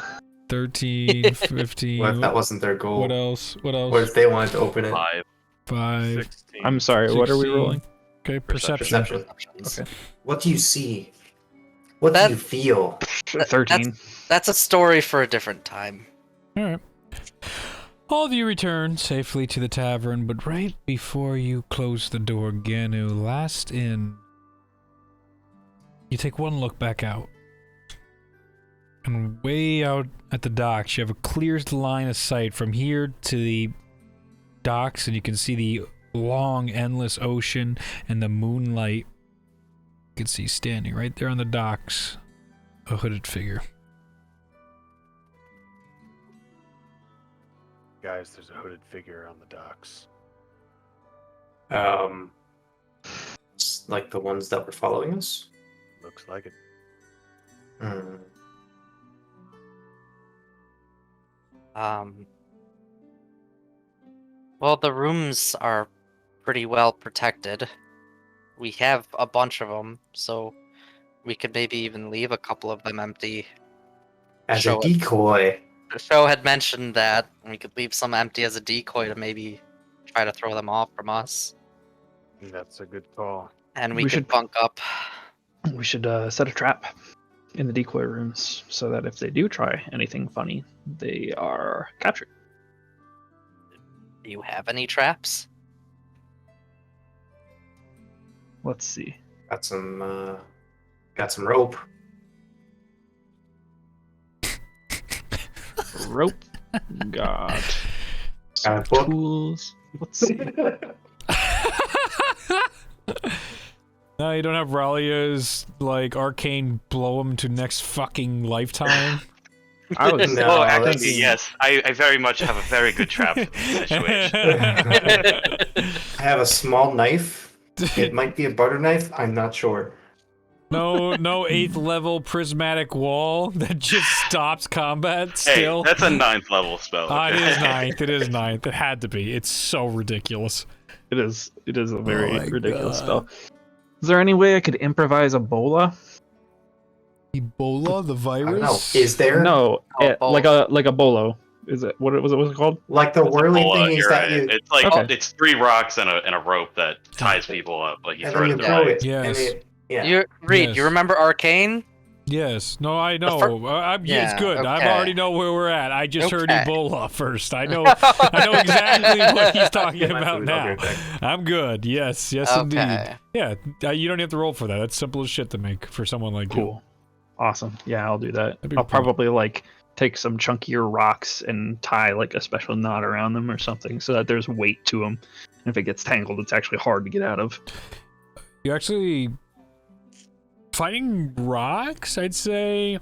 13, 15. What if that wasn't their goal? What else? What else? What if they wanted to open it? 5. 5. 16. I'm sorry, what are we 16. rolling? Okay, perception. Perception. Okay. What do you see? What That- do you feel? 13. That's a story for a different time. All right. All of you return safely to the tavern, but right before you close the door, Ganu, last in, you take one look back out. And way out at the docks, you have a clear line of sight from here to the docks, and you can see the long, endless ocean and the moonlight. You can see standing right there on the docks, a hooded figure. Guys, there's a hooded figure on the docks. It's like the ones that were following us. Looks like it. Hmm. Well, the rooms are pretty well protected. We have a bunch of them, so we could maybe even leave a couple of them empty. As Show a it. decoy. The show had mentioned that we could leave some empty as a decoy to maybe try to throw them off from us, That's a good call. and We we could should- bunk up. We should set a trap in the decoy rooms so that if they do try anything funny, they are captured. Do you have any traps? Let's see. Got some rope. Rope. Got Got a book. tools. Let's see. No, you don't have Ralia's, like, arcane blow him to next fucking lifetime? I was No, Well, actually, that's- yes. I very much have a very good trap for this situation. I have a small knife. It might be a butter knife. I'm not sure. No 8th level prismatic wall that just stops combat still? Hey, that's a 9th level spell. It is okay? 9th, it is 9th. It had to be. It's so ridiculous. It is a very Oh my ridiculous God. spell. Is there any way I could improvise Ebola? Ebola, the I don't know. virus? Is there No, Oh, like a bolo. Is it what was it called? like the It's a whirly bola, thing? Is you're that right. you? It's like Okay. It's 3 rocks and a rope that ties people up. Like you And throw then it you in the throw right. it, Yes. and it Yeah. Reed, Yes. you remember Arcane? Yes. No, I know. It's Yeah, good. I okay. already know where we're at. I just heard Okay. Ebola first. I know exactly what he's talking Get my about food, I'll be now. right back. I'm good. Yes, indeed. Okay. Yeah, you don't have to roll for that. That's simple as shit to make for someone like Cool. Awesome. Yeah, I'll do that. That'd be I'll cool. probably like take some chunkier rocks and tie like a special knot around them or something so that there's weight to them. And if it gets tangled, it's actually hard to get out of. you. You actually finding rocks, I'd say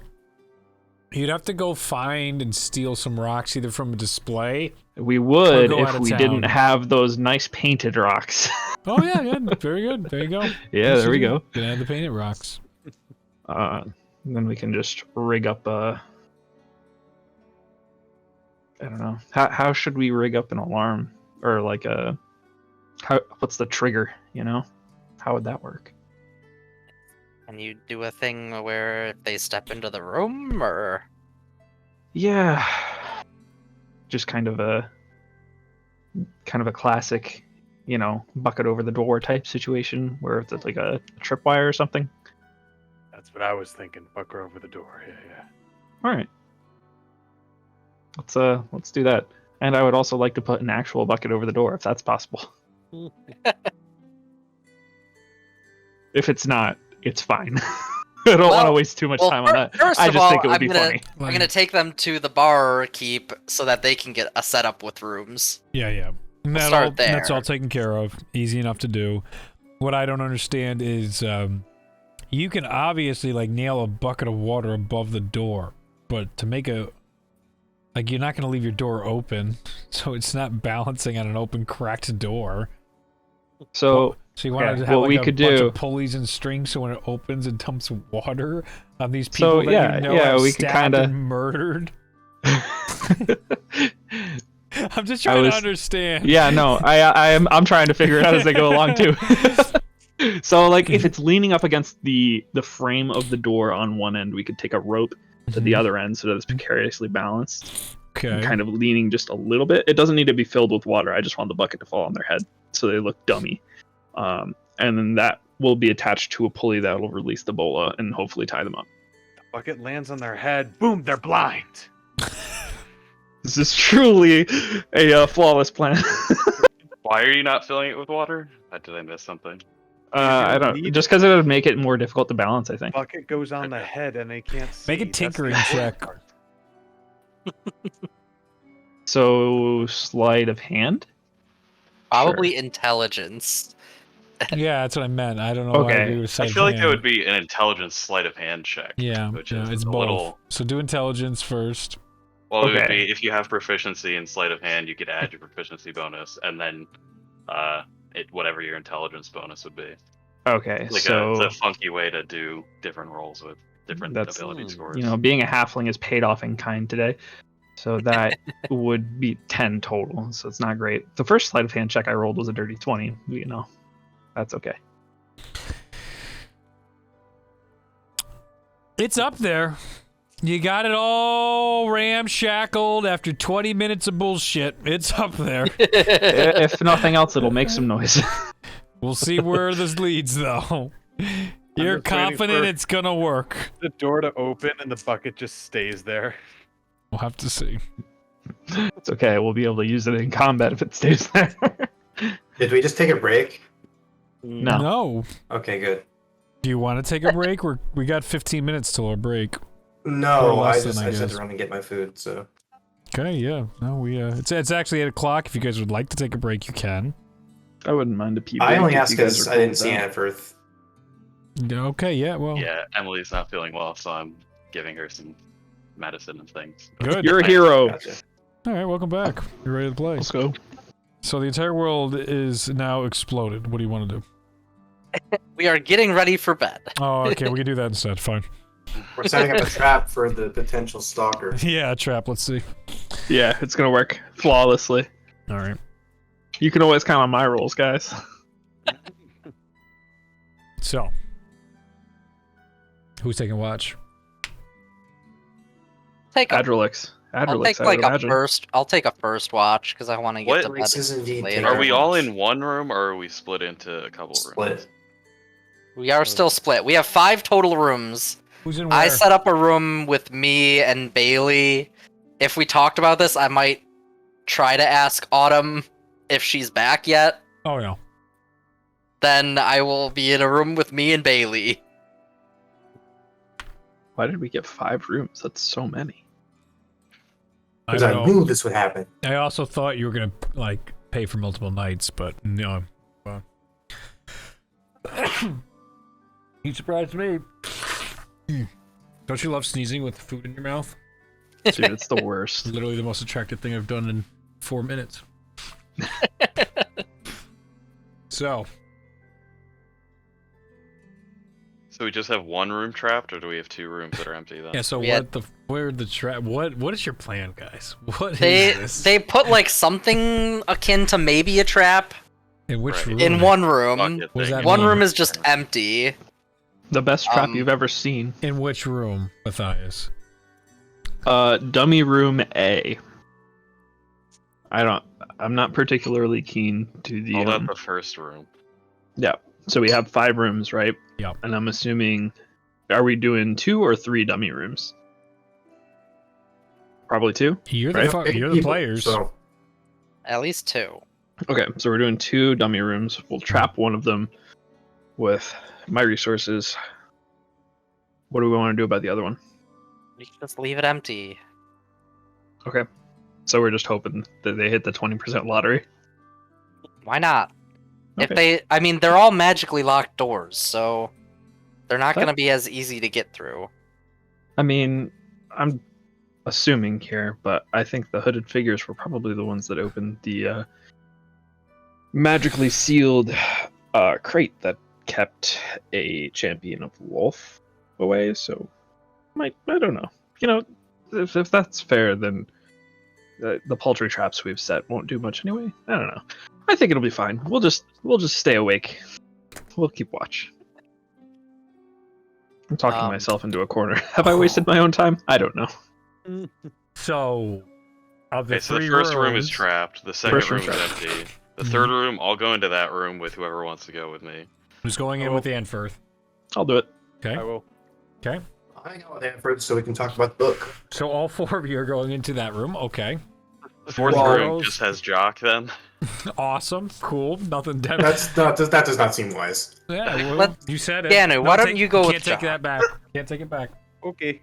you'd have to go find and steal some rocks either from a display. We would go out if of we town. didn't have those nice painted rocks. Oh yeah, very good. There you go. Yeah, there we go. Gonna add the painted rocks. Then we can just rig up I don't know. How should we rig up an alarm or like what's the trigger, you know? How would that work? Can you do a thing where if they step into the room, or Yeah. Just kind of a classic, you know, bucket over the door type situation where it's like a tripwire or something. That's what I was thinking. Bucker over the door. Yeah. All right. Let's do that. And I would also like to put an actual bucket over the door if that's possible. If it's not, it's fine. I don't want to waste too much time on that. First I of just all, think it would I'm be gonna, funny. I'm gonna take them to the bar keep so that they can get a setup with rooms. Yeah. And We'll start that's there. all taken care of. Easy enough to do. What I don't understand is you can obviously like nail a bucket of water above the door, but to make you're not going to leave your door open, so it's not balancing on an open cracked door. So So you want okay, to have what like we a could bunch do- of pulleys and strings so when it opens it dumps water on these people So, that yeah, you know yeah, have we could stabbed kinda- and murdered? I'm just I trying was- to understand. yeah, no, I'm trying to figure it out as I go along too. So like if it's leaning up against the frame of the door on one end, we could take a rope to the other end so that it's precariously balanced. Okay. And kind of leaning just a little bit. It doesn't need to be filled with water. I just want the bucket to fall on their head so they look dummy. And then that will be attached to a pulley that will release the bola and hopefully tie them up. The bucket lands on their head. Boom, they're blind. This is truly a flawless plan. Why are you not filling it with water? Did I miss something? I don't. need- Just because it would make it more difficult to balance, I think. Bucket goes on the head and they can't see. Make a That's the tinkering important check. part. So sleight of hand. Probably intelligence. Yeah, that's what I meant. I don't know why Okay. we would say I feel like that would be an intelligence sleight of hand check. Yeah, which yeah, is it's a both. little. So do intelligence first. Well, it would Okay. be if you have proficiency in sleight of hand, you could add your proficiency bonus, and then whatever your intelligence bonus would be. Okay, Like so it's a funky way to do different rolls with different That's- ability scores. you know, being a halfling is paid off in kind today. So that would be 10 total. So it's not great. The first sleight of hand check I rolled was a dirty 20. You know, that's okay. It's up there. You got it all ramshackled after 20 minutes of bullshit. It's up there. If nothing else, it'll make some noise. We'll see where this leads, though. You're just waiting confident for- it's gonna work. The door to open and the bucket just stays there. We'll have to see. It's okay. We'll be able to use it in combat if it stays there. Did we just take a break? No. No. Okay, good. Do you want to take a break? We got 15 minutes till our break. No, Or I less just than, I had guess. to run and get my food. So Okay, yeah. No, we it's actually 8 o'clock. If you guys would like to take a break, you can. I wouldn't mind a PB. I only if asked you guys because are I cool didn't with see that. Anfirth. Yeah, okay, yeah, well. Yeah, Emily's not feeling well, so I'm giving her some medicine and things. Good. You're a hero. Gotcha. All right, welcome back. You're ready to play. Let's go. So the entire world is now exploded. What do you want to do? We are getting ready for bed. Oh, okay, we can do that instead. Fine. We're setting up a trap for the potential stalker. Yeah, trap. Let's see. Yeah, it's gonna work flawlessly. All right. You can always count on my rolls, guys. So, who's taking watch? Take a, Adrelix. I'll Adrelix, take I like would a imagine. first. I'll take a first watch because I want to get What? to bed This is indeed later. Are we all Watch. in one room, or are we split into a couple rooms? Split. We are still split. We have 5 total rooms. Who's in where? I set up a room with me and Bailey. If we talked about this, I might try to ask Autumn if she's back yet. Oh, no. Then I will be in a room with me and Bailey. Why did we get 5 rooms? That's so many. I Because I don't knew know. this would happen. I also thought you were gonna like pay for multiple nights, but no. Well. You surprised me. Don't you love sneezing with food in your mouth? Dude, it's the worst. Literally the most attractive thing I've done in 4 minutes. So, So we just have one room trapped, or do we have 2 rooms that are empty then? yeah. So We had- where the trap? What is your plan, guys? What is They this? they put like something akin to maybe a trap In which Right. room? in one room. Bucket Was thing. that One mean? room is just empty. The best trap Um, you've ever seen. In which room, Matthias? Dummy room A. I'm not particularly keen to the. Call that the first room. So we have 5 rooms, right? Yep. And I'm assuming, are we doing 2 or 3 dummy rooms? Probably 2. You're Right. you're the players. So At least 2. Okay, so we're doing 2 dummy rooms. We'll trap one of them with my resources. What do we want to do about the other one? You can just leave it empty. Okay. So we're just hoping that they hit the 20% lottery. Why not? Okay. I mean, they're all magically locked doors, so they're not That- going to be as easy to get through. I mean, I'm assuming here, but I think the hooded figures were probably the ones that opened the magically sealed crate that kept a champion of wolf away. So, I don't know. You know, if that's fair, then the paltry traps we've set won't do much anyway. I don't know. I think it'll be fine. We'll just stay awake. We'll keep watch. I'm talking myself into a corner. Have I wasted my own time? I don't know. So, of the Okay, so the 3 first room is rooms- trapped. The second First room room's is empty. The third room, I'll go into that room with whoever wants to go with me. Who's going in with the Anfirth? I'll do it. Okay. I will. Okay. I'll hang out with Anford so we can talk about the book. So all 4 of you are going into that room. Okay. The fourth Well- room just has Jock then. Awesome. Cool. Nothing. That That does not seem wise. Yeah. Well, Let- you said it. Danu, why don't take- you go Can't with take Jock? that back. Can't take it back. Okay.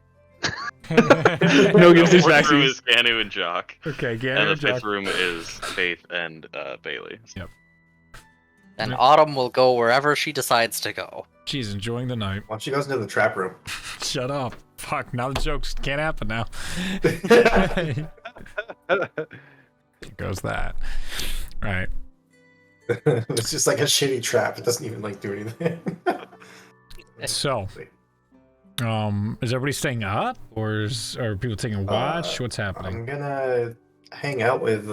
No gives these The fourth room vaccines. is Ganu and Jock. Okay. Get And the it. fifth room is Faith and Bailey. And Autumn will go wherever she decides to go. She's enjoying the night. Why don't you guys into the trap room? Shut up. Fuck. Now the jokes can't happen now. Here goes that. All right. It's just like a shitty trap. It doesn't even like do anything. So, is everybody staying up, or are people taking a watch? What's happening? I'm gonna hang out with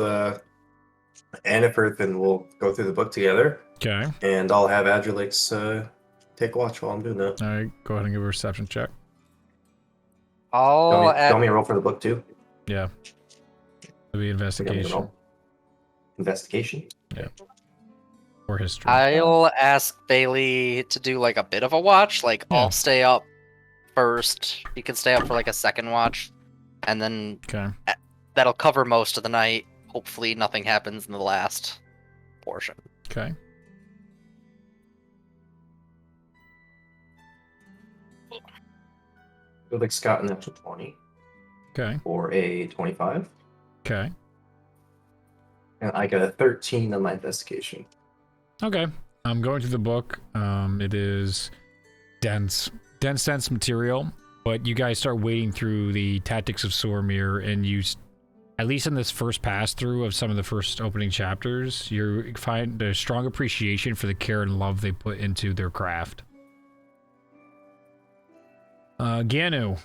Annifirth and we'll go through the book together. Okay. And I'll have Adrelix take watch while I'm doing that. All right. Go ahead and give a perception check. I'll Want me to roll for the book too? Yeah. It'll be investigation Investigation? or history. I'll ask Bailey to do like a bit of a watch. Like Yeah. I'll stay up first. You can stay up for like a second watch, and then Okay. that'll cover most of the night. Hopefully, nothing happens in the last portion. Okay. Felix got an natural 20 Okay. or a 25. Okay. And I got a 13 on my investigation. Okay. I'm going to the book. It is dense material, but you guys start wading through the tactics of Sormir, and at least in this first pass through of some of the first opening chapters, you find a strong appreciation for the care and love they put into their craft. Ganu,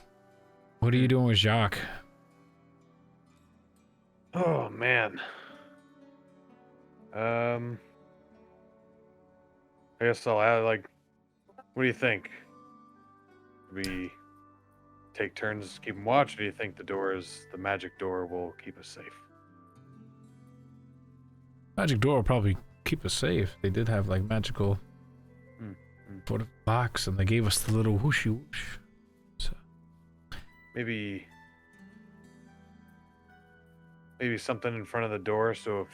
what are you doing with Jacques? Oh man. I guess I'll add like. What do you think? We take turns keeping watch, or do you think the magic door will keep us safe? Magic door will probably keep us safe. They did have like magical put it in the box, and they gave us the little whooshy whoosh. So, Maybe something in front of the door, so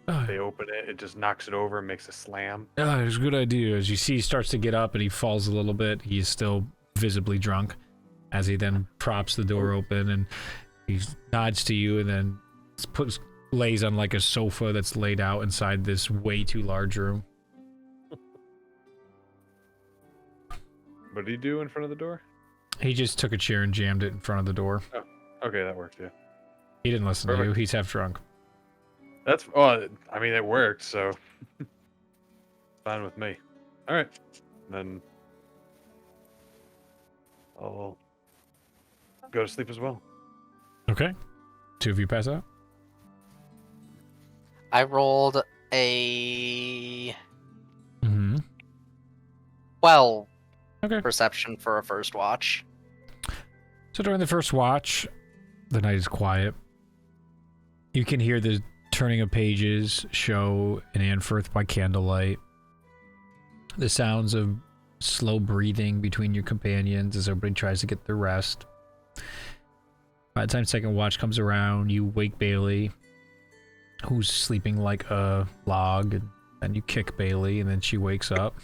if they open it, it just knocks it over and makes a slam. it's a good idea. As you see, he starts to get up and he falls a little bit. He's still visibly drunk as he then props the door open and he nods to you and then lays on like a sofa that's laid out inside this way too large room. What did he do in front of the door? He just took a chair and jammed it in front of the door. Oh, okay, that worked, yeah. He didn't listen to you. He's half drunk. I mean, it worked, so fine with me. All right, then I'll go to sleep as well. Okay. 2 of you pass out? I rolled a 12 perception for a first watch. So during the first watch, the night is quiet. You can hear the turning of pages show in Anfirth by candlelight. The sounds of slow breathing between your companions as everybody tries to get their rest. By the time second watch comes around, you wake Bailey, who's sleeping like a log, and then you kick Bailey, and then she wakes up.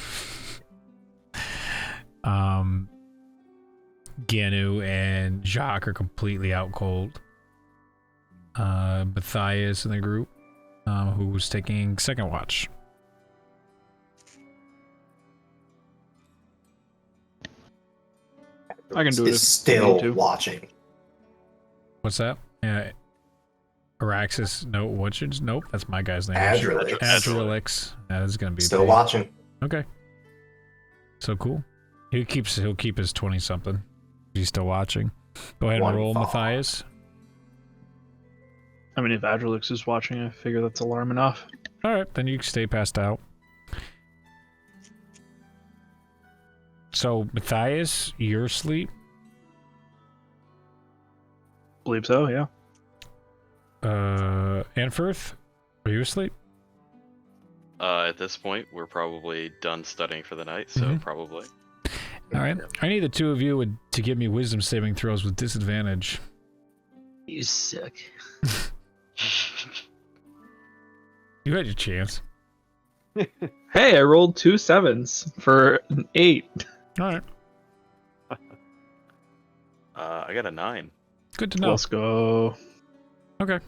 Ganu and Jacques are completely out cold. Matthias in the group, who's taking second watch. I can do it. Is still watching. What's that? Yeah. Araxis, no, what's yours? Nope, that's my guy's name. Adrelix. Adrelix. That is gonna be Still watching. Okay. So cool. He'll keep his 20 something. He's still watching. Go ahead and roll, Matthias. I mean, if Adrelix is watching, I figure that's alarm enough. All right, then you can stay passed out. So Matthias, you're asleep. Believe so, yeah. Anfirth, are you asleep? At this point, we're probably done studying for the night, so probably. All right. I need the 2 of you to give me wisdom saving throws with disadvantage. You suck. You had your chance. Hey, I rolled 2 7s for an 8. All right. I got a 9. Good to know. Let's go. Okay.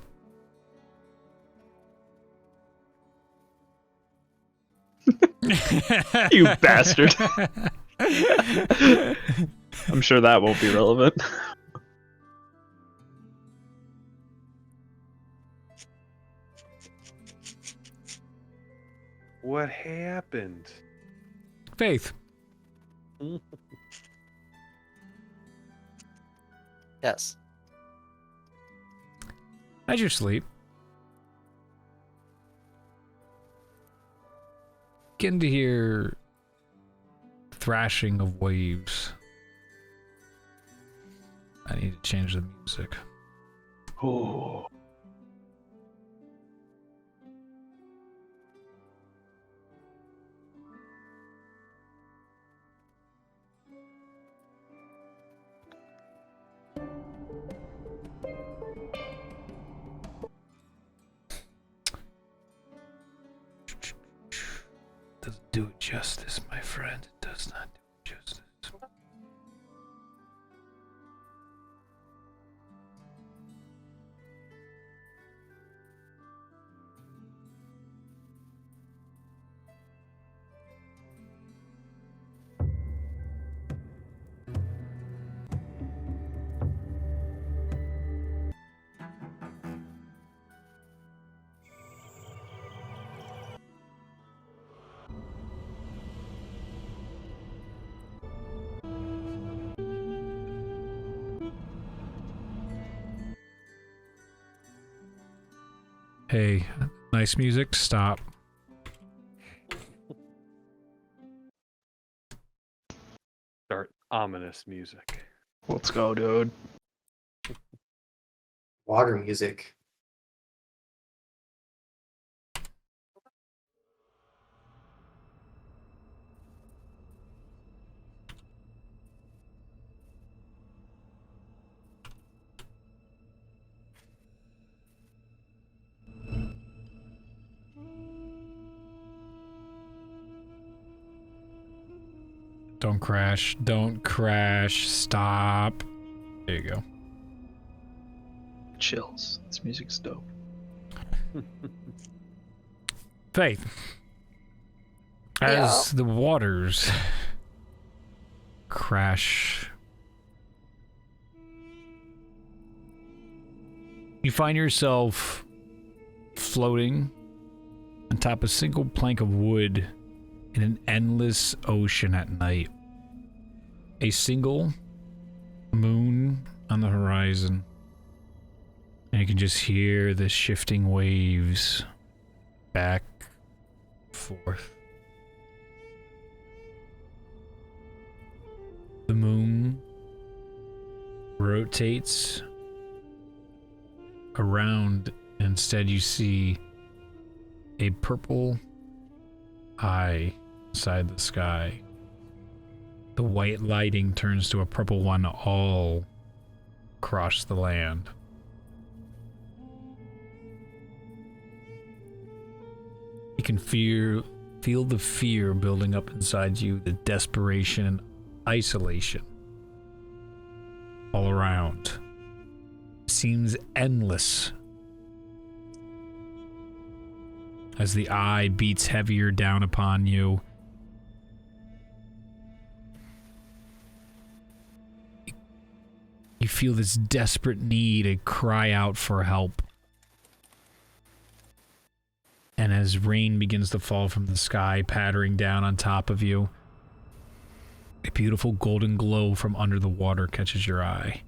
You bastard. I'm sure that won't be relevant. What happened? Faith. Yes. As you sleep, begin to hear thrashing of waves. I need to change the music. Oh. Doesn't do it justice, my friend. It does not do it justice. Hey, nice music. Stop. Start ominous music. Let's go, dude. Water music. Don't crash. Don't crash. Stop. There you go. Chills. This music's dope. Faith. As the waters crash, you find yourself floating on top of a single plank of wood in an endless ocean at night. A single moon on the horizon. And you can just hear the shifting waves back, forth. The moon rotates around. Instead, you see a purple eye inside the sky. The white lighting turns to a purple one all across the land. You can feel the fear building up inside you, the desperation and isolation all around. Seems endless as the eye beats heavier down upon you. You feel this desperate need to cry out for help. And as rain begins to fall from the sky, pattering down on top of you, a beautiful golden glow from under the water catches your eye.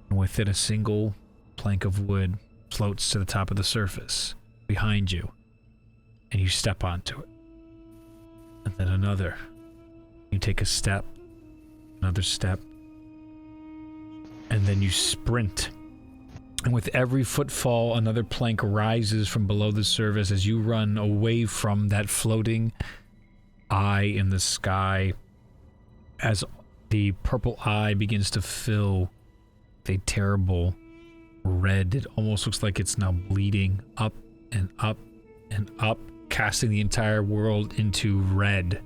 And within a single plank of wood floats to the top of the surface behind you. And you step onto it. And then another. You take a step, another step, and then you sprint. And with every footfall, another plank rises from below the surface as you run away from that floating eye in the sky. As the purple eye begins to fill with a terrible red, it almost looks like it's now bleeding up and up and up, casting the entire world into red.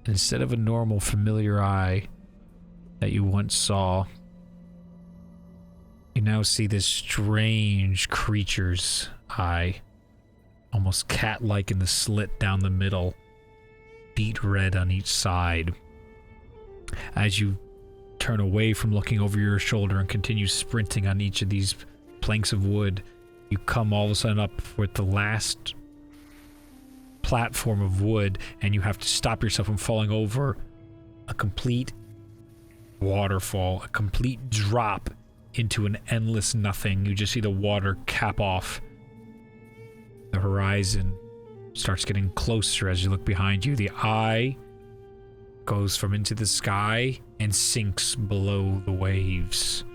Instead of a normal, familiar eye that you once saw, you now see this strange creature's eye, almost cat-like in the slit down the middle, beet red on each side. As you turn away from looking over your shoulder and continue sprinting on each of these planks of wood, you come all of a sudden up with the last platform of wood, and you have to stop yourself from falling over a complete waterfall, a complete drop into an endless nothing. You just see the water cap off. The horizon starts getting closer as you look behind you. The eye goes from into the sky and sinks below the waves.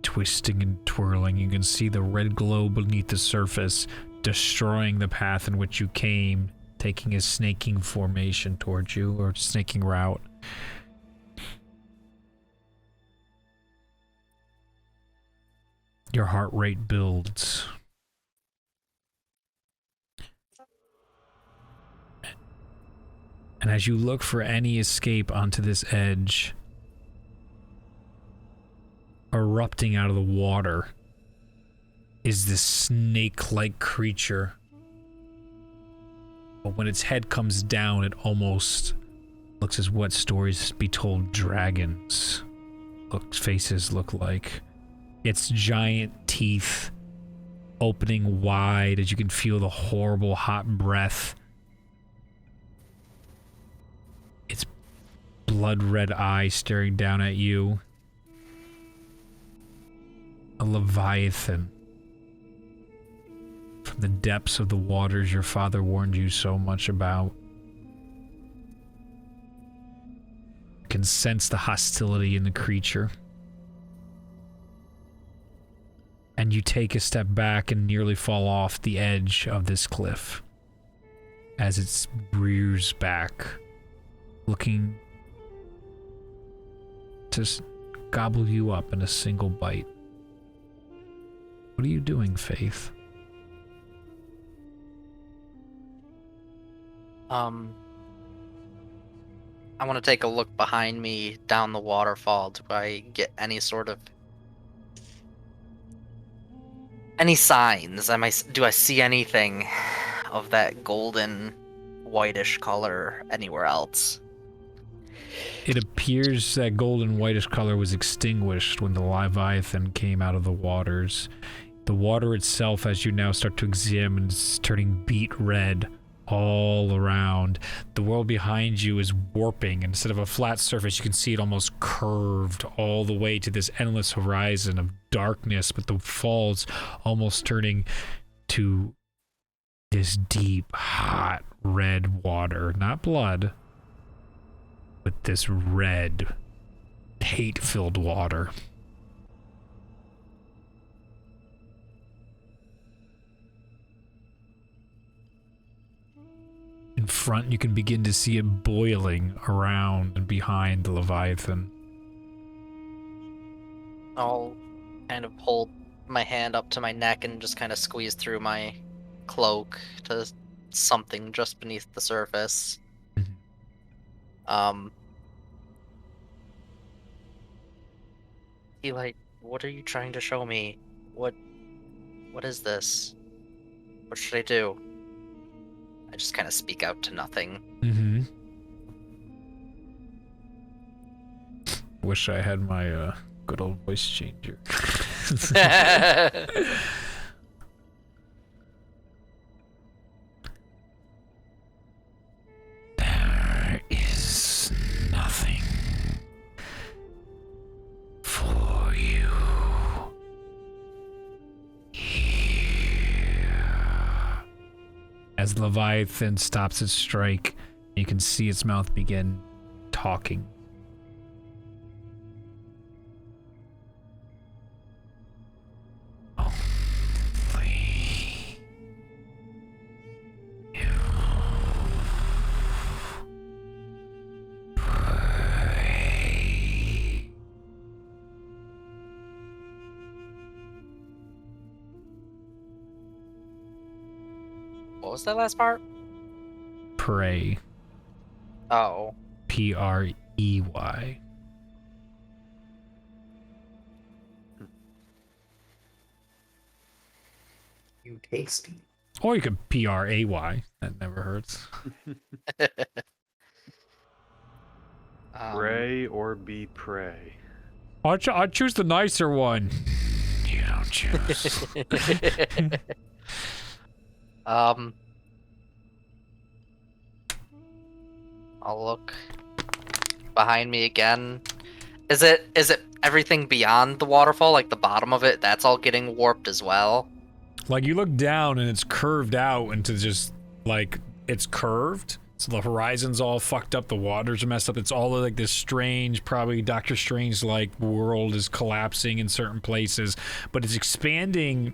Twisting and twirling, you can see the red glow beneath the surface, destroying the path in which you came, taking a snaking formation towards you, or snaking route. Your heart rate builds. And as you look for any escape onto this edge, erupting out of the water is this snake-like creature. But when its head comes down, it almost looks as what stories be told dragons' faces look like. Its giant teeth opening wide as you can feel the horrible hot breath. Its blood-red eye staring down at you. A leviathan from the depths of the waters your father warned you so much about. You can sense the hostility in the creature. And you take a step back and nearly fall off the edge of this cliff as it rears back, looking to gobble you up in a single bite. What are you doing, Faith? I want to take a look behind me down the waterfall. Do I get any sort of any signs? Do I see anything of that golden whitish color anywhere else? It appears that golden whitish color was extinguished when the Leviathan came out of the waters. The water itself, as you now start to examine, is turning beet red all around. The world behind you is warping. Instead of a flat surface, you can see it almost curved all the way to this endless horizon of darkness, but the falls almost turning to this deep, hot, red water. Not blood, but this red, hate-filled water. In front, you can begin to see it boiling around and behind the Leviathan. I'll kind of hold my hand up to my neck and just kind of squeeze through my cloak to something just beneath the surface. Eli, what are you trying to show me? What is this? What should I do? I just kind of speak out to nothing. Wish I had my good old voice changer. There is nothing for you here. As Leviathan stops its strike, you can see its mouth begin talking. What was that last part? Pray. Oh. Prey. You tasty. Or you could Pray. That never hurts. Pray or be prey. I'll choose the nicer one. You don't choose. I'll look behind me again. Is it everything beyond the waterfall, like the bottom of it, that's all getting warped as well? Like, you look down and it's curved out into just, like, it's curved. So the horizon's all fucked up, the waters are messed up. It's all like this strange, probably Doctor Strange-like world is collapsing in certain places, but it's expanding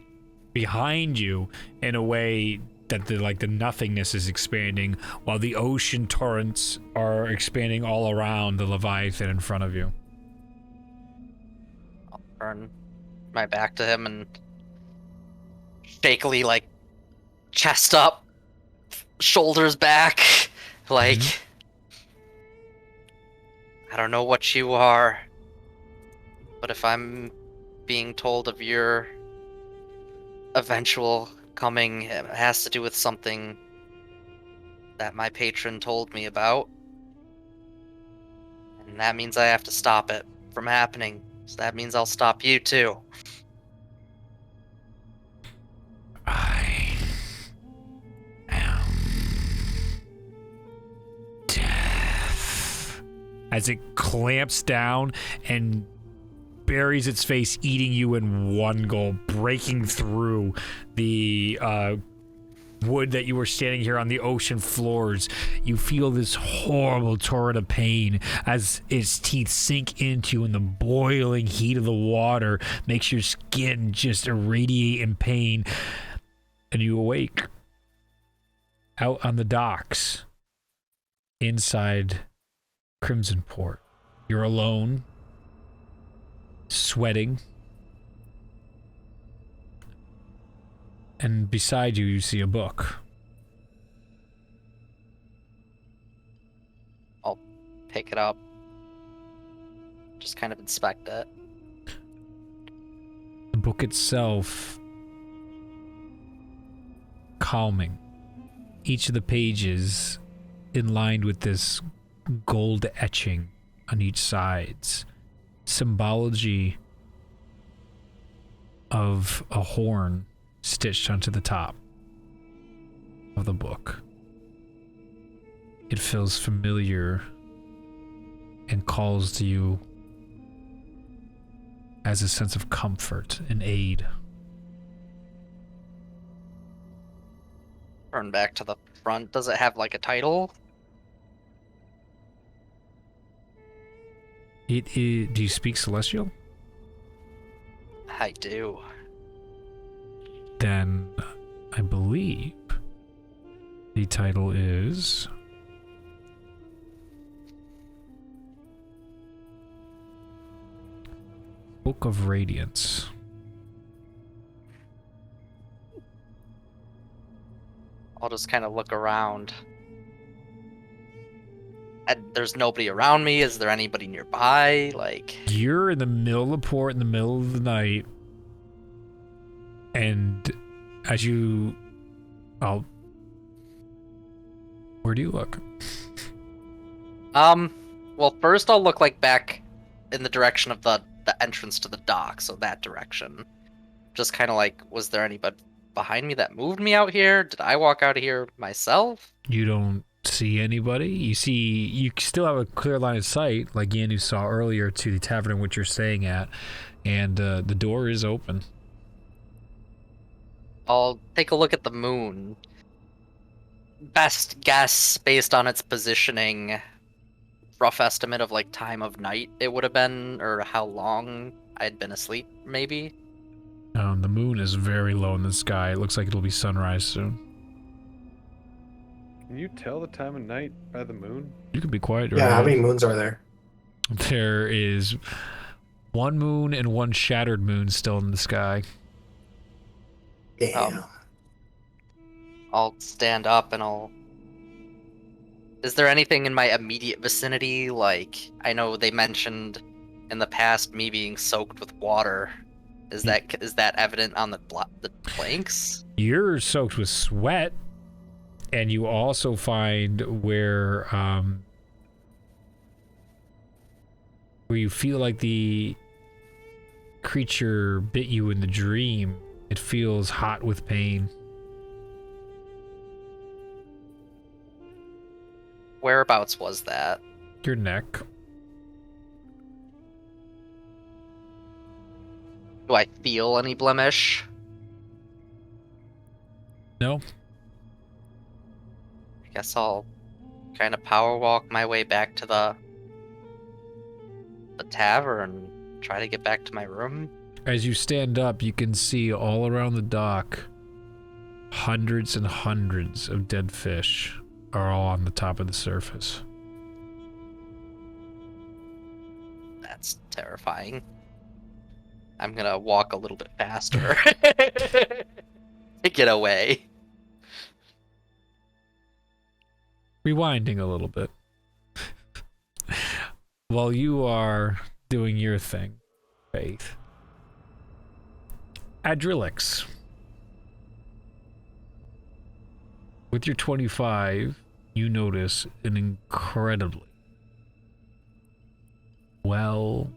behind you in a way that the nothingness is expanding, while the ocean torrents are expanding all around the Leviathan in front of you. I'll turn my back to him and shakily, like, chest up, shoulders back, like, I don't know what you are, but if I'm being told of your eventual coming, it has to do with something that my patron told me about, and that means I have to stop it from happening. So that means I'll stop you too. I am death. As it clamps down and buries its face, eating you in one go, breaking through the wood that you were standing here on the ocean floors. You feel this horrible torrent of pain as its teeth sink into you, and the boiling heat of the water makes your skin just irradiate in pain. And you awake out on the docks inside Crimson Port. You're alone, sweating, and beside you, you see a book. pick it up. Just kind of inspect it. The book itself, calming. Each of the pages in line with this gold etching on each sides. Symbology of a horn stitched onto the top of the book. It feels familiar and calls to you as a sense of comfort and aid. Turn back to the front. Does it have like a title? It is. Do you speak Celestial? I do. Then I believe the title is Book of Radiance. I'll just kind of look around. There's nobody around me. Is there anybody nearby? Like, You're in the middle of the port in the middle of the night, and as you, where do you look? well, first I'll look like back in the direction of the entrance to the dock, so that direction. Just kind of like, was there anybody behind me that moved me out here? Did I walk out of here myself? You don't see anybody. You still have a clear line of sight, like Yanu saw earlier, to the tavern in which you're staying at, and the door is open. I'll take a look at the moon. Best guess, based on its positioning, rough estimate of like time of night it would have been, or how long I'd been asleep, maybe. The moon is very low in the sky. It looks like it'll be sunrise soon. Can you tell the time of night by the moon? You can be quiet. Yeah, how right? many moons are there? There is one moon and one shattered moon still in the sky. Damn. I'll stand up and I'll... Is there anything in my immediate vicinity? Like, I know they mentioned in the past me being soaked with water. Is that evident on the planks? You're soaked with sweat, and you also find where you feel like the creature bit you in the dream. It feels hot with pain. Whereabouts was that? Your neck. Do I feel any blemish? No? I guess I'll kind of power walk my way back to the tavern and try to get back to my room. As you stand up, you can see all around the dock hundreds and hundreds of dead fish are all on the top of the surface. That's terrifying. I'm gonna walk a little bit faster to get away. Rewinding a little bit. While you are doing your thing, Faith. Adrilix. With your 25, you notice an incredibly well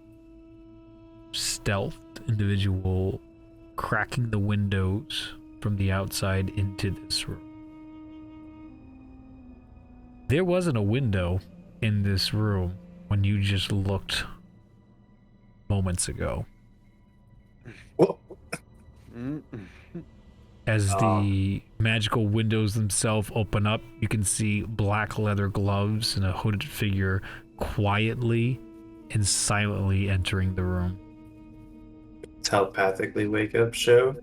stealthed individual cracking the windows from the outside into this room. There wasn't a window in this room when you just looked moments ago. Whoa. As the magical windows themselves open up, you can see black leather gloves and a hooded figure quietly and silently entering the room. Telepathically wake up show.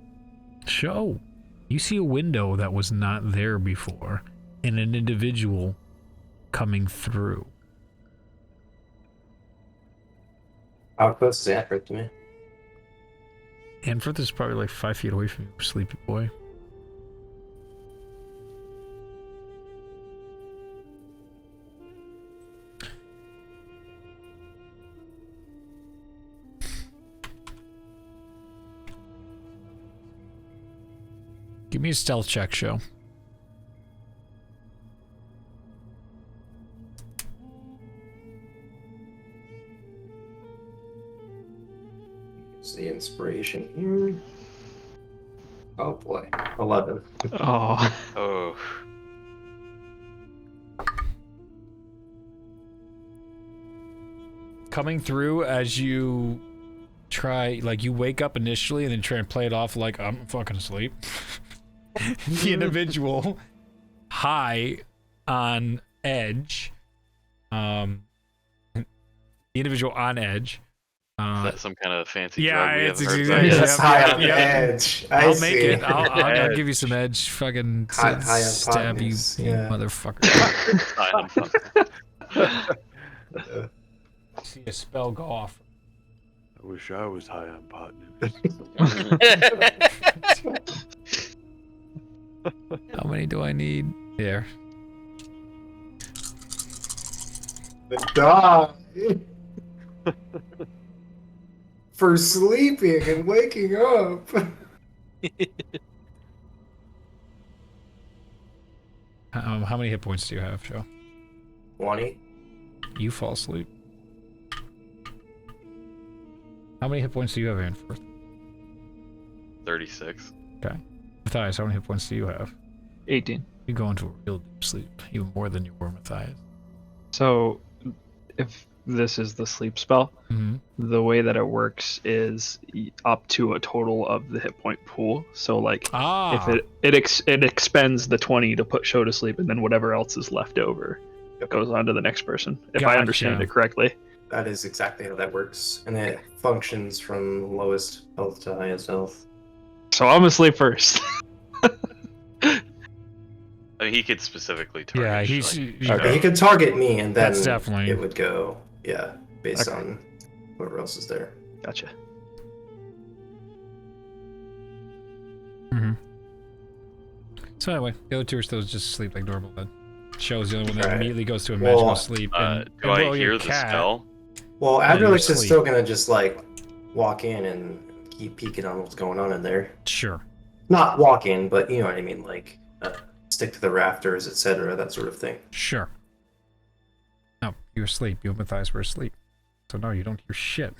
Show. You see a window that was not there before and an individual coming through. How close is Anford to me? Anford is probably like 5 feet away from you, sleepy boy. Give me a stealth check, show. It's the inspiration here. Oh boy, 11. Oh, Oh, Coming through as you try, like, you wake up initially and then try and play it off like I'm fucking asleep. The individual high on edge, the individual on edge. is that some kind of fancy yeah, drug we it's haven't heard exactly- about yet? Just high on the yeah. edge. I I'll see. make it. I'll Edge. give you some edge. Fucking High on stab you, potness, you yeah. motherfucker. See a spell go off. I wish I was high on pot. How many do I need? There. Die. For sleeping and waking up. How many hit points do you have, Joe? 20. You fall asleep. How many hit points do you have, Anforth? 36. Okay. Matthias, how many hit points do you have? 18. You go into a real deep sleep, even more than you were, Matthias. So, if this is the sleep spell, Mm-hmm. the way that it works is up to a total of the hit point pool. So, like, Ah. if it expends the 20 to put show to sleep, and then whatever else is left over goes on to the next person. If I understand Gotcha. it correctly. That is exactly how that works. And it functions from lowest health to highest health. So I'm asleep first. I mean, he could specifically target. Yeah, he's. Okay. He could target me and then That's definitely- it would go, yeah, based Okay. on whoever else is there. Gotcha. Mm-hmm. So anyway, the other two are still just asleep like normal. Then Show's the only one that Right. immediately goes to a magical Well, sleep. Do and I Will, your hear the cat- spell? Well, Yeah, you're Adrelix is asleep. still gonna just like walk in and keep peeking on what's going on in there. Sure. Not walk in, but you know what I mean, like stick to the rafters, etc., that sort of thing. Sure. No, you're asleep. You and Matthias were asleep. So no, you don't hear shit.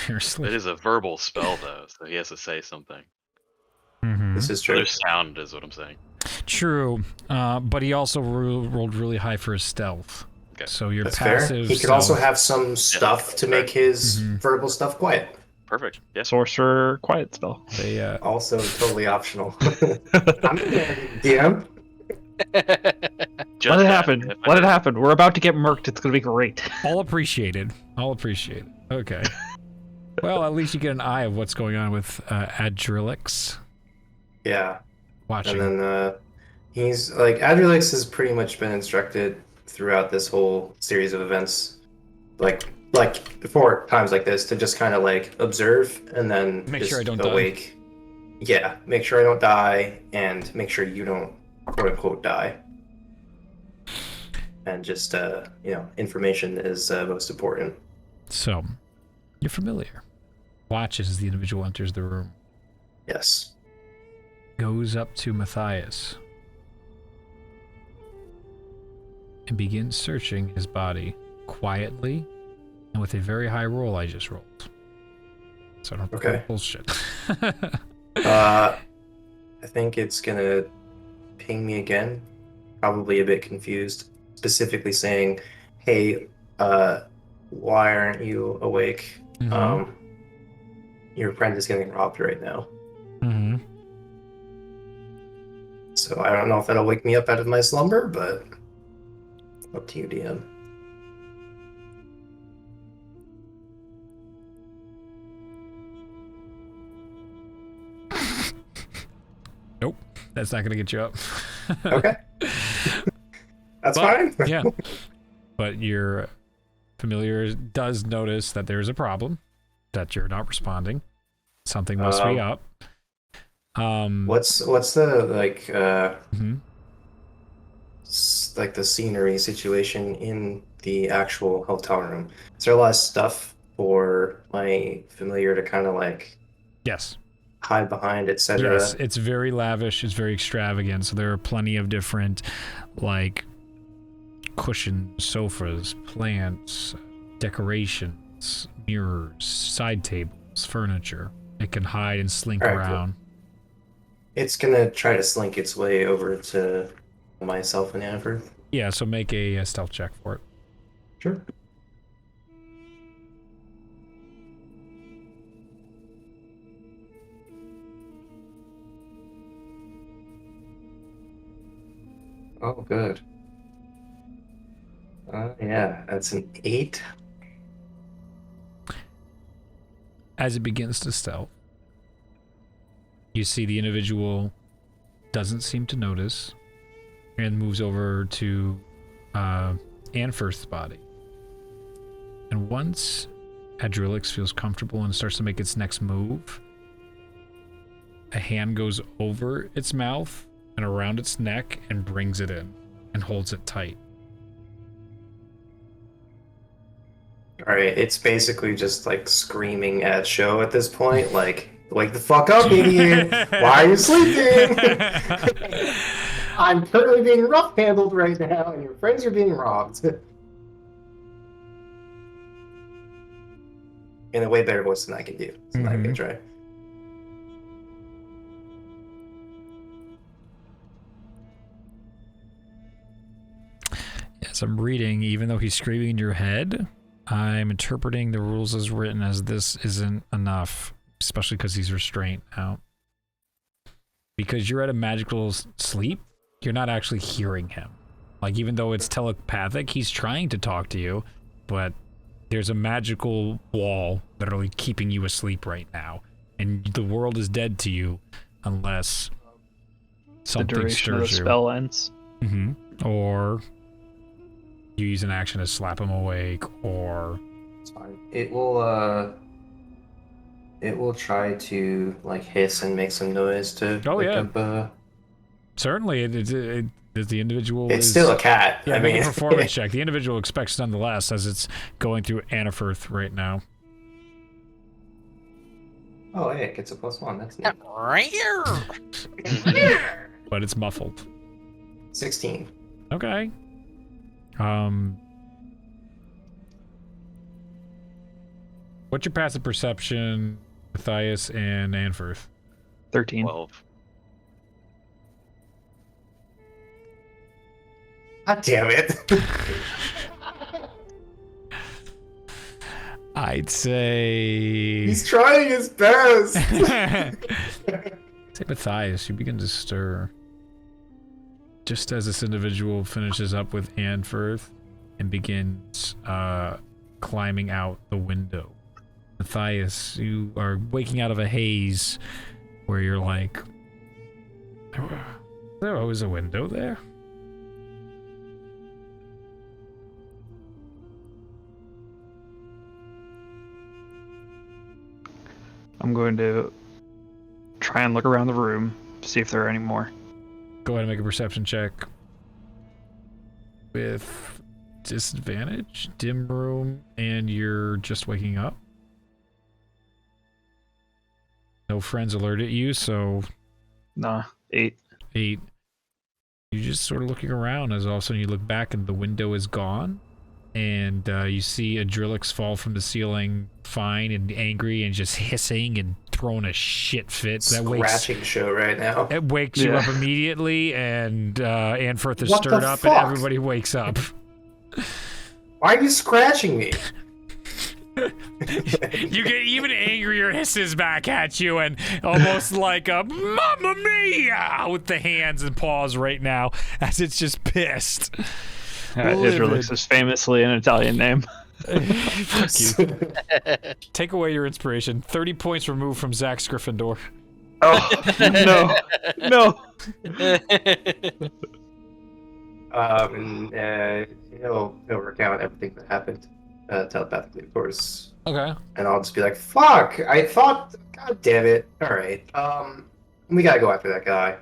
You're asleep. It is a verbal spell, though, so he has to say something. Mm-hmm. This is true. There's sound, is what I'm saying. True, but he also rolled really high for his stealth. Okay. So your That's passive. fair. He could also stealth- have some stuff to make his Mhm. verbal stuff quiet. Perfect. Yes. Sorcerer quiet spell. They, Also totally optional. I'm DM. Just Let it that, happen. if I Let it did. happen. We're about to get murked. It's gonna be great. all appreciated. All appreciated. Okay. Well, at least you get an eye of what's going on with Adrelix Yeah. watching. And then he's like Adrelix has pretty much been instructed throughout this whole series of events, like before times like this, to just kind of like observe and then Make just sure I don't die. awake. Yeah, make sure I don't die, and make sure you don't quote unquote die. And just information is most important. So, you're familiar. Watches as the individual enters the room. Yes. Goes up to Matthias. And begins searching his body quietly and with a very high roll I just rolled. So I don't Okay. bullshit. I think it's gonna ping me again, probably a bit confused, specifically saying, "Hey, why aren't you awake? Mhm. Your friend is getting robbed right now." Mhm. So I don't know if that'll wake me up out of my slumber, but up to you, DM. Nope. That's not going to get you up. Okay. That's But- fine. Yeah. But your familiar does notice that there is a problem, that you're not responding. Something must be up. What's the Mhm. like the scenery situation in the actual hotel room? Is there a lot of stuff for my familiar to kind of like Yes. hide behind, etc. Yes, it's very lavish. It's very extravagant. So there are plenty of different, like, cushions, sofas, plants, decorations, mirrors, side tables, furniture. It can hide and slink All right, cool. around. It's gonna try to slink its way over to myself and Anford. Yeah, so make a stealth check for it. Sure. Oh, good. Yeah, that's an 8. As it begins to stealth, you see the individual doesn't seem to notice and moves over to Anfirth's body. And once Adrilix feels comfortable and starts to make its next move, a hand goes over its mouth and around its neck and brings it in and holds it tight. All right, it's basically just like screaming at Show at this point, like, wake the fuck up, idiot! Why are you sleeping? I'm currently being rough handled right now, and your friends are being robbed. In a way better voice than I can do. So I'm gonna try. Yes, I'm reading, even though he's screaming in your head, I'm interpreting the rules as written as this isn't enough, especially because he's restrained now. Because you're at a magical sleep, you're not actually hearing him. Like, even though it's telepathic, he's trying to talk to you, but there's a magical wall literally keeping you asleep right now. And the world is dead to you unless something The duration of the stirs you. spell ends. Or you use an action to slap him awake, or It's fine. It will try to like hiss and make some noise to wake up. certainly the individual It's is still a cat. Yeah, I make mean, a performance check. The individual expects nonetheless, as it's going through Anafirth right now. Oh, hey, it gets a +1. That's neat. But it's muffled. 16. Okay. What's your passive perception, Matthias and Anfirth? 13. 12. God damn it. I'd say... He's trying his best. Say Matthias, you begin to stir. Just as this individual finishes up with Anfirth and begins climbing out the window. Matthias, you are waking out of a haze where you're like, there always a window there? I'm going to try and look around the room, see if there are any more. Go ahead and make a perception check. With disadvantage, dim room, and you're just waking up. No friends alerted you, so Nah, 8. 8. You're just sort of looking around as all of a sudden you look back and the window is gone. And you see Adrilix fall from the ceiling fine and angry and just hissing and throwing a shit fit. Scratching Show right now. It wakes you up immediately, and Anfirth is What stirred the up fuck? and everybody wakes up. Why are you scratching me? You get even angrier hisses back at you and almost like a Mamma Mia with the hands and paws right now as it's just pissed. Adrilix is famously an Italian name. Fuck you. Take away your inspiration. 30 points removed from Zach's Gryffindor. Oh, no. He'll recount everything that happened telepathically, of course. Okay. And I'll just be like, fuck, I thought, god damn it. Alright, we gotta go after that guy.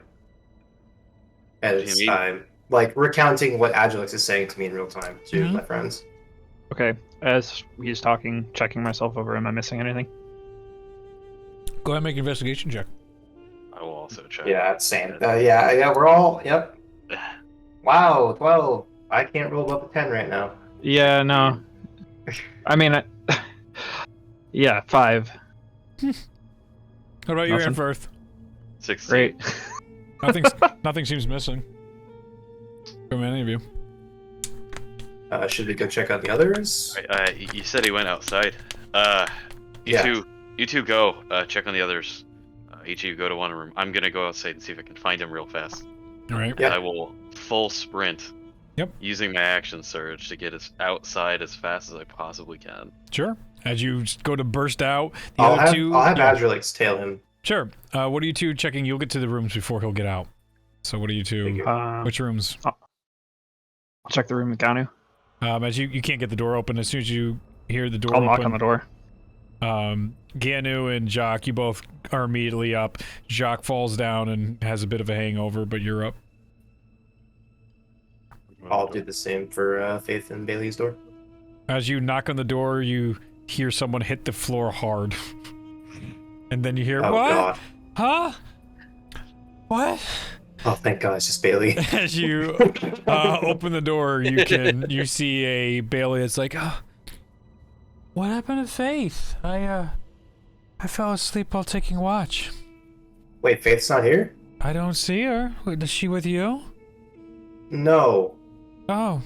At What do this you mean? time. Like, recounting what Adrilix is saying to me in real time, to my friends. Okay, as he's talking, checking myself over, am I missing anything? Go ahead and make an investigation check. I will also check. Yeah, same. Yeah, we're all. Yep. Wow, 12. I can't roll above a 10 right now. Yeah, no. I mean, yeah, 5. How about you, Nothing. Anfirth? 16. Great. Nothing seems missing from any of you. Should we go check out the others? You said he went outside. Yeah. You two go check on the others. Each of you go to one room. I'm gonna go outside and see if I can find him real fast. All right. Yep. I will full sprint. Yep. Using my action surge to get as outside as fast as I possibly can. Sure. As you go to burst out, I'll have yeah. Azralix tail him. Sure. What are you two checking? You'll get to the rooms before he'll get out. So what are you two? Which rooms? I'll check the room with Ganu. As you can't get the door open. As soon as you hear the door I'll knock open, on the door. Ganu and Jock, you both are immediately up. Jock falls down and has a bit of a hangover, but you're up. I'll do the same for Faith and Bailey's door. As you knock on the door, you hear someone hit the floor hard. And then you hear, Oh what? God. Huh? What? Oh, thank God, it's just Bailey. As you open the door, you see a Bailey that's like, oh, what happened to Faith? I fell asleep while taking watch. Wait, Faith's not here? I don't see her. Is she with you? No. Oh.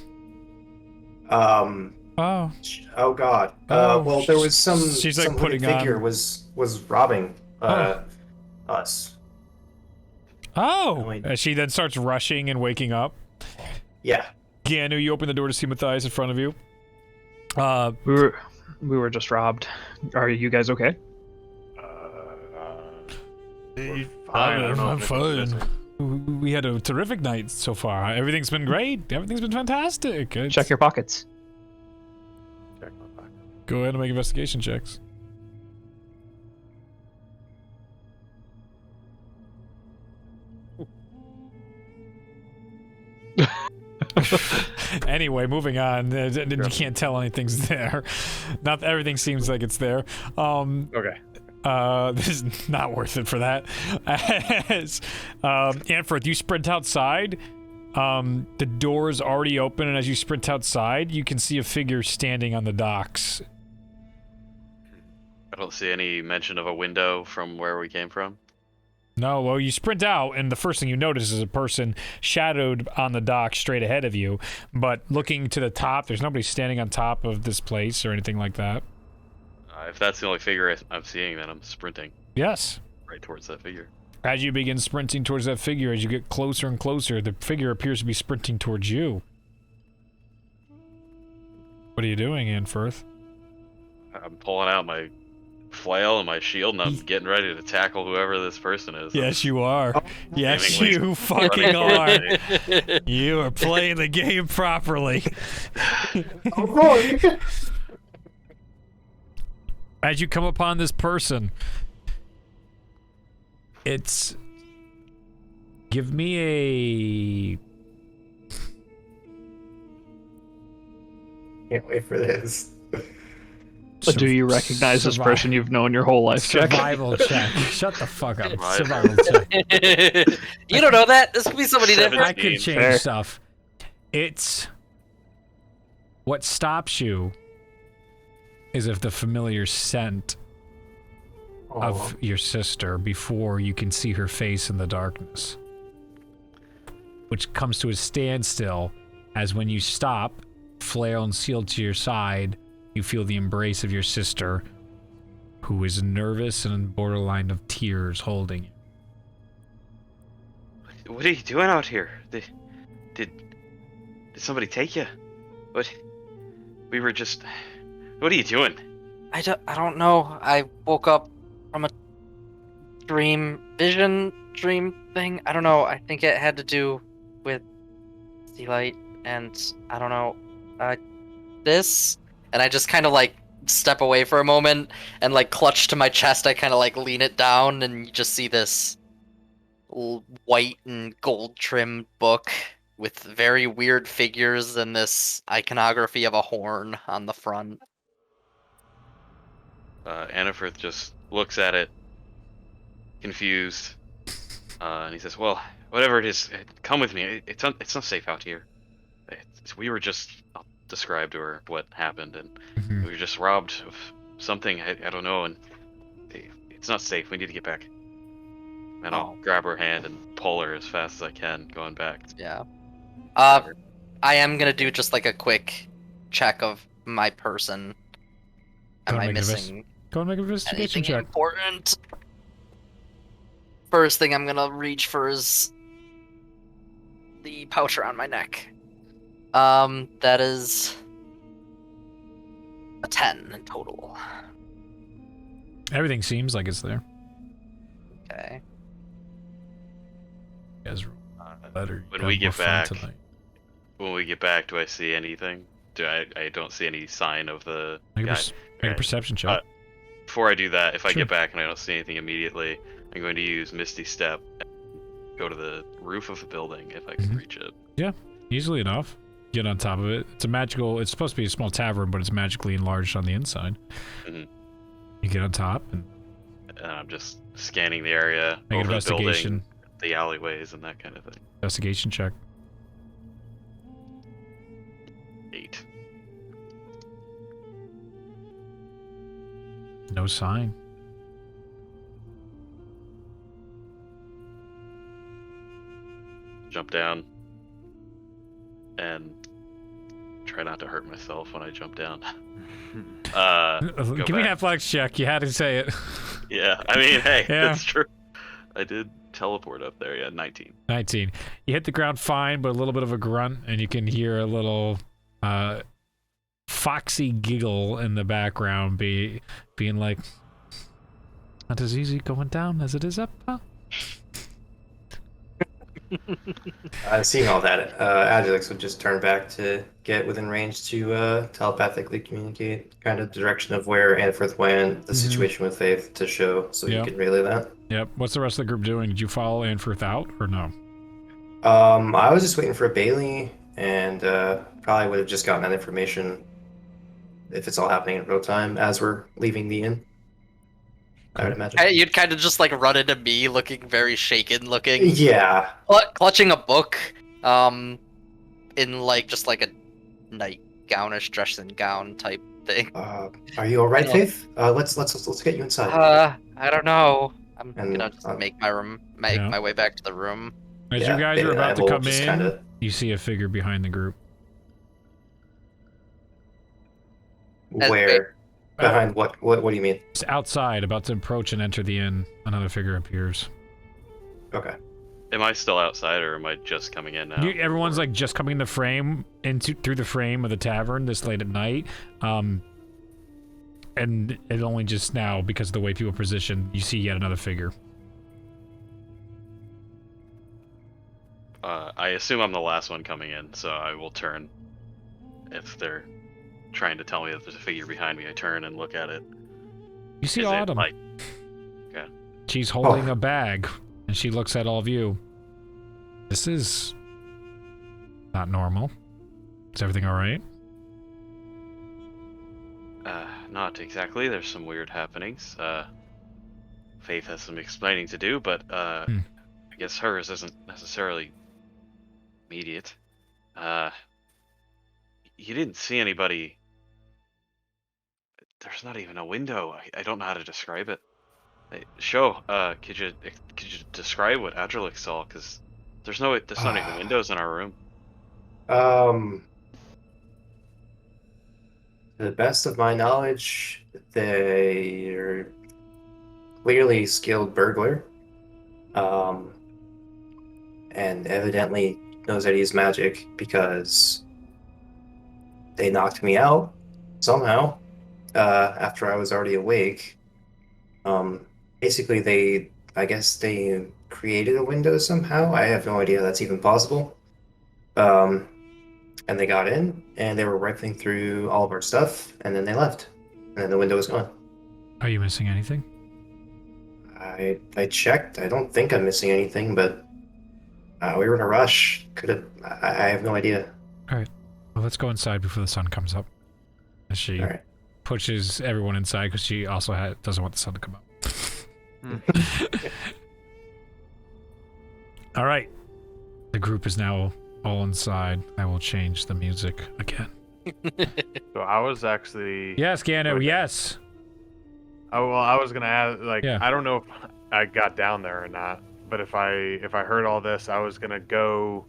Oh God. Oh, Well, there was some. she's, like, some putting hooded figure on- was robbing us. Oh. wait. As she then starts rushing and waking up. Yeah. Ganu, you open the door to see Matthias in front of you. We were just robbed. Are you guys okay? We're fine. I don't know I'm if it's fine. We had a terrific night so far. Everything's been great. Everything's been fantastic. Check your pockets. Check my pocket. Go ahead and make investigation checks. Anyway, moving on. You can't tell anything's there. Not everything seems like it's there. Okay. This is not worth it for that. As Anfirth, you sprint outside. The door is already open, and as you sprint outside, you can see a figure standing on the docks. I don't see any mention of a window from where we came from. No, well, you sprint out, and the first thing you notice is a person shadowed on the dock straight ahead of you. But looking to the top, there's nobody standing on top of this place or anything like that. If that's the only figure I'm seeing, then I'm sprinting Yes. right towards that figure. As you begin sprinting towards that figure, as you get closer and closer, the figure appears to be sprinting towards you. What are you doing, Anfirth? I'm pulling out my flail and my shield, and I'm getting ready to tackle whoever this person is. Yes, you are. Yes, Seemingly you fucking running are. away. You are playing the game properly. Oh boy. As you come upon this person, it's... Give me a... Can't wait for this. But do you recognize this person you've known your whole life? Check. Survival check. Shut the fuck up. Survival. Survival check. You don't know that. This could be somebody different. I could change Fair. stuff. It's... What stops you is if the familiar scent of your sister before you can see her face in the darkness. Which comes to a standstill as when you stop, flail and seal to your side, you feel the embrace of your sister, who is nervous and borderline of tears holding you. What are you doing out here? Did somebody take you? What? We were just... What are you doing? I don't know. I woke up from a dream thing. I don't know. I think it had to do with sea light, and I don't know. This, and I just kind of like step away for a moment and like clutch to my chest. I kind of like lean it down, and you just see this white and gold trimmed book with very weird figures and this iconography of a horn on the front. Annifirth just looks at it, confused. And he says, "Well, whatever it is, come with me. It's not safe out here. We were just, I'll describe to her what happened, and we were just robbed of something. I don't know, and it's not safe. We need to get back." And I'll grab her hand and pull her as fast as I can, going back. Yeah. I am gonna do just like a quick check of my person. Am I missing Go and make an investigation anything check. important? First thing I'm gonna reach for is the pouch around my neck. That is a 10 in total. Everything seems like it's there. Okay. You guys better When we get have more fun back, tonight. when we get back, do I see anything? I don't see any sign of the Make, guy. make a perception check. Before I do that, if I Sure. get back and I don't see anything immediately, I'm going to use Misty Step and go to the roof of the building if I can reach it. Easily enough. Get on top of it. It's a magical. It's supposed to be a small tavern, but it's magically enlarged on the inside. Mhm. You get on top and And I'm just scanning the area, make an over the investigation. building, the alleyways, and that kind of thing. Investigation check. 8. No sign. Jump down and try not to hurt myself when I jump down. Give me an athletics check. You had to say it. Yeah, I mean, hey, Yeah. that's true. I did teleport up there. Yeah, 19. 19. You hit the ground fine, but a little bit of a grunt, and you can hear a little foxy giggle in the background, being like, "Not as easy going down as it is up." Huh? Seeing all that, Agilex would just turn back to get within range to telepathically communicate kind of direction of where Anfrith went, the situation with Faith to show, so you Yep. can relay that. Yep. What's the rest of the group doing? Did you follow Anfrith out or no? I was just waiting for Bailey, and probably would have just gotten that information if it's all happening in real time as we're leaving the inn. I would imagine. You'd kind of just like run into me looking very shaken looking. Yeah. Clutching a book, in like just like a nightgownish dressing gown type thing. Are you all right, Yeah. Faith? Let's get you inside. I don't know. I'm And, gonna just make my way back to the room. As Yeah, you guys are and I about to will come just in, kinda- you see a figure behind the group. Where? Behind what? What do you mean? It's outside, about to approach and enter the inn. Another figure appears. Okay. Am I still outside, or am I just coming in now? Everyone's like just coming in the frame through the frame of the tavern this late at night, and it only just now, because of the way people position, you see yet another figure. I assume I'm the last one coming in, so I will turn. If they're trying to tell me that there's a figure behind me, I turn and look at it. You see Is it Autumn. like, She's holding a bag, and she looks at all of you. This is not normal. Is everything all right? not exactly. There's some weird happenings. Faith has some explaining to do, but I guess hers isn't necessarily immediate. You didn't see anybody. There's not even a window. I don't know how to describe it. Could you describe what Adrelix saw? Because there's not even windows in our room. To the best of my knowledge, they're clearly skilled burglar. And evidently knows how to use magic because they knocked me out somehow after I was already awake. Basically, I guess they created a window somehow. I have no idea how that's even possible. And they got in, and they were rifling through all of our stuff, and then they left. And then the window was gone. Are you missing anything? I checked. I don't think I'm missing anything, but we were in a rush. I have no idea. All right. Well, let's go inside before the sun comes up. As she All right. pushes everyone inside because she also doesn't want the sun to come up. All right. The group is now all inside. I will change the music again. So I was actually. Yes, Gano, Okay. yes. Oh well, I was gonna add. Like, Yeah. I don't know if I got down there or not, but if I heard all this, I was gonna go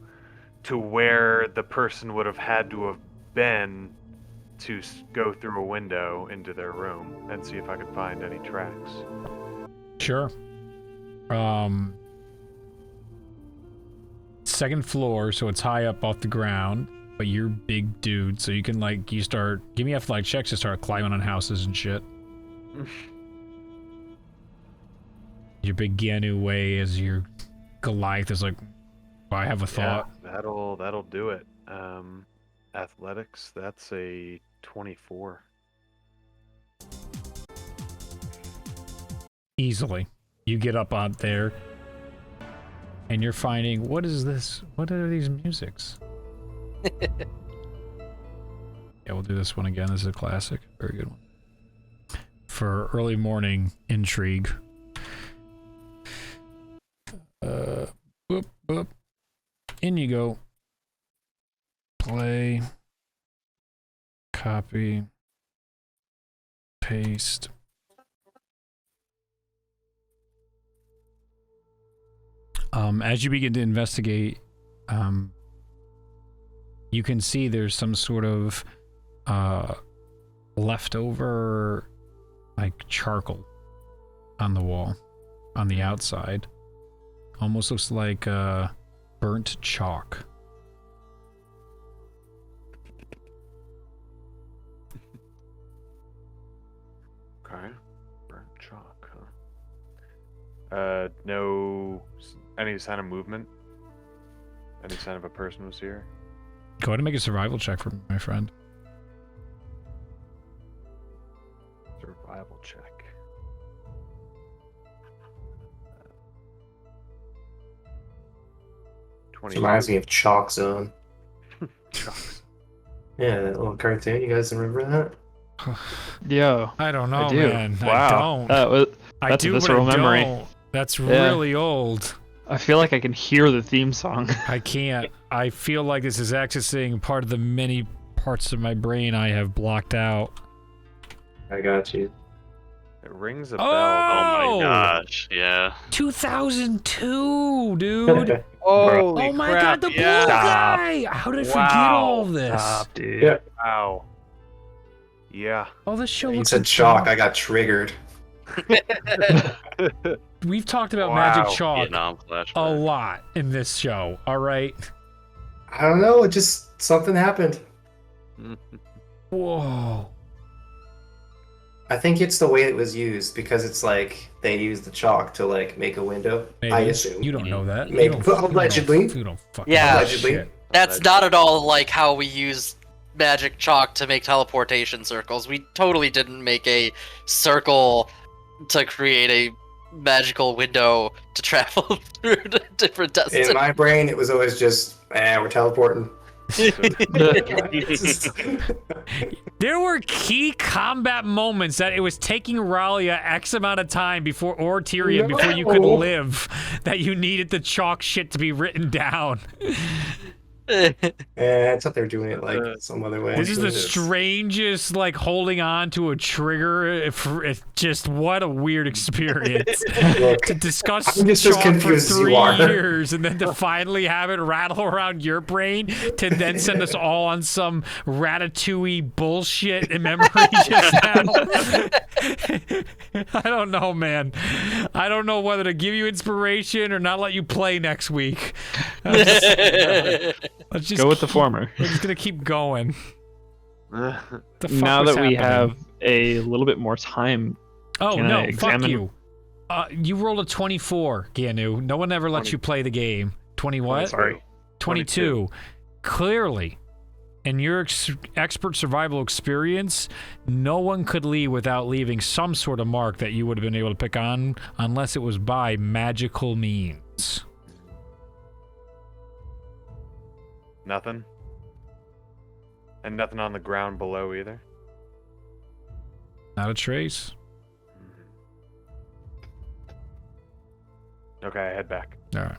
to where the person would have had to have been to go through a window into their room and see if I could find any tracks. Sure. Second floor, so it's high up off the ground, but you're big dude, so you can you start. Give me athletics checks to start climbing on houses and shit. Your big Ganu way as your Goliath is like, I have a thought. Yeah, that'll do it. Athletics, that's a 24. Easily. You get up out there and you're finding, what is this? What are these musics? Yeah, we'll do this one again. This is a classic. Very good one. For early morning intrigue. Boop, boop. In you go. Play. Copy. Paste. As you begin to investigate, you can see there's some sort of leftover charcoal on the wall on the outside. Almost looks like burnt chalk. Okay. Burnt chalk, huh? No. Any sign of movement? Any sign of a person was here? Go ahead and make a survival check for my friend. Survival check. Reminds me of Chalk Zone. Chalks. Yeah, that little cartoon. You guys remember that? Yeah. I don't know, I do. man. Wow. I don't. That's I a do, visceral but I memory. don't. That's Yeah. really old. I feel like I can hear the theme song. I can't. I feel like this is accessing part of the many parts of my brain I have blocked out. I got you. It rings a bell. Oh my gosh, yeah. 2002, dude. Holy Oh my crap, god, the blue yeah. guy! How did I forget Wow. all this? Stop, dude. Yeah. Wow. Yeah. Oh, this show You looks said like Chalk. I got triggered. We've talked about Wow. Magic Chalk Vietnam flashback. a lot in this show, alright? I don't know. It just something happened. Whoa. I think it's the way it was used because it's like they used the chalk to make a window. Maybe. I assume. You don't know that. Maybe. You don't- Allegedly. You don't fucking Yeah. know Allegedly. shit. That's not at all like how we use magic chalk to make teleportation circles. We totally didn't make a circle to create a magical window to travel through to different destinies. In my brain, it was always just, we're teleporting. There were key combat moments that it was taking Ralia X amount of time before, or Tyrion, before you could No. live, that you needed the chalk shit to be written down. I thought they were doing it some other way. This is the strangest, holding on to a trigger. It's just what a weird experience Look, to discuss I'm just as chalk for confused as you 3 are. years and then to finally have it rattle around your brain to then send us all on some Ratatouille bullshit in memory just now. I don't know, man. I don't know whether to give you inspiration or not let you play next week. Let's just Go with the keep- former. We're just gonna keep going. The fuck Now was that we happening? have a little bit more time, Oh can no! I Fuck examine- you. You rolled a 24, Ganu. No one ever lets 20. you play the game. 20 what? Sorry. 22. Clearly, in your expert survival experience, no one could leave without leaving some sort of mark that you would have been able to pick on, unless it was by magical means. Nothing. And nothing on the ground below either. Not a trace. Okay, I head back. All right.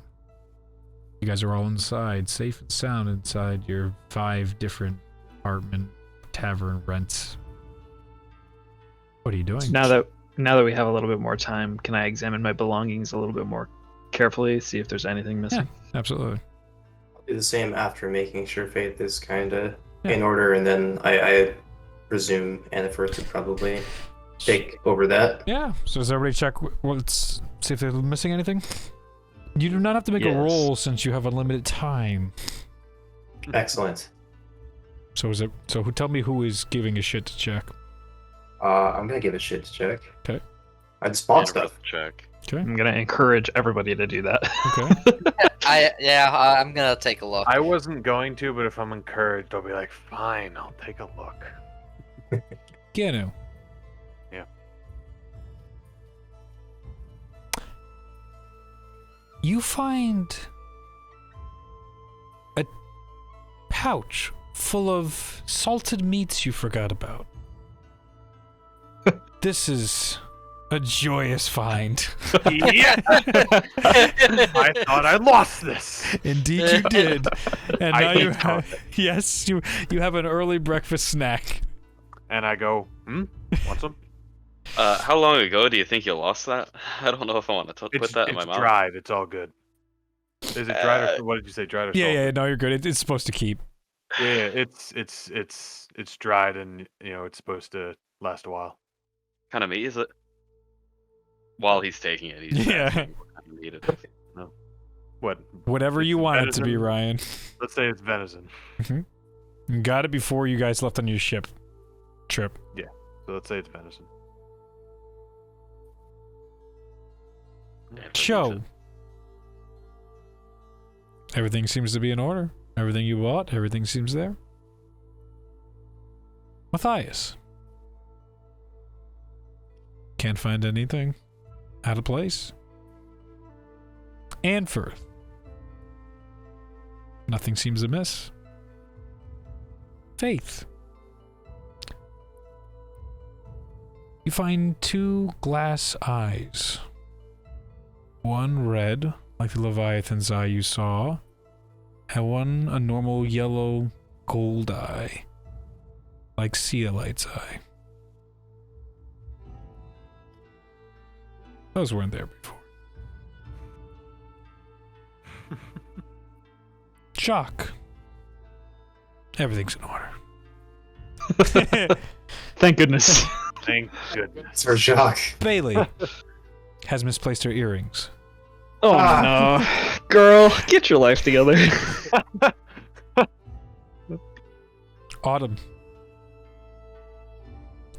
You guys are all inside, safe and sound inside your 5 different apartment tavern rents. What are you doing? Now that we have a little bit more time, can I examine my belongings a little bit more carefully, see if there's anything missing? Absolutely. I'll do the same after making sure Faith is kind of Yeah. in order, and then I presume Annifert would probably take over that. Yeah. So does everybody check? Let's see if they're missing anything. You do not have to make a Yes. roll since you have unlimited time. Excellent. So is it? So who? Tell me who is giving a shit to check. I'm gonna give it shit to check. Okay. I'd spot And stuff. check. Okay. I'm gonna encourage everybody to do that. Okay. I'm gonna take a look. I wasn't going to, but if I'm encouraged, I'll be like, fine, I'll take a look. Ganu. Yeah. You find a pouch full of salted meats you forgot about. This is a joyous find. Yeah! I thought I lost this. Indeed you did. And I now hate you have, yes, you have an early breakfast snack. And I go, want some? How long ago do you think you lost that? I don't know if I want to put that in my It's mouth. dried. It's all good. Is it dried or what did you say? Dried or Yeah, salted? yeah, no, you're good. It's supposed to keep. Yeah, it's dried and it's supposed to last a while. Kind of meat is it? While he's taking it, he's Yeah. asking what kind of meat it is. What? Whatever you It's want it to be, venison. Ryan. Let's say it's venison. You got it before you guys left on your ship trip. So let's say it's venison. Yeah, but Show. it's Everything seems to be in order. Everything you bought, everything seems there. Matthias. Can't find anything out of place. Anfirth. Nothing seems amiss. Faith. You find 2 glass eyes. One red, like the Leviathan's eye you saw, and one a normal yellow gold eye, like Ceolite's eye. Those weren't there before. Jock. Everything's in order. Thank goodness. Thank goodness. For Jacques. Bailey has misplaced her earrings. Oh no, girl, get your life together. Autumn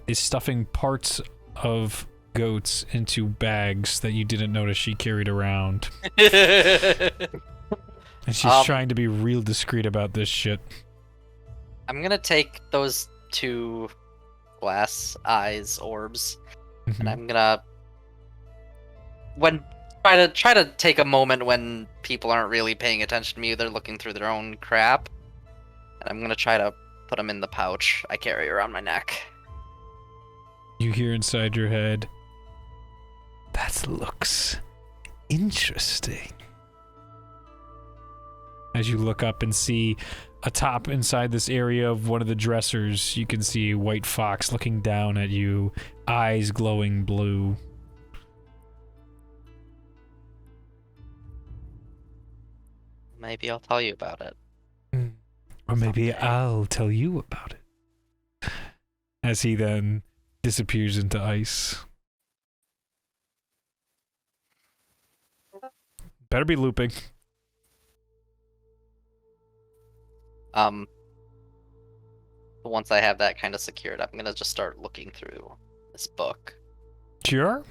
is stuffing parts of goats into bags that you didn't notice she carried around. And she's trying to be real discreet about this shit. I'm gonna take those 2 glass eyes orbs, and I'm gonna try to take a moment when people aren't really paying attention to me. They're looking through their own crap, and I'm gonna try to put them in the pouch I carry around my neck. You hear inside your head, that looks interesting. As you look up and see atop inside this area of one of the dressers, you can see a white fox looking down at you, eyes glowing blue. Maybe I'll tell you about it. Or maybe I'll tell you about it. As he then disappears into ice. Better be looping. Once I have that kind of secured, I'm gonna just start looking through this book. Sure.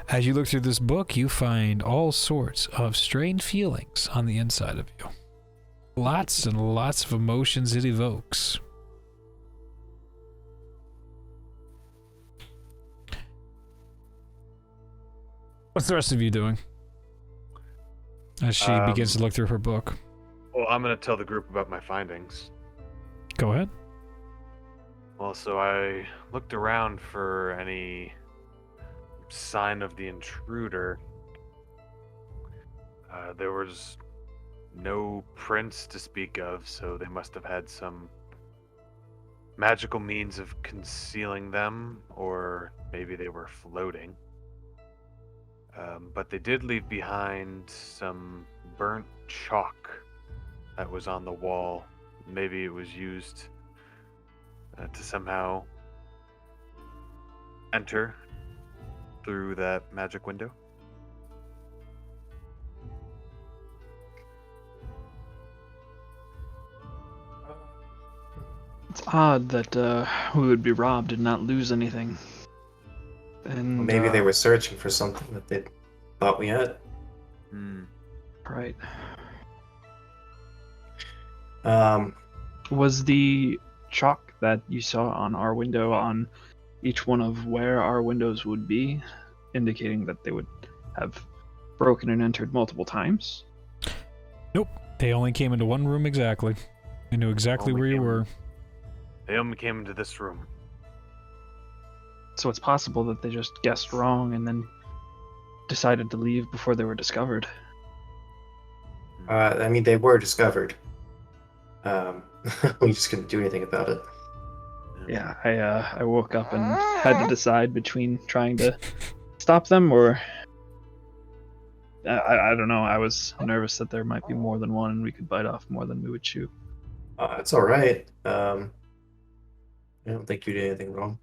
As you look through this book, you find all sorts of strange feelings on the inside of you. Lots and lots of emotions it evokes. What's the rest of you doing? As she begins to look through her book. Well, I'm gonna tell the group about my findings. Go ahead. Well, so I looked around for any sign of the intruder. There was no prints to speak of, so they must have had some magical means of concealing them, or maybe they were floating. But they did leave behind some burnt chalk that was on the wall. Maybe it was used to somehow enter through that magic window. It's odd that we would be robbed and not lose anything. And Maybe they were searching for something that they thought we had. right. Was the chalk that you saw on our window on each one of where our windows would be, indicating that they would have broken and entered multiple times? Nope. They only came into one room exactly. They knew exactly Only where you came- were. They only came into this room. So it's possible that they just guessed wrong and then decided to leave before they were discovered. I mean, they were discovered. We just couldn't do anything about it. Yeah, I woke up and had to decide between trying to stop them or I don't know. I was nervous that there might be more than one and we could bite off more than we would chew. It's all right. I don't think you did anything wrong.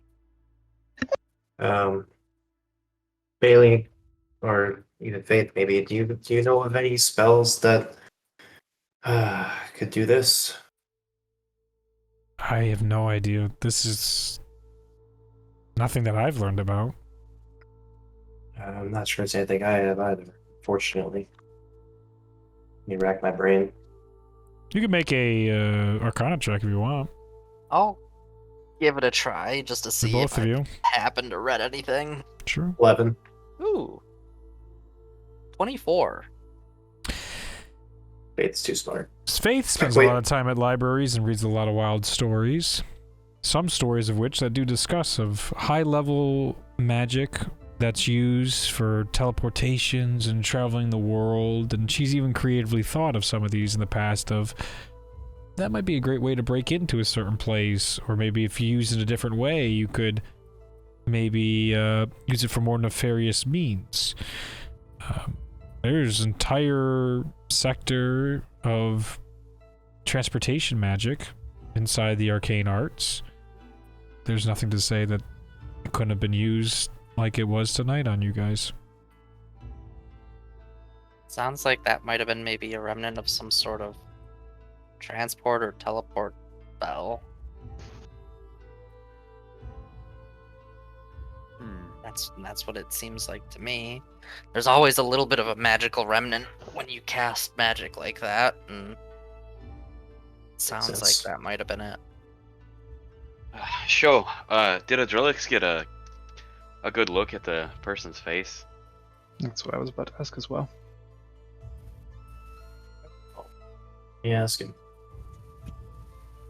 Bailey, or even Faith, maybe. Do you know of any spells that could do this? I have no idea. This is nothing that I've learned about. I'm not sure it's anything I have either, fortunately. Let me rack my brain. You can make a Arcana check if you want. I'll give it a try just to For see both if of I you. happen to read anything. Sure. 11. Ooh. 24. Faith's too smart. Faith spends a Wait. lot of time at libraries and reads a lot of wild stories. Some stories of which that do discuss of high-level magic that's used for teleportations and traveling the world, and she's even creatively thought of some of these in the past of that might be a great way to break into a certain place, or maybe if you use it a different way, you could maybe use it for more nefarious means. There's an entire sector of transportation magic inside the arcane arts. There's nothing to say that it couldn't have been used like it was tonight on you guys. Sounds like that might have been maybe a remnant of some sort of transport or teleport spell. That's what it seems like to me. There's always a little bit of a magical remnant when you cast magic like that, and it sounds like sense. that might have been it. Sure. Did Adrillix get a good look at the person's face? That's what I was about to ask as well. Yeah, ask him.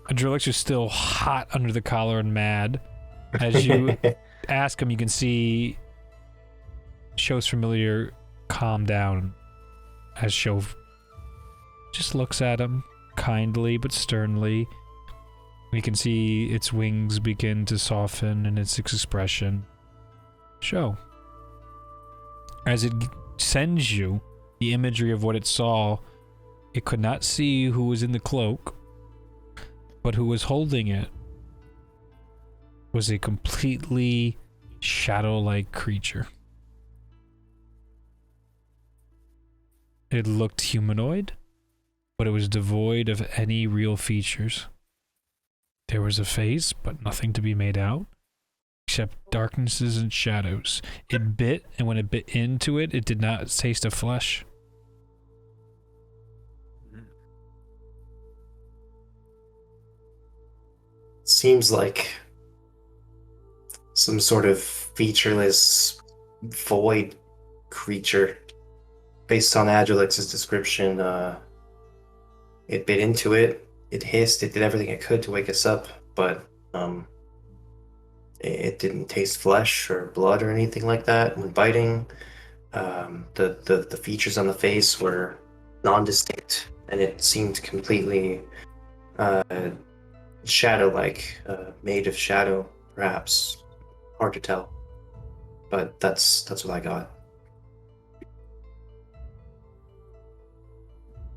Adrillix is still hot under the collar and mad. As you ask him, you can see Show's familiar calm down as Show just looks at him kindly but sternly. You can see its wings begin to soften in its expression. Show. As it sends you the imagery of what it saw, it could not see who was in the cloak, but who was holding it was a completely shadow-like creature. It looked humanoid, but it was devoid of any real features. There was a face, but nothing to be made out, except darknesses and shadows. It bit, and when it bit into it, it did not taste of flesh. Seems like some sort of featureless void creature. Based on Agilex's description, it bit into it, it hissed, it did everything it could to wake us up, but It didn't taste flesh or blood or anything like that when biting. The features on the face were non-distinct, and it seemed completely uh, shadow-like, made of shadow, perhaps. Hard to tell, but that's what I got.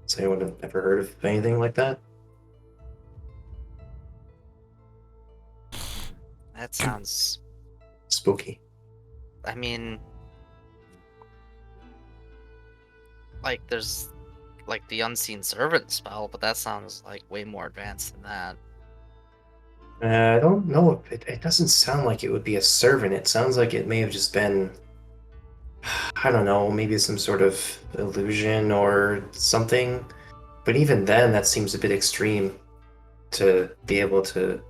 Has anyone ever heard of anything like that? That sounds. Spooky. I mean, like there's like the unseen servant spell, but that sounds like way more advanced than that. I don't know. It doesn't sound like it would be a servant. It sounds like it may have just been, I don't know, maybe some sort of illusion or something. But even then, that seems a bit extreme to be able to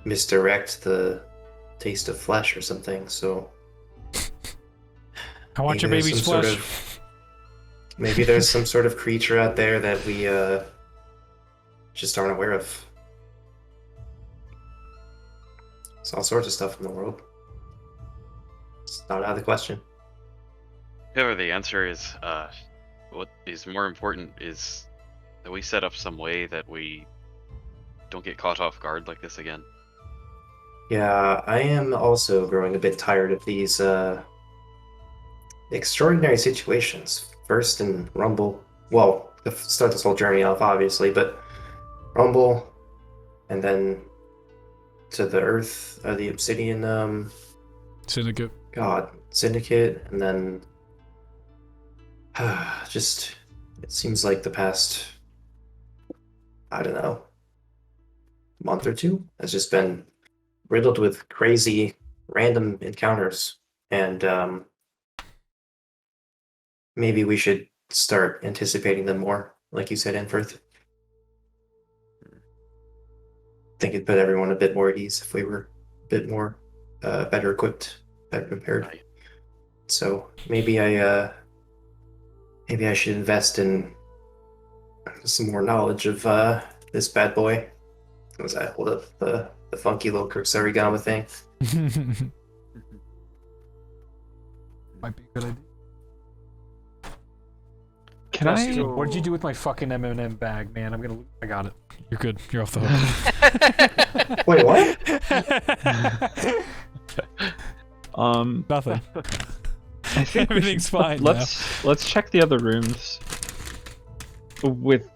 misdirect the taste of flesh or something. So I want your maybe there's baby's some flesh. sort of maybe there's some sort of creature out there that we just aren't aware of. There's all sorts of stuff in the world. It's not out of the question. However, the answer is, what is more important is that we set up some way that we don't get caught off guard like this again. Yeah, I am also growing a bit tired of these extraordinary situations. First in Rumble, well, to start this whole journey off, obviously, but Rumble, and then to the Earth, the Obsidian, Syndicate. God, Syndicate, and then just it seems like the past, I don't know, month or two has just been riddled with crazy random encounters, and maybe we should start anticipating them more, like you said, Infirth. I think it'd put everyone a bit more at ease if we were a bit more better equipped, better prepared. Right. So maybe I should invest in some more knowledge of this bad boy. As I hold up the funky little Kusarigama thing. Might be a good idea. Can I? What did you do with my fucking M&M bag, man? I got it. You're good. You're off the hook. Wait, what? Nothing. I think we Everything's should- fine. Let's check the other rooms. With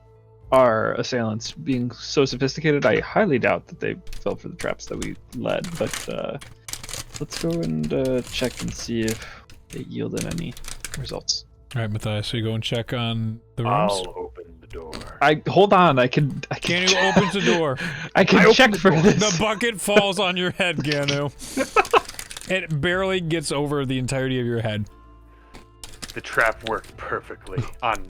our assailants being so sophisticated, I highly doubt that they fell for the traps that we led. But let's go and check and see if they yielded any results. All right, Matthias, so you go and check on the rooms. I'll open the door. Hold on. I can. Ganu opens the door. I can check for this. The bucket falls on your head, Ganu. It barely gets over the entirety of your head. The trap worked perfectly on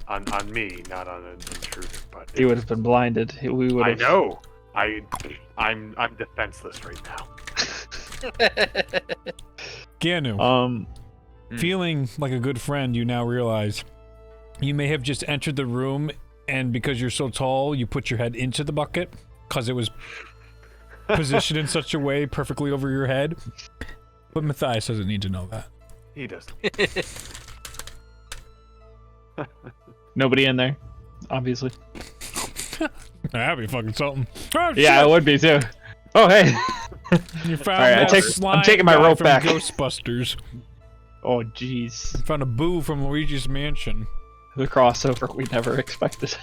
me, not on an intruder. But He would have been blinded. We would I have. know. I'm defenseless right now. Ganu, feeling like a good friend, you now realize you may have just entered the room, and because you're so tall, you put your head into the bucket because it was positioned in such a way perfectly over your head. But Matthias doesn't need to know that. He doesn't. Nobody in there, obviously. That'd be fucking something. Oh, Yeah, it would be too. Oh, hey. You found Alright, that I'm slime taking my guy rope from back. Ghostbusters. Oh, jeez. You found a boo from Luigi's Mansion. The crossover we never expected.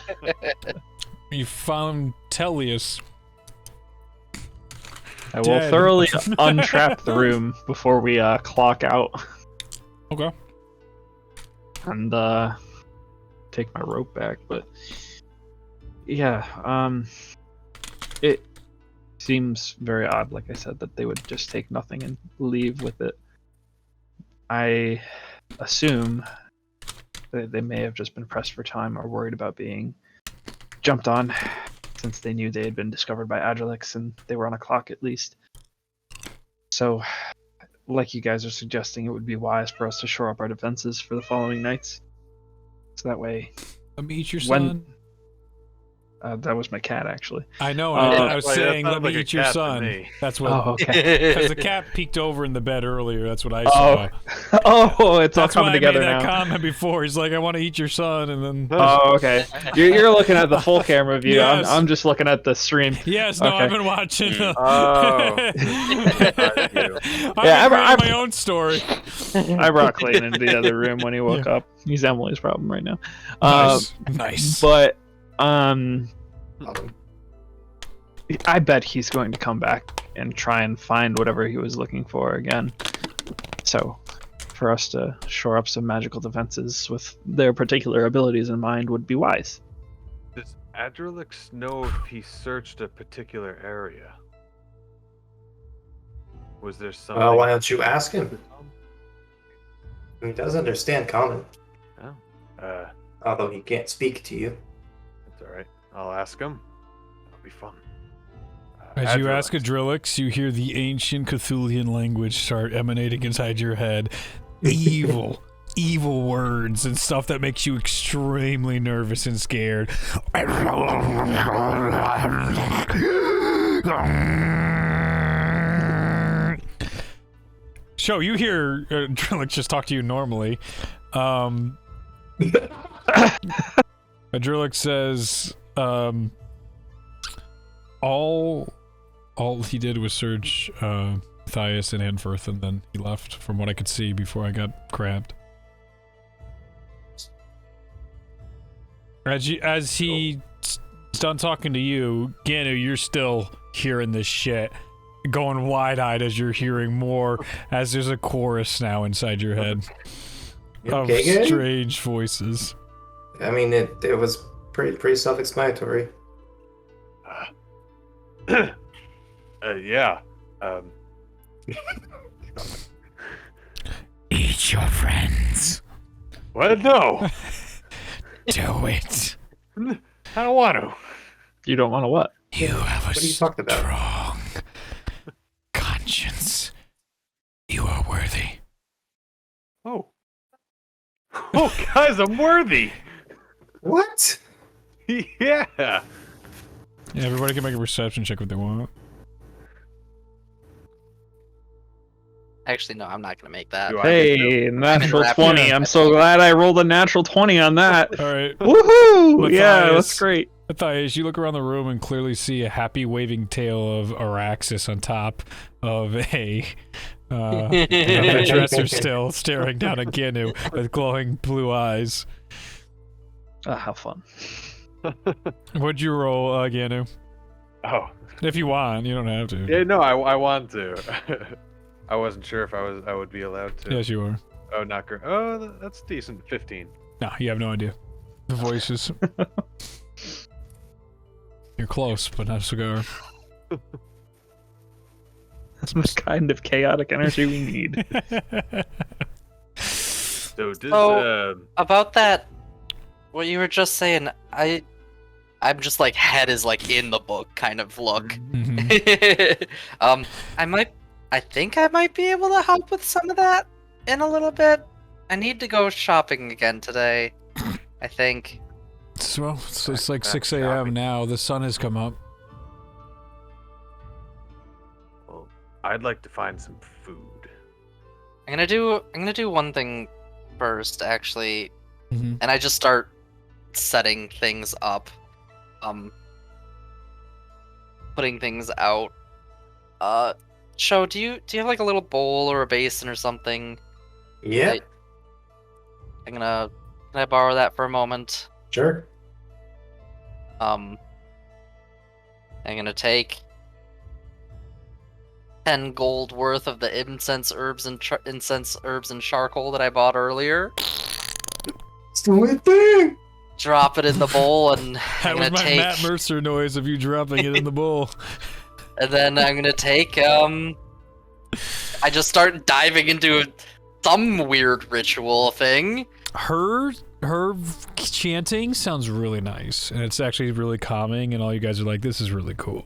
You found Tellius. I will Dead. thoroughly untrap the room before we clock out Okay. and take my rope back. But yeah, it seems very odd, like I said, that they would just take nothing and leave with it. I assume that they may have just been pressed for time or worried about being jumped on, since they knew they had been discovered by Agilix and they were on a clock at least. So, like you guys are suggesting, it would be wise for us to shore up our defenses for the following nights. So that way, Let me eat your When- son. That was my cat, actually. I know. That I was That saying, sounds let me like a eat your cat to son. me. That's what. Oh, okay. Because the cat peeked over in the bed earlier. That's what I saw. Oh, it's all That's why coming I together made that now. comment before. He's like, I want to eat your son, and then. Oh, okay. You're looking at the full camera view. Yes. I'm just looking at the stream. Yes, no, Okay. I've been watching. Oh. I'm Yeah, creating my own story. I brought Clayton into the other room when he woke up. He's Emily's problem right now. Nice. But Um, I bet he's going to come back and try and find whatever he was looking for again. So, for us to shore up some magical defenses with their particular abilities in mind would be wise. Does Adrelix know if he searched a particular area? Was there something? well, why don't you ask him? He does understand common, although he can't speak to you. That's all right. I'll ask him. It'll be fun. As you ask Adrelix. Adrillix, you hear the ancient Cthulhian language start emanating inside your head. Evil, evil words and stuff that makes you extremely nervous and scared. So you hear Adrillix just talk to you normally. Adrillix says, all he did was search Matthias and Anferth, and then he left, from what I could see before I got grabbed. As he's done talking to you, Ganu, you're still hearing this shit, going wide-eyed as you're hearing more, as there's a chorus now inside your head You of okay, Ganu? strange voices. I mean, it was pretty self-explanatory. Yeah. Eat your friends. What? No. Do it. I don't want to. You don't want to what? You have a What are you talking about? strong conscience. You are worthy. Oh. Oh, guys, I'm worthy. What? Yeah. Yeah, everybody can make a perception check if they want. Actually, no, I'm not gonna make that. Do I get to? Hey, natural rapid 20. fire. I'm so glad I rolled a natural 20 on that. All right. Woohoo! Yeah, Matthias. that's great. Matthias, you look around the room and clearly see a happy waving tail of Araxis on top of a dresser still staring down at Ganu with glowing blue eyes. Ah, how fun. What'd you roll, Ganu? Oh. If you want, you don't have to. Yeah, no, I want to. I wasn't sure if I would be allowed to. Yes, you are. Oh, not great. Oh, that's decent. 15. No, you have no idea. The voices. You're close, but not a cigar. That's the kind of chaotic energy we need. So does About that, what you were just saying, I'm just like head is like in the book kind of look. Mhm. I think I might be able to help with some of that in a little bit. I need to go shopping again today. I think. So it's like Back 6 shopping. a.m. now. The sun has come up. well, I'd like to find some food. I'm gonna do one thing first, actually, Mhm. and I just start setting things up, putting things out. Sho, do you have like a little bowl or a basin or something? Yeah, Right. Can I borrow that for a moment? sure. I'm gonna take 10 gold worth of the incense herbs and charcoal that I bought earlier. It's the only thing. Drop it in the bowl, and That I'm was gonna my take. Matt Mercer noise of you dropping it in the bowl. And then I'm gonna take. I just start diving into some weird ritual thing. Her chanting sounds really nice, and it's actually really calming, and all you guys are like, this is really cool.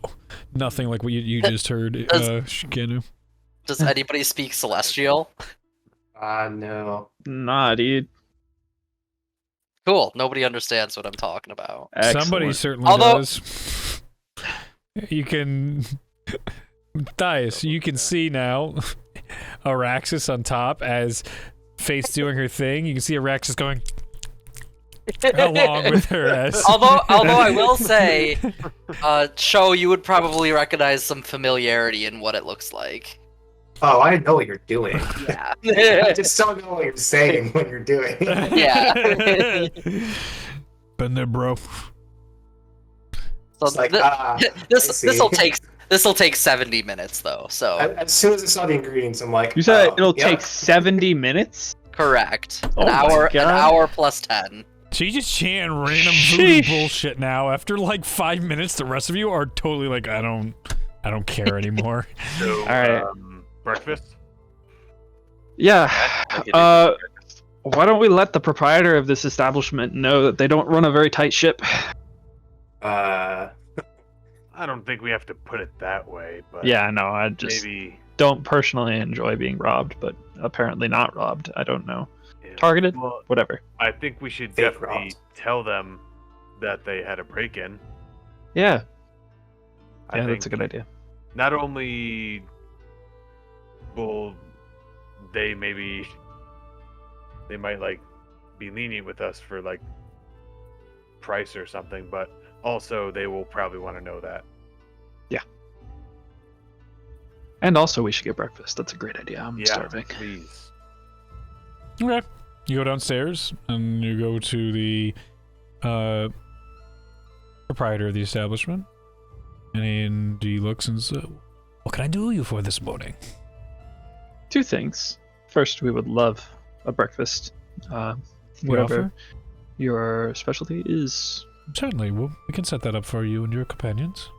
Nothing like what you just heard, Ganu. Does anybody speak Celestial? No. Nah, dude. Cool. Nobody understands what I'm talking about. Somebody Excellent. certainly Although- does. You can... Dias, you can see now Araxis on top as Faith's doing her thing. You can see Araxis going along with her as... although I will say, Sho, you would probably recognize some familiarity in what it looks like. Oh, I know what you're doing. Yeah. I just don't know what you're saying when you're doing it. Yeah. Been there, bro. So It's like, I see. this'll take 70 minutes though. So As soon as I saw the ingredients, I'm like, You said oh, it'll yep. take 70 minutes? correct. Oh An my hour. God. An hour plus 10. So you just chant random voodoo Sheesh. bullshit now. After like 5 minutes, the rest of you are totally like, I don't care anymore. So, All right. Breakfast. Yeah. I could do breakfast. Why don't we let the proprietor of this establishment know that they don't run a very tight ship? Uh, I don't think we have to put it that way, but Yeah, no, I just maybe don't personally enjoy being robbed, but apparently not robbed. I don't know. yeah. Targeted? Well, Whatever. I think we should Fake definitely robbed. tell them that they had a break-in. Yeah, I yeah, think that's a good idea. not only will they might like be lenient with us for like price or something, but also they will probably want to know that. And also, we should get breakfast. That's a great idea. I'm Yeah, starving. please. Okay. You go downstairs and you go to the proprietor of the establishment. And he looks and says, "What can I do you for this morning?" Two things. First, we would love a breakfast. We Whatever offer? your specialty is, Certainly. We can set that up for you and your companions.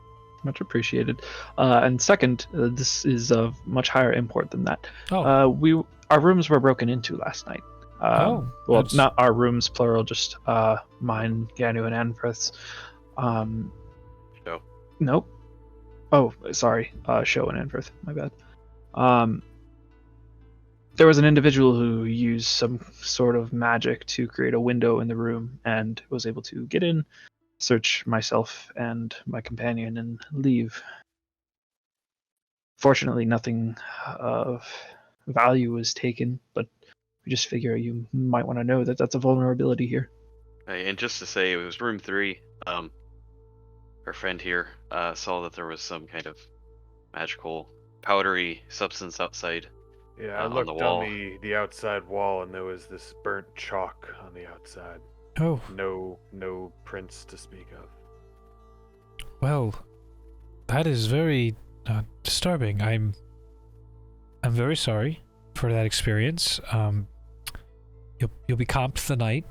much appreciated. And second, this is of much higher import than that. Oh, Our rooms were broken into last night. Oh, Well, that's- not our rooms, plural, just mine, Ganu, and Anfrith's. Show. Nope. Oh, sorry. Show and Anfrith. My bad. There was an individual who used some sort of magic to create a window in the room and was able to get in, search myself and my companion, and leave. Fortunately, nothing of value was taken, but we just figure you might want to know that that's a vulnerability here. Hey, and just to say, it was room 3. Our friend here saw that there was some kind of magical, powdery substance outside. Yeah, I On the looked wall. on the outside wall, and there was this burnt chalk on the outside. oh, No prints to speak of. well, that is very disturbing. I'm very sorry for that experience. You'll be comped the night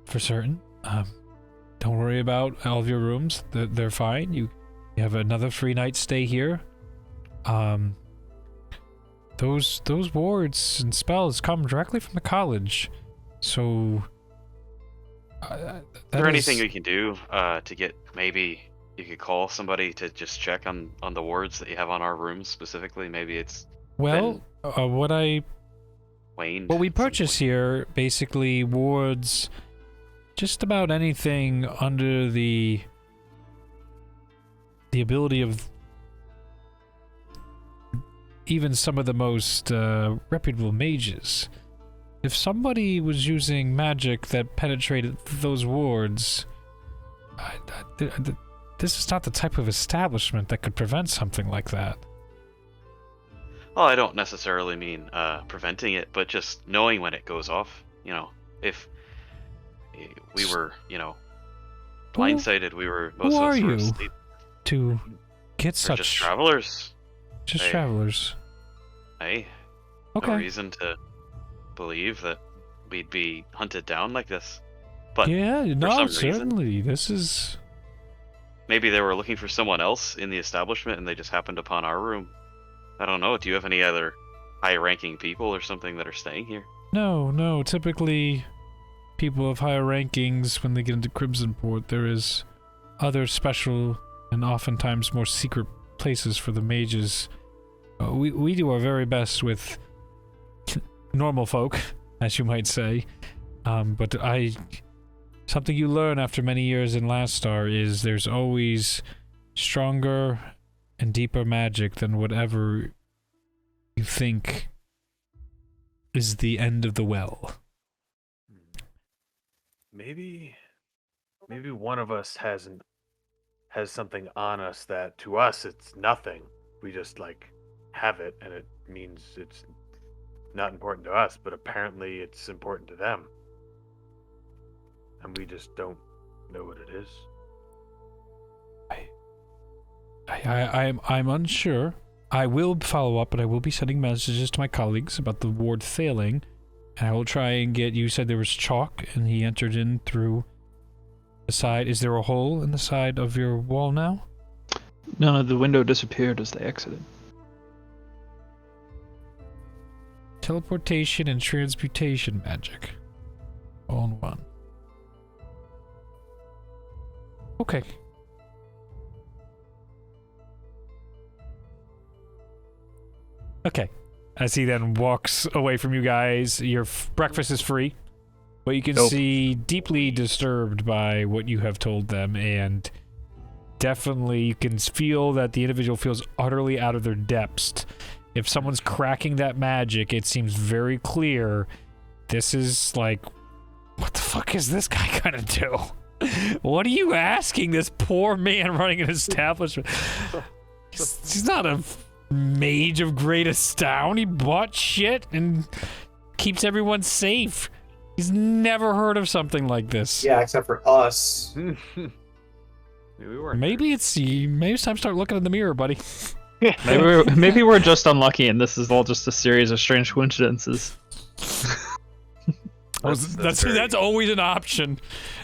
for certain. Don't worry about all of your rooms; they're fine. You have another free night stay here. Those wards and spells come directly from the college, so. Is there anything we can do to get, maybe you could call somebody to just check on the wards that you have on our rooms specifically? Maybe it's Well, what waned. we at some purchase point. here basically wards just about anything under the ability of even some of the most reputable mages. If somebody was using magic that penetrated those wards, this is not the type of establishment that could prevent something like that. Well, I don't necessarily mean preventing it, but just knowing when it goes off. You know, if we were, blindsided, we were most who of are us were you? asleep. To get We're such just travelers. just Hey. travelers. Hey, Okay. no reason to believe that we'd be hunted down like this. But Yeah, no, some reason- certainly. This is maybe they were looking for someone else in the establishment and they just happened upon our room. I don't know. Do you have any other high-ranking people or something that are staying here? no. Typically, people of higher rankings, when they get into Crimson Port, there is other special and oftentimes more secret places for the mages. We do our very best with normal folk, as you might say. But Something you learn after many years in Last Star is there's always stronger and deeper magic than whatever you think is the end of the well. Maybe one of us has something on us that to us it's nothing. We just like have it, and it means it's not important to us, but apparently it's important to them, and we just don't know what it is. I'm unsure. I will follow up, but I will be sending messages to my colleagues about the ward failing. And I will try and get, you said there was chalk and he entered in through the side. Is there a hole in the side of your wall now? No, the window disappeared as they exited. Teleportation and transmutation magic. All in one. Okay. Okay. As he then walks away from you guys, your breakfast is free. But you can see deeply disturbed by what you have told them, and definitely you can feel that the individual feels utterly out of their depths. If someone's cracking that magic, it seems very clear this is like, what the fuck is this guy gonna do? What are you asking this poor man running an establishment? He's not a mage of great astound. He bought shit and keeps everyone safe. He's never heard of something like this. Yeah, except for us. Maybe it's time to start looking in the mirror, buddy. Maybe we're just unlucky, and this is all just a series of strange coincidences. That's always an option.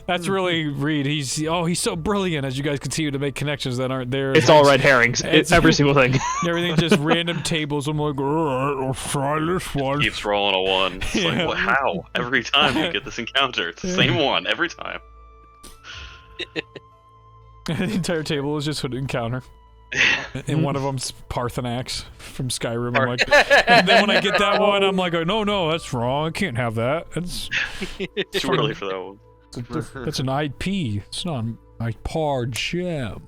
That's really Reed. He's so brilliant, as you guys continue to make connections that aren't there. It's all red herrings. It's every single thing. Everything just random tables. I'm like, I'll try this one. Keeps rolling a 1. It's like, well, how? Every time you get this encounter, it's the same one every time. The entire table is just an encounter. And one of them's Parthenax from Skyrim. I'm like, and then when I get that one, I'm like, no, that's wrong. I can't have that. It's too early for that one. That's an IP. It's not an IPAR gem.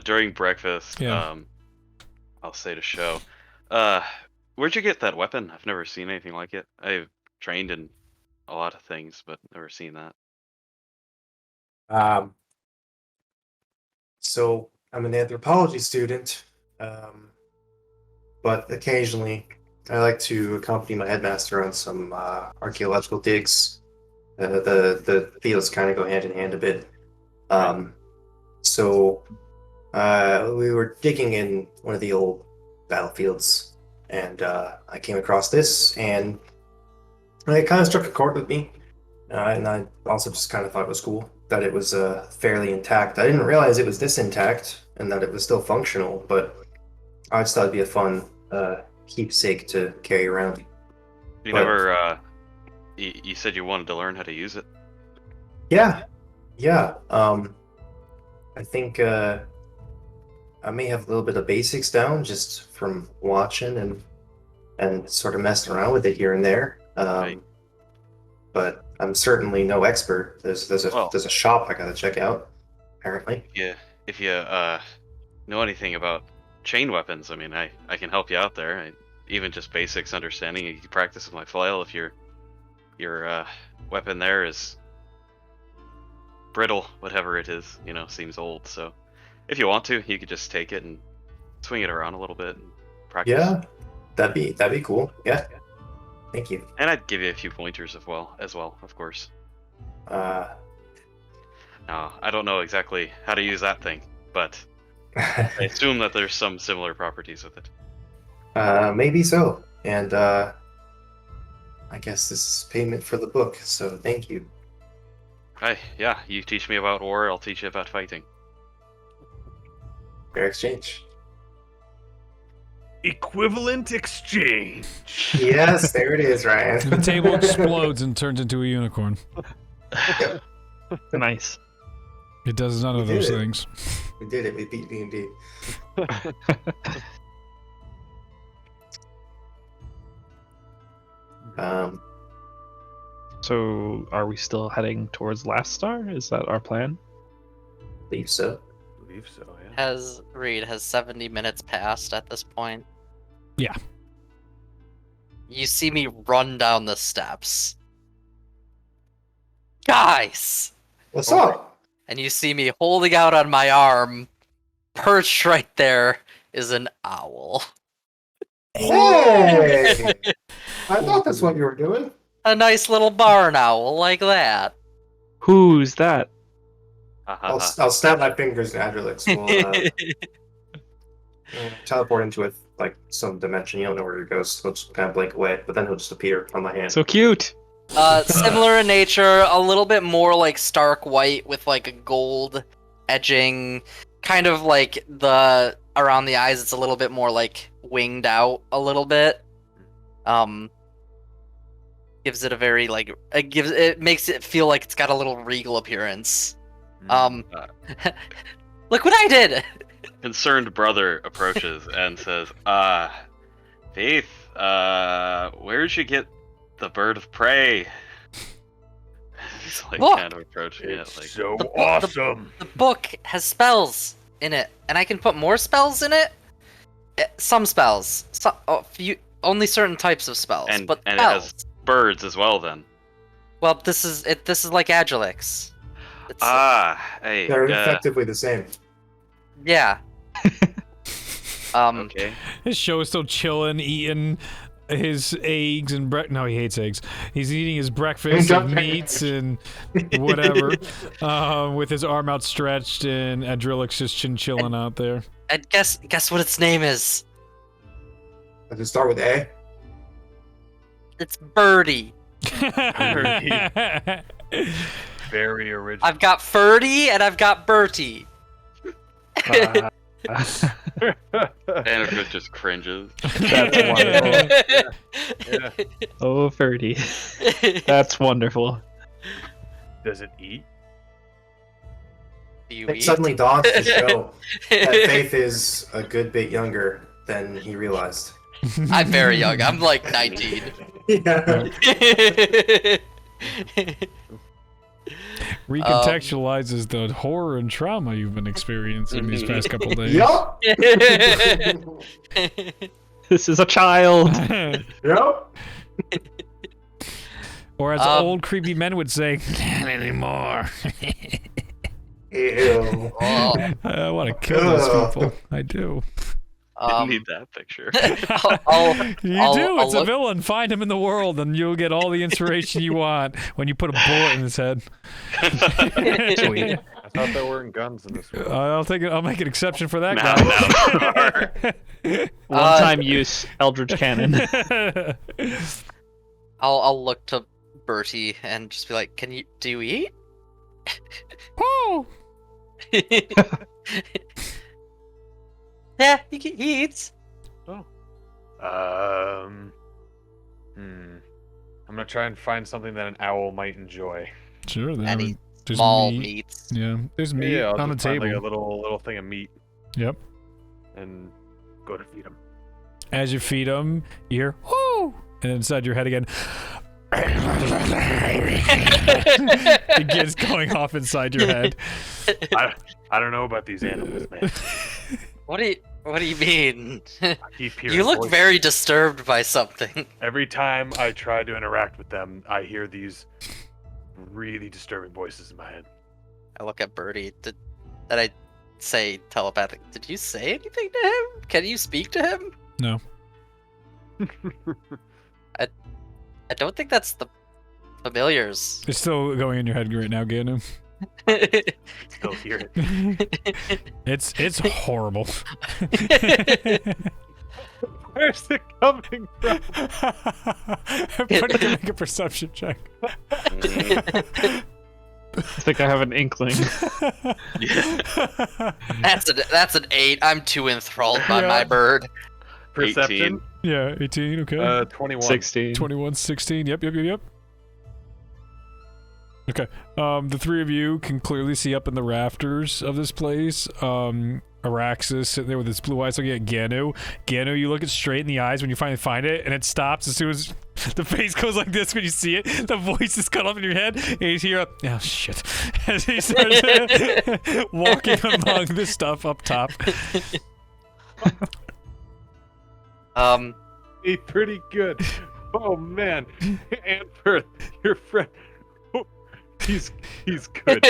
During breakfast, Yeah. I'll say to Show, where'd you get that weapon? I've never seen anything like it. I've trained in a lot of things, but never seen that. So I'm an anthropology student, but occasionally I like to accompany my headmaster on some archaeological digs. The fields kind of go hand in hand a bit. So we were digging in one of the old battlefields, and I came across this, and it kind of struck a chord with me. And I also just kind of thought it was cool that it was fairly intact. I didn't realize it was this intact and that it was still functional, but I just thought it'd be a fun keepsake to carry around. You said you wanted to learn how to use it? Yeah. I think I may have a little bit of basics down just from watching and sort of messing around with it here and there. Right. But I'm certainly no expert. There's a shop I gotta check out, apparently. Yeah, if you know anything about chain weapons, I mean, I can help you out there. Even just basics understanding. You can practice with my flail if your weapon there is brittle, whatever it is, seems old. So if you want to, you could just take it and swing it around a little bit and practice. Yeah, that'd be cool. Yeah. Thank you. And I'd give you a few pointers as well, of course. Now, I don't know exactly how to use that thing, but I assume that there's some similar properties with it. Maybe so. And I guess this is payment for the book, so thank you. Hey, yeah, you teach me about war, I'll teach you about fighting. Fair exchange. Equivalent exchange. Yes, there it is, Ryan. The table explodes and turns into a unicorn. Nice. It does none of those things. We did it. We beat D&D. So, are we still heading towards Last Star? Is that our plan? Believe so. I believe so, yeah. Has 70 minutes passed at this point? Yeah. You see me run down the steps. Guys! What's up? And you see me holding out on my arm. Perched right there is an owl. Hey! I thought that's what you were doing. A nice little barn owl like that. Who's that? I'll snap my fingers and Adrelix will teleport into it like some dimension. You don't know where he goes. He'll just kind of blink away, but then he'll just appear on my hand. So cute. Similar in nature, a little bit more like stark white with like a gold edging, kind of like the around the eyes. It's a little bit more like winged out a little bit. Gives it a very like it makes it feel like it's got a little regal appearance. Look what I did. Concerned brother approaches and says, Faith, where'd you get the bird of prey? He's like Look! kind of approaching It's it like so The- awesome. The book has spells in it, and I can put more spells in it. Some spells, only certain types of spells, and but it spells. has birds as well then. Well, this is like Agilix. It's, Hey. They're effectively the same. yeah. Okay. His show is still chilling, eating his eggs and no, he hates eggs. He's eating his breakfast of meats and whatever, with his arm outstretched, and Adrelix just chilling out there. And guess what its name is? Does it start with A? It's Birdie. Very original. I've got Ferdy and I've got Bertie. Uh, Anarchist just cringes. That's wonderful. Yeah. Oh, Ferdy. That's wonderful. Does it eat? Do you It eat? suddenly dawns to show that Faith is a good bit younger than he realized. I'm very young. I'm like 19. Yeah. Recontextualizes the horror and trauma you've been experiencing these past couple days. Yup. This is a child. Yup. Or as old creepy men would say, not anymore. Ew. Oh, I want to kill those Ugh. people. I do. I need that picture. You do. It's a villain. Find him in the world, and you'll get all the inspiration you want when you put a bullet in his head. Sweet. I thought there weren't guns in this world. I'll take it. I'll make an exception for that guy. One-time use Eldritch Cannon. I'll look to Bertie and just be like, do you eat? Oh. Yeah, he eats. I'm gonna try and find something that an owl might enjoy. Sure. Then Any there's small meat. meats. Yeah, there's meat I'll on the just find, table. like a little thing of meat Yep. and go to feed him. As you feed him, you hear "whoo," and inside your head again. It gets going off inside your head. I don't know about these animals, man. What do you mean? I keep hearing You look voices. very disturbed by something. Every time I try to interact with them, I hear these really disturbing voices in my head. I look at Birdie. Did I say telepathic? Did you say anything to him? Can you speak to him? No. I don't think that's the familiars. It's still going in your head right now, Ganu. Still hear it. It's horrible. Where's it coming from? Everybody can make a perception check. I think I have an inkling. That's an 8. I'm too enthralled by Yeah. my bird. Perception. Yeah, 18, okay. 21. 16. 21, 16, yep. Okay, the three of you can clearly see up in the rafters of this place. Araxis sitting there with its blue eyes looking at Ganu. Ganu, you look it straight in the eyes when you finally find it, and it stops as soon as the face goes like this when you see it. The voice is cut off in your head, and you hear oh shit, as he starts walking among the stuff up top. Hey, pretty good. Oh man, Antford, your friend. Oh, he's good.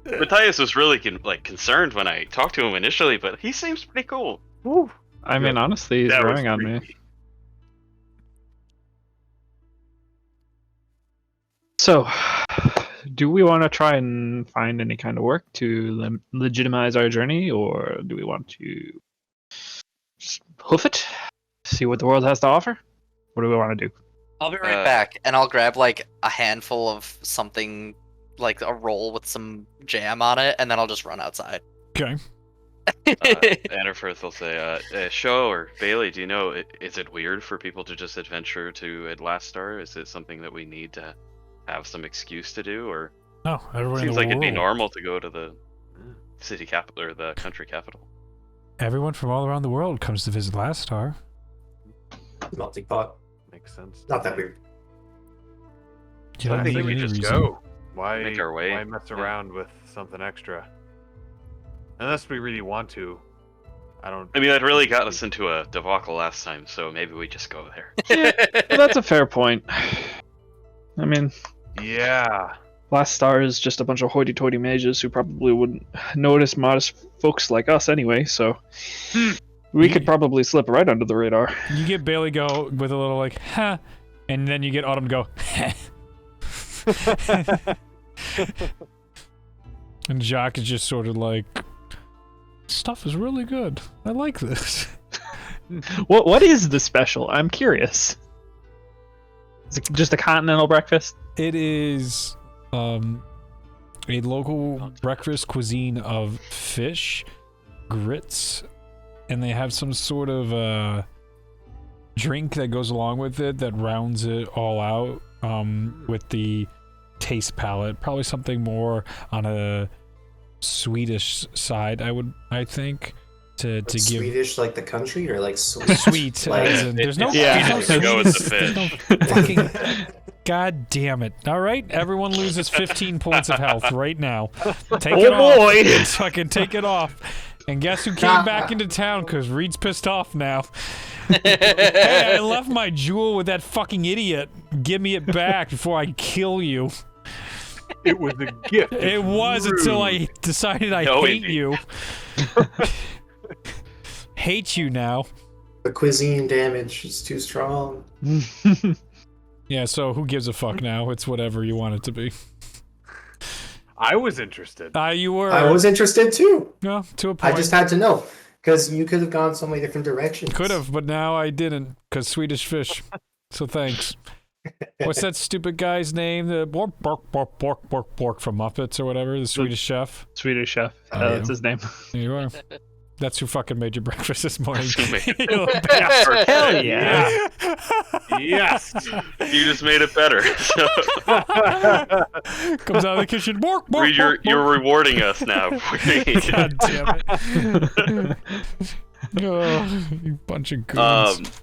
Matthias was really concerned when I talked to him initially, but he seems pretty cool. Woo. I mean, honestly, he's That was growing on me. creepy. So, do we want to try and find any kind of work to legitimize our journey, or do we want to just hoof it, see what the world has to offer? What do we want to do? I'll be right back, and I'll grab like a handful of something, like a roll with some jam on it, and then I'll just run outside. Okay. Annerfirth will say, Sho or Bailey, do you know, is it weird for people to just adventure to Atlastar? Is it something that we need to have some excuse to do, or No, everyone in seems the like it'd be world. normal to go to the city capital or the country capital? Everyone from all around the world comes to visit Lastar. Melting pot. Makes sense. Not that weird. You don't I need think we any just reason. go. Why Make our way. Why mess around with something extra? Unless we really want to. I don't. I mean, that really got us into a debacle last time, so maybe we just go there. Well, that's a fair point. I mean, Yeah. Last Star is just a bunch of hoity-toity mages who probably wouldn't notice modest folks like us anyway, so we could probably slip right under the radar. You get Bailey go with a little like, huh, and then you get Autumn to go, heh. And Jacques is just sort of like, stuff is really good. I like this. What is the special? I'm curious. Is it just a continental breakfast? It is a local breakfast cuisine of fish, grits, and they have some sort of drink that goes along with it that rounds it all out with the taste palette. Probably something more on a Swedish side, I think, to give Swedish like the country or like sweet? sweet. Like- as in, there's no, Yeah. there's no Go with the sweetness, there's fish. no fucking. God damn it! All right, everyone loses 15 points of health right now. Take it off. boy! Fucking take it off. And guess who came back into town? Because Reed's pissed off now. Hey, I left my jewel with that fucking idiot. Give me it back before I kill you. It was a gift. It was until I decided I No, hate it- you. Hate you now. The cuisine damage is too strong. Yeah, so who gives a fuck now? It's whatever you want it to be. I was interested. You were. I was interested too. No, to a point. I just had to know because you could have gone so many different directions. Could have, but now I didn't, because Swedish fish. So thanks. What's that stupid guy's name? The bork from Muppets or whatever, the Swedish chef. Swedish chef. Oh, yeah. That's his name. There you are. That's who fucking made your breakfast this morning. That's who made You it. little bastard. Hell yeah. Yes. You just made it better. So, Comes out of the kitchen. Bork, bork, Reed, bork, you're bork. rewarding us now. God damn it. Oh, you bunch of goons.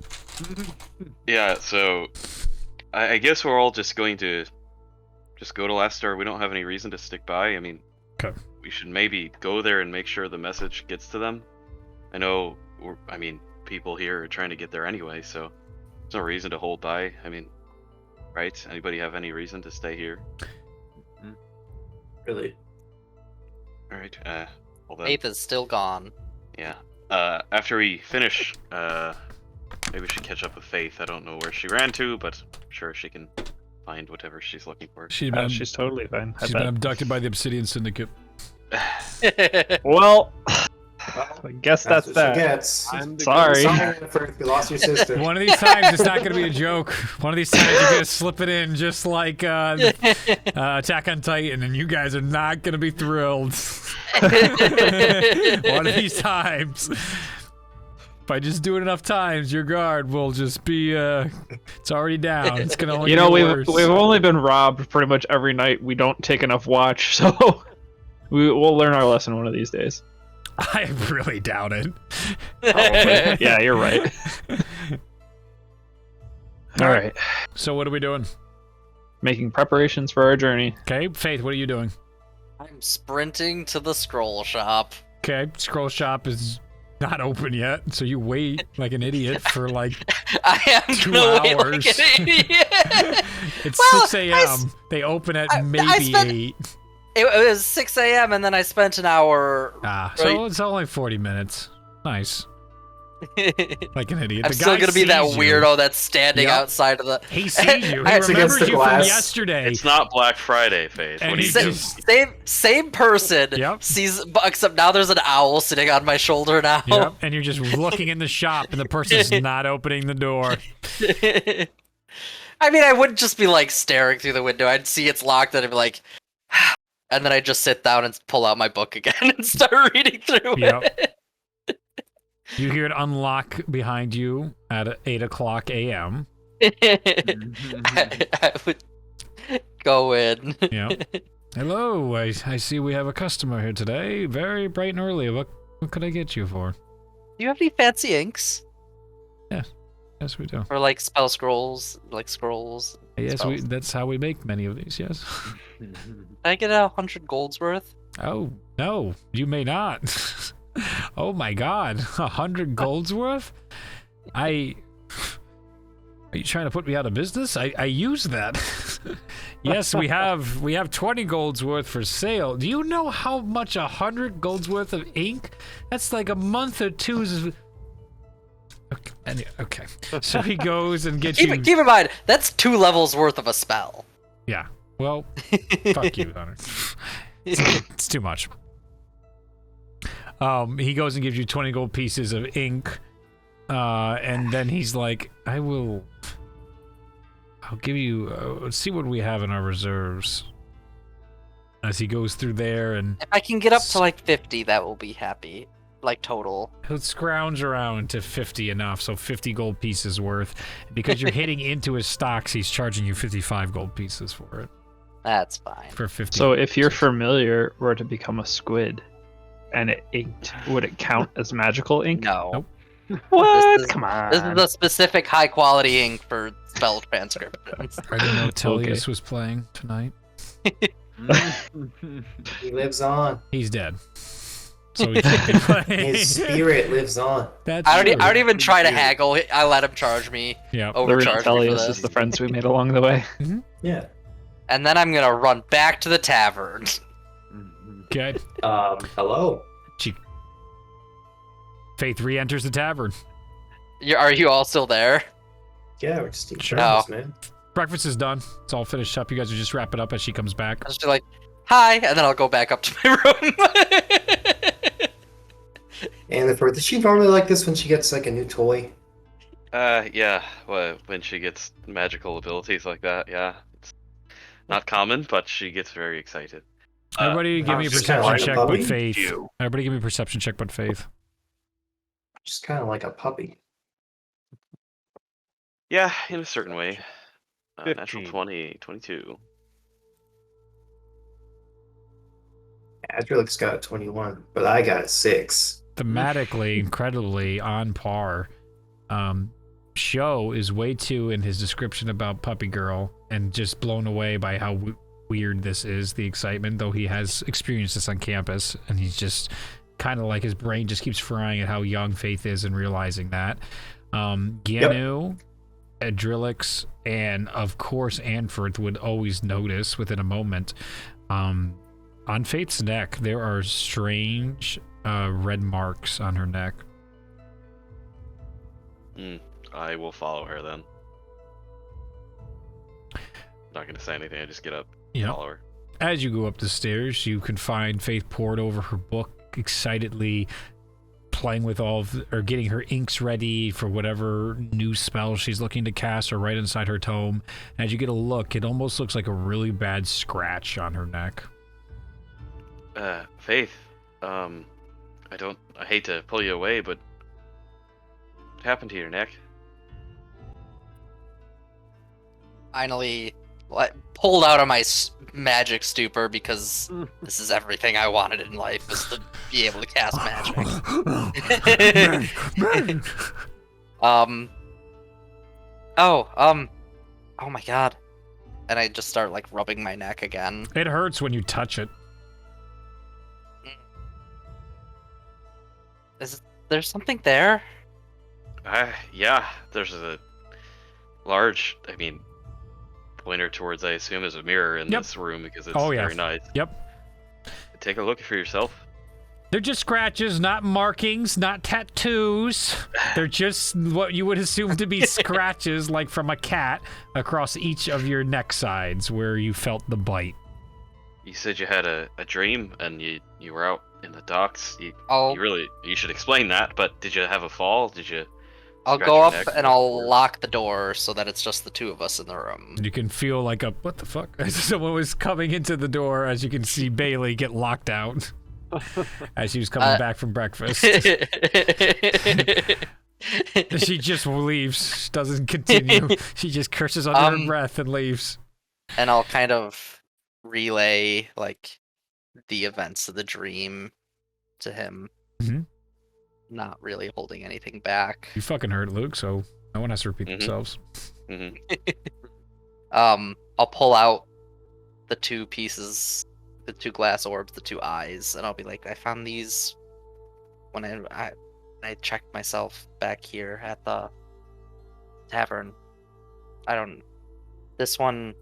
Yeah, so I guess we're all just going to just go to Lastar. We don't have any reason to stick by. I mean, Okay. we should maybe go there and make sure the message gets to them. I know, people here are trying to get there anyway, so there's no reason to hold by. I mean, right? Anybody have any reason to stay here? Really. All right. Well then, Faith is still gone. yeah. After we finish, maybe we should catch up with Faith. I don't know where she ran to, but I'm sure she can find whatever she's looking for. She's been, She's totally fine. I she's been bet. abducted by the Obsidian Syndicate. Well, I guess that's what that. she gets. I'm the Sorry. Sorry, you lost your sister. One of these times, it's not going to be a joke. One of these times, you're going to slip it in just like Attack on Titan, and you guys are not going to be thrilled. One of these times. If I just do it enough times, your guard will just be, it's already down. It's going to only You know, get we've worse. only been robbed pretty much every night. We don't take enough watch, so we'll learn our lesson one of these days. I really doubt it. Probably. Yeah, you're right. All right. So what are we doing? Making preparations for our journey. Okay, Faith, what are you doing? I'm sprinting to the scroll shop. Okay, scroll shop is not open yet, so you wait like an idiot for like I am 2 gonna wait hours. like an idiot. It's Well, 6 a.m. They open at I maybe spent- 8. It was 6 a.m. and then I spent an hour. So it's only 40 minutes. Nice. Like an idiot. I'm The still guy gonna be that sees you. weirdo that's standing Yep. outside of the. He sees you. He It's against remembers the you from glass. yesterday. It's not Black Friday, Faith. And What do you he do? just- Same person. Yep. Sees, except now there's an owl sitting on my shoulder now. Yep. And you're just looking in the shop, and the person's not opening the door. I mean, I wouldn't just be like staring through the window. I'd see it's locked, and I'd be like, and then I'd just sit down and pull out my book again and start reading through Yep. it. You hear it unlock behind you at 8 o'clock a.m. I would go in. Yep. Hello, I see we have a customer here today. Very bright and early. What could I get you for? Do you have any fancy inks? Yes, we do. Or like spell scrolls, like scrolls? Yes, spells? that's how we make many of these, yes. Can I get 100 golds worth? Oh, no, you may not. Oh my god, 100 golds worth? Are you trying to put me out of business? I use that. Yes, we have 20 golds worth for sale. Do you know how much 100 golds worth of ink? That's like a month or two's. Okay. So he goes and gets you. Keep in mind, that's 2 levels worth of a spell. Yeah. Well, fuck you, Hunter. It's too much. He goes and gives you 20 gold pieces of ink, and then he's like, I'll give you, let's see what we have in our reserves. As he goes through there, and If I can get up to like 50, that will be happy. Like total. he'll scrounge around to 50 enough, so 50 gold pieces worth. Because you're hitting into his stocks, he's charging you 55 gold pieces for it. That's fine. For 50. So if your familiar were to become a squid and it inked, would it count as magical ink? No. Nope. What? This is- Come on. This is a specific high quality ink for spell transcriptions. I didn't know Tellius Okay. was playing tonight. He lives on. He's dead. So he can't be playing. His spirit lives on. That's I true. don't even try to haggle. I let him charge me. Yeah. the real Overcharge me for Tellius this. is the friends we made along the way. Yeah. And then I'm gonna run back to the tavern. Okay. Hello. Faith re-enters the tavern. Are you all still there? Yeah, we're just eating Sure. breakfast, man. Breakfast is done. It's all finished up. You guys will just wrap it up as she comes back. I'll just be like, hi, and then I'll go back up to my room. And does she normally like this when she gets like a new toy? Yeah. Well, when she gets magical abilities like that, yeah. It's not common, but she gets very excited. Everybody give me a just kinda perception like a check puppy. but Faith. You. Everybody give me a perception check but Faith. Just kind of like a puppy. Yeah, in a certain way. Natural 15. 20, 22. Adrilic's got a 21, but I got a 6. Thematically, incredibly on par. Show is way too in his description about Puppy Girl and just blown away by how weird this is, the excitement, though he has experienced this on campus, and he's just kind of like his brain just keeps frying at how young Faith is and realizing that. Gianu, Adrilix, and of course Anford would always notice within a moment. On Faith's neck, there are strange red marks on her neck. I will follow her then. Not gonna say anything. I just get up, Yep. follow her. As you go up the stairs, you can find Faith pored over her book, excitedly playing with or getting her inks ready for whatever new spell she's looking to cast or right inside her tome. And as you get a look, it almost looks like a really bad scratch on her neck. Faith, I hate to pull you away, but what happened to your neck? Finally pulled out of my magic stupor because this is everything I wanted in life, was to be able to cast magic. Oh my god. And I just start like rubbing my neck again. It hurts when you touch it. Is there something there? Yeah, there's a large, pointer towards, I assume, is a mirror in this room because it's very nice. Yep. Take a look for yourself. They're just scratches, not markings, not tattoos. They're just what you would assume to be scratches, like from a cat, across each of your neck sides where you felt the bite. You said you had a dream and you were out in the docks. You should explain that, but did you have a fall? Did you I'll go up and I'll lock the door so that it's just the two of us in the room. You can feel like what the fuck? Someone was coming into the door, as you can see Bailey get locked out as she was coming back from breakfast. She just leaves. She doesn't continue. She just curses under her breath and leaves. And I'll kind of relay like the events of the dream to him. Mm-hmm. Not really holding anything back. You fucking heard it, Luke, so no one has to repeat themselves. Mm-hmm. I'll pull out the two pieces, the two glass orbs, the two eyes, and I'll be like, I found these when I checked myself back here at the tavern. This one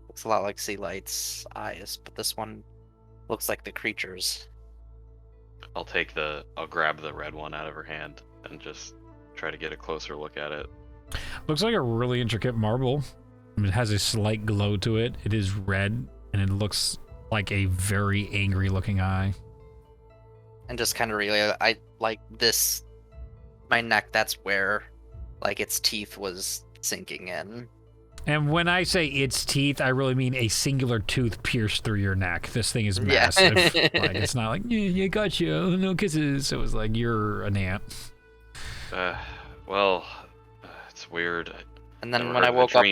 looks a lot like Sea Light's eyes, but this one looks like the creature's. I'll grab the red one out of her hand and just try to get a closer look at it. Looks like a really intricate marble. It has a slight glow to it. It is red, and it looks like a very angry looking eye. And just kind of relay, I like this, my neck, that's where like its teeth was sinking in. And when I say its teeth, I really mean a singular tooth pierced through your neck. This thing is massive. Like, it's not like, yeah, got you, no kisses. It was like, you're an ant. It's weird. And then when I woke up,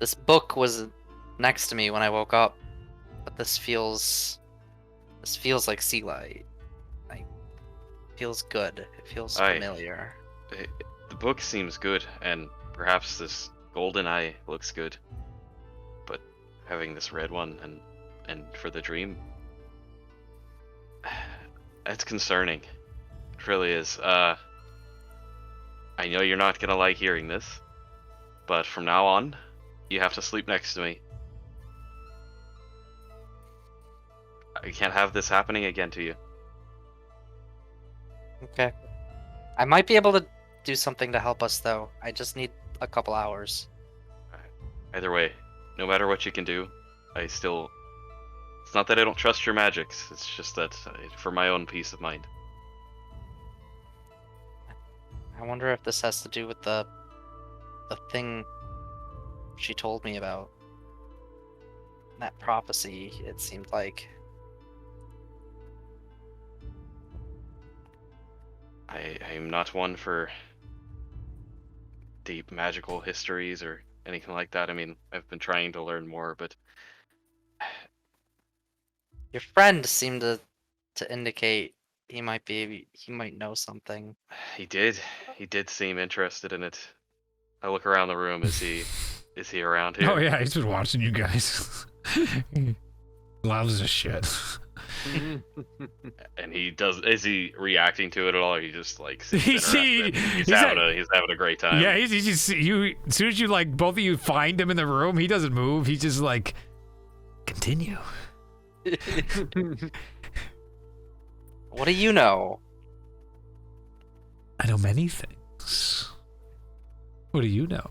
this book was next to me when I woke up. But this feels like Sea Light. Like, feels good. It feels familiar. The book seems good, and perhaps this golden eye looks good, but having this red one and for the dream, it's concerning. It really is. I know you're not gonna like hearing this, but from now on, you have to sleep next to me. I can't have this happening again to you. Okay. I might be able to do something to help us, though. I just need a couple hours. Either way, no matter what you can do, it's not that I don't trust your magics, it's just that for my own peace of mind. I wonder if this has to do with the thing she told me about. That prophecy, it seemed like. I'm not one for deep magical histories or anything like that. I mean, I've been trying to learn more, but your friend seemed to indicate he might know something. He did seem interested in it. I look around the room. Is he around here? Oh yeah, he's been watching you guys. He loves this shit. And is he reacting to it at all, or he just like he's having a great time? Yeah, he's just you. As soon as you like both of you find him in the room, he doesn't move. He's just like, continue. What do you know? I know many things. What do you know?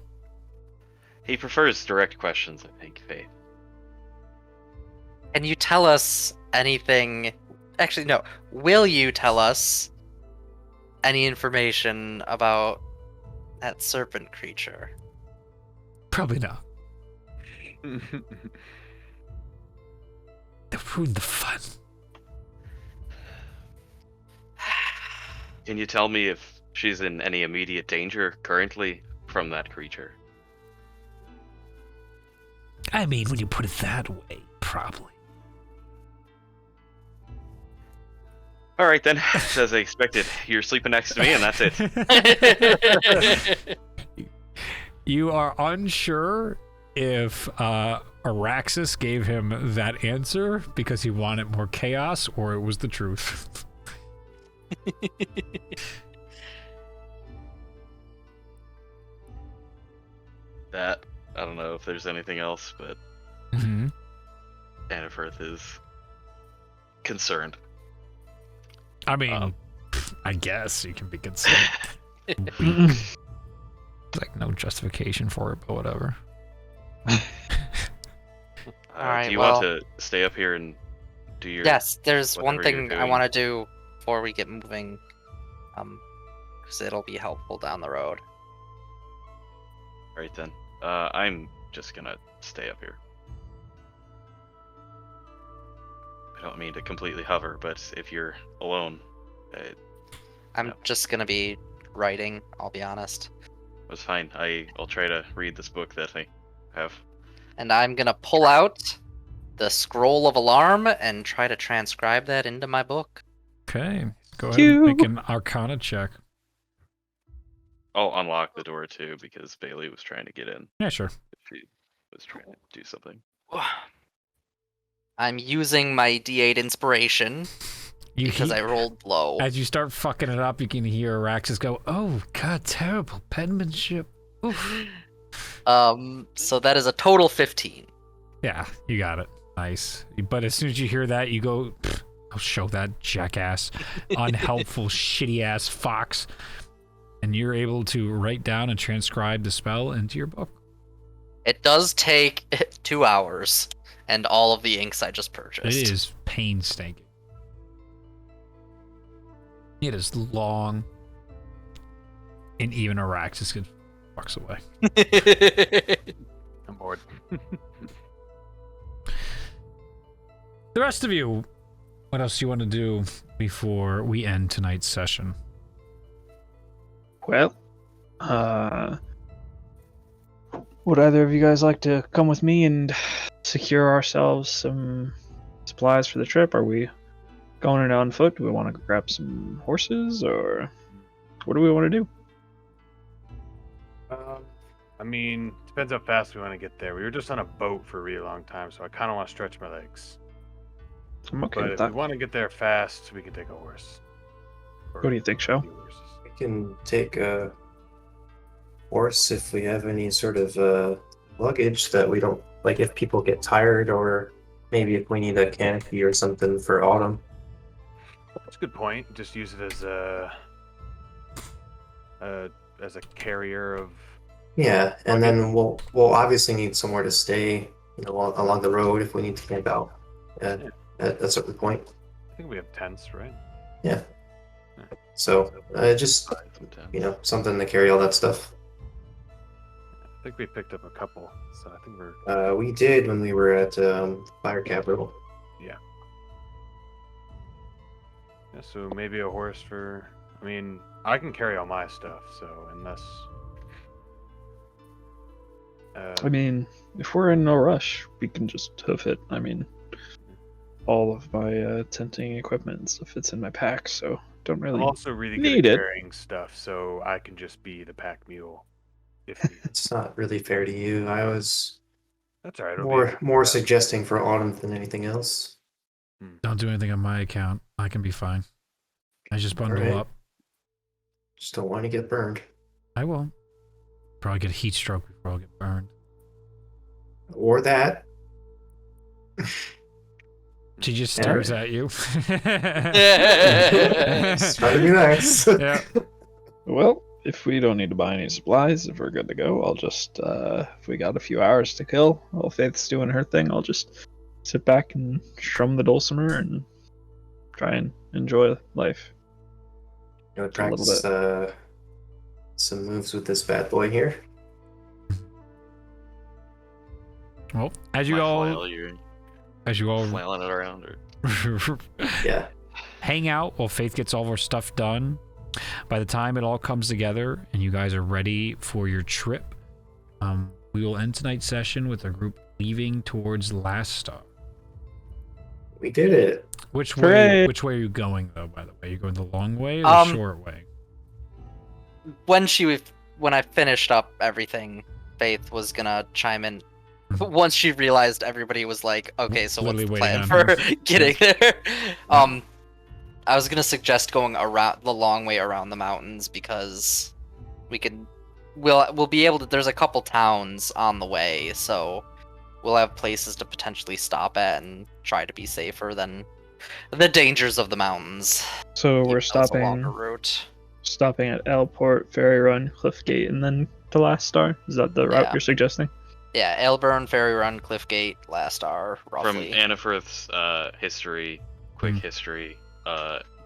He prefers direct questions, I think, Faith. Can you tell us anything? Actually, no. Will you tell us any information about that serpent creature? Probably not. That ruined the fun. Can you tell me if she's in any immediate danger currently from that creature? I mean, when you put it that way, probably. All right then, as I expected, you're sleeping next to me, and that's it. You are unsure if Araxis gave him that answer because he wanted more chaos, or it was the truth. That I don't know if there's anything else, but Mm-hmm. Annifirth is concerned. I mean, I guess you can be concerned. Like no justification for it, but whatever. Alright, do you well- want to stay up here and do your? Yes, there's one whatever you're thing I doing? want to do before we get moving, because it'll be helpful down the road. All right then. I'm just gonna stay up here. I don't mean to completely hover, but if you're alone, it I'm Yeah. just gonna be writing. I'll be honest, was fine. I'll try to read this book that I have. and I'm gonna pull out the scroll of alarm and try to transcribe that into my book. Okay, go ahead and make an Arcana check. I'll unlock the door too because Bailey was trying to get in. Yeah, sure. She was trying to do something. I'm using my D8 inspiration You because I rolled low. As you start fucking it up, you can hear Araxis go, "Oh God, terrible penmanship." Oof. So that is a total 15. Yeah, you got it. Nice. But as soon as you hear that, you go, "Pfft, I'll show that jackass, unhelpful, shitty ass fox." And you're able to write down and transcribe the spell into your book. It does take 2 hours, and all of the inks I just purchased. It is painstaking. It is long, and even Araxis can walks away. I'm bored. The rest of you, what else do you want to do before we end tonight's session? Well, would either of you guys like to come with me and secure ourselves some supplies for the trip? Are we going in on foot? Do we want to grab some horses, or what do we want to do? I mean, depends how fast we want to get there. We were just on a boat for a really long time, so I kind of want to stretch my legs. I'm okay But with if that. we want to get there fast, we can take a horse. Or What do you think, a Sho? few horses. We can take a horse if we have any sort of luggage that we don't like. If people get tired, or maybe if we need a canopy or something for autumn. That's a good point. Just use it as a carrier of. Yeah, and then we'll obviously need somewhere to stay, along the road if we need to camp out at a certain point. I think we have tents, right? Yeah. So just Sometimes. something to carry all that stuff. I think we picked up a couple, so I think we're. We did when we were at Fire Capital. Yeah, so maybe a horse for. I mean, I can carry all my stuff, so unless. I mean, if we're in no rush, we can just hoof it. I mean, all of my tenting equipment and stuff fits in my pack, so don't I'm really. also really good need at it. carrying stuff, so I can just be the pack mule. If needed. It's not really fair to you. I was That's all right. it'll be- more suggesting for autumn than anything else. Don't do anything on my account. I can be fine. I just bundle Alright. up. Just don't want to get burned. I will. Probably get a heat stroke before I'll get burned. Or that. She just stares at you. Just try to be nice. Yeah. Well, if we don't need to buy any supplies, if we're good to go, I'll just, if we got a few hours to kill while Faith's doing her thing, I'll just sit back and strum the dulcimer and try and enjoy life. You know, A little practice some moves with this bad boy here. Well, as you My all flail, you're flailing it around, or Yeah. hang out while Faith gets all of her stuff done. By the time it all comes together and you guys are ready for your trip, we will end tonight's session with a group leaving towards Last Star. We did it. Which Hooray! way? Which way are you going, though? By the way, you going the long way or the Um, short way? When I finished up everything, Faith was gonna chime in. Once she realized everybody was like, okay, so what's the Literally plan waiting for on getting there? I was gonna suggest going around the long way around the mountains because we'll be able to. There's a couple towns on the way, so we'll have places to potentially stop at and try to be safer than the dangers of the mountains. So even we're though it's a longer stopping route. at Elport, Ferry Run, Cliffgate, and then to Last Star. Is that the route Yeah. you're suggesting? Yeah, Ailburn, Ferry Run, Cliffgate, Last Star, From roughly. Annafirth's history, quick history,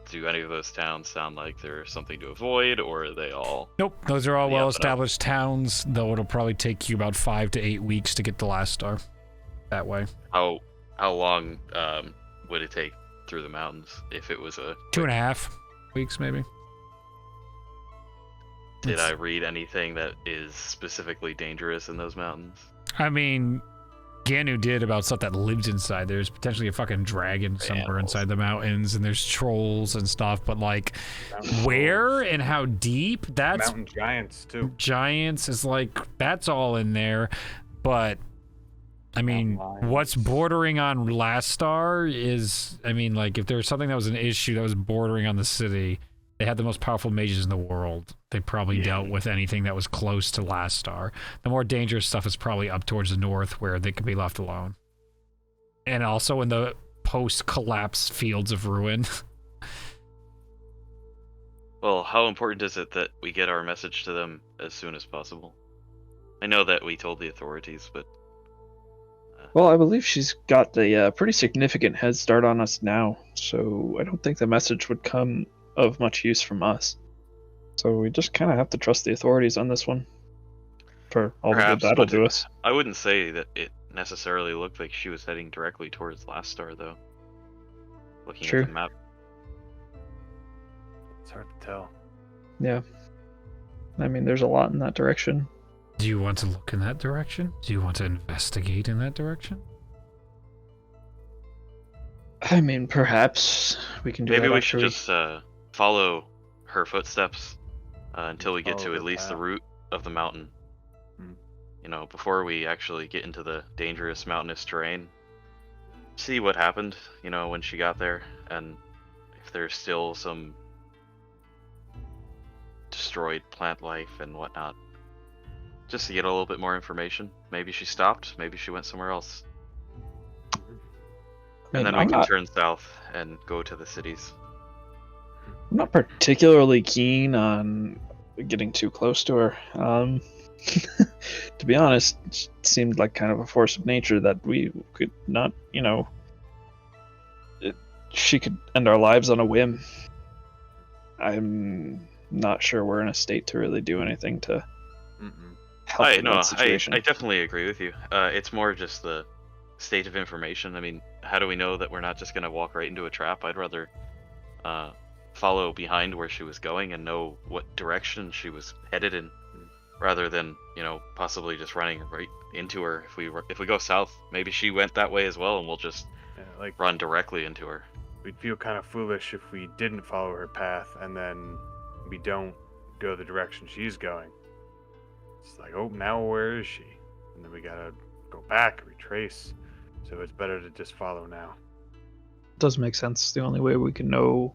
do any of those towns sound like they're something to avoid, or are they all? Nope, those are all Yeah, well-established towns, though it'll probably take you about 5 to 8 weeks to get to Last Star. That way. How long would it take through the mountains if it was a 2.5 weeks, maybe. Did I read anything that is specifically dangerous in those mountains? I mean, Ganu did about stuff that lives inside. There's potentially a fucking dragon somewhere Animals. inside the mountains, and there's trolls and stuff, but like, Mountain where trolls, and how deep? That's mountain giants too. giants is like, that's all in there, but I mean, Mountain lions. what's bordering on Last Star is, I mean, like, if there's something that was an issue that was bordering on the city, they had the most powerful mages in the world. They probably dealt with anything that was close to Last Star. The more dangerous stuff is probably up towards the north where they could be left alone. And also in the post-collapse fields of ruin. Well, how important is it that we get our message to them as soon as possible? I know that we told the authorities, but Well, I believe she's got the pretty significant head start on us now, so I don't think the message would come of much use from us. So we just kind of have to trust the authorities on this one. For all the good Perhaps, that'll but do us. I wouldn't say that it necessarily looked like she was heading directly towards Last Star, though. Looking True. at the map. It's hard to tell. Yeah. I mean, there's a lot in that direction. Do you want to look in that direction? Do you want to investigate in that direction? I mean, perhaps we can do Maybe that we should after just follow her footsteps until we get Follow to the at least the path. root of the mountain. Hmm. You know, before we actually get into the dangerous mountainous terrain. See what happened, you know, when she got there, and if there's still some destroyed plant life and whatnot. Just to get a little bit more information. Maybe she stopped, maybe she went somewhere else. And then we can turn south and go to the cities. I'm not particularly keen on getting too close to her. To be honest, it seemed like kind of a force of nature that we could not, you know, she could end our lives on a whim. I'm not sure we're in a state to really do anything to help in that situation. I definitely agree with you. It's more just the state of information. I mean, how do we know that we're not just going to walk right into a trap? I'd rather follow behind where she was going and know what direction she was headed in, rather than, you know, possibly just running right into her. If we go south, maybe she went that way as well, and we'll just run directly into her. We'd feel kind of foolish if we didn't follow her path and then we don't go the direction she's going. It's like, oh, now where is she? And then we gotta go back, retrace. So it's better to just follow now. Does make sense. The only way we can know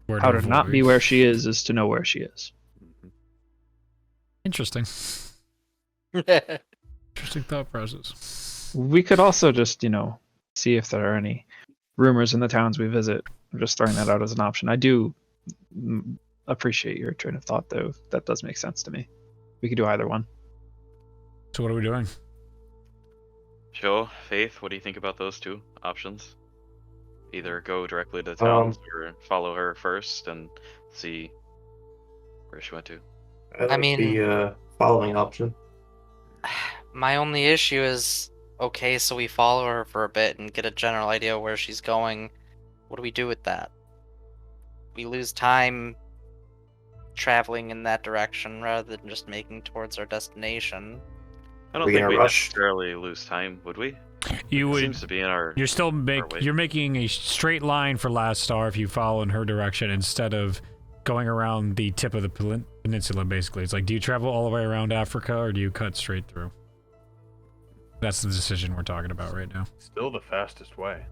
Where how to not avoid. be where she is to know where she is. Interesting. Interesting thought process. We could also just, you know, see if there are any rumors in the towns we visit. I'm just throwing that out as an option. I do appreciate your train of thought, though. That does make sense to me. We could do either one. So what are we doing? Joe, Faith, what do you think about those two options? Either go directly to the towns or follow her first and see where she went to. I like mean- the following option. My only issue is, okay, so we follow her for a bit and get a general idea of where she's going. What do we do with that? We lose time traveling in that direction rather than just making towards our destination. I don't We think gonna we'd rush? necessarily lose time, would we? You It would. seems to be in our. You're still way. you're making a straight line for Last Star if you follow in her direction instead of going around the tip of the peninsula. Basically, it's like, do you travel all the way around Africa or do you cut straight through? That's the decision we're talking about right now. Still the fastest way.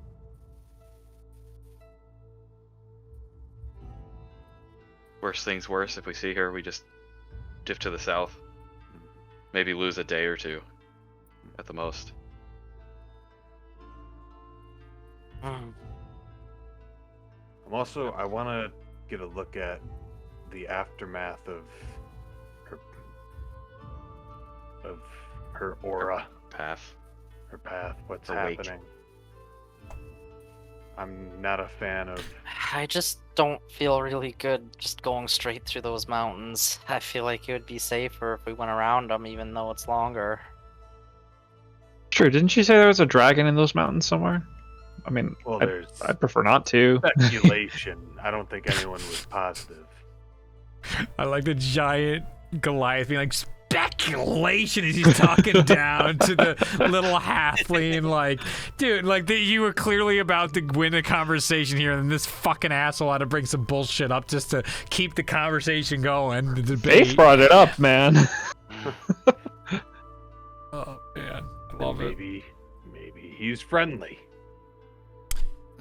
Worst things worse, if we see her, we just dip to the south. Maybe lose a day or two, at the most. Hmm. I want to get a look at the aftermath of her aura, Path. her path, what's Her wake. happening. I'm not a fan of. I just don't feel really good just going straight through those mountains. I feel like it would be safer if we went around them, even though it's longer. True, didn't you say there was a dragon in those mountains somewhere? I mean, Well, I'd, there's I'd prefer not to. speculation. I don't think anyone was positive. I like the giant Goliath being like, speculation as he's talking down to the little halfling. Like, dude, like you were clearly about to win a conversation here, and this fucking asshole had to bring some bullshit up just to keep the conversation going. The debate. They brought it up, man. Oh man, I love it. Maybe he's friendly.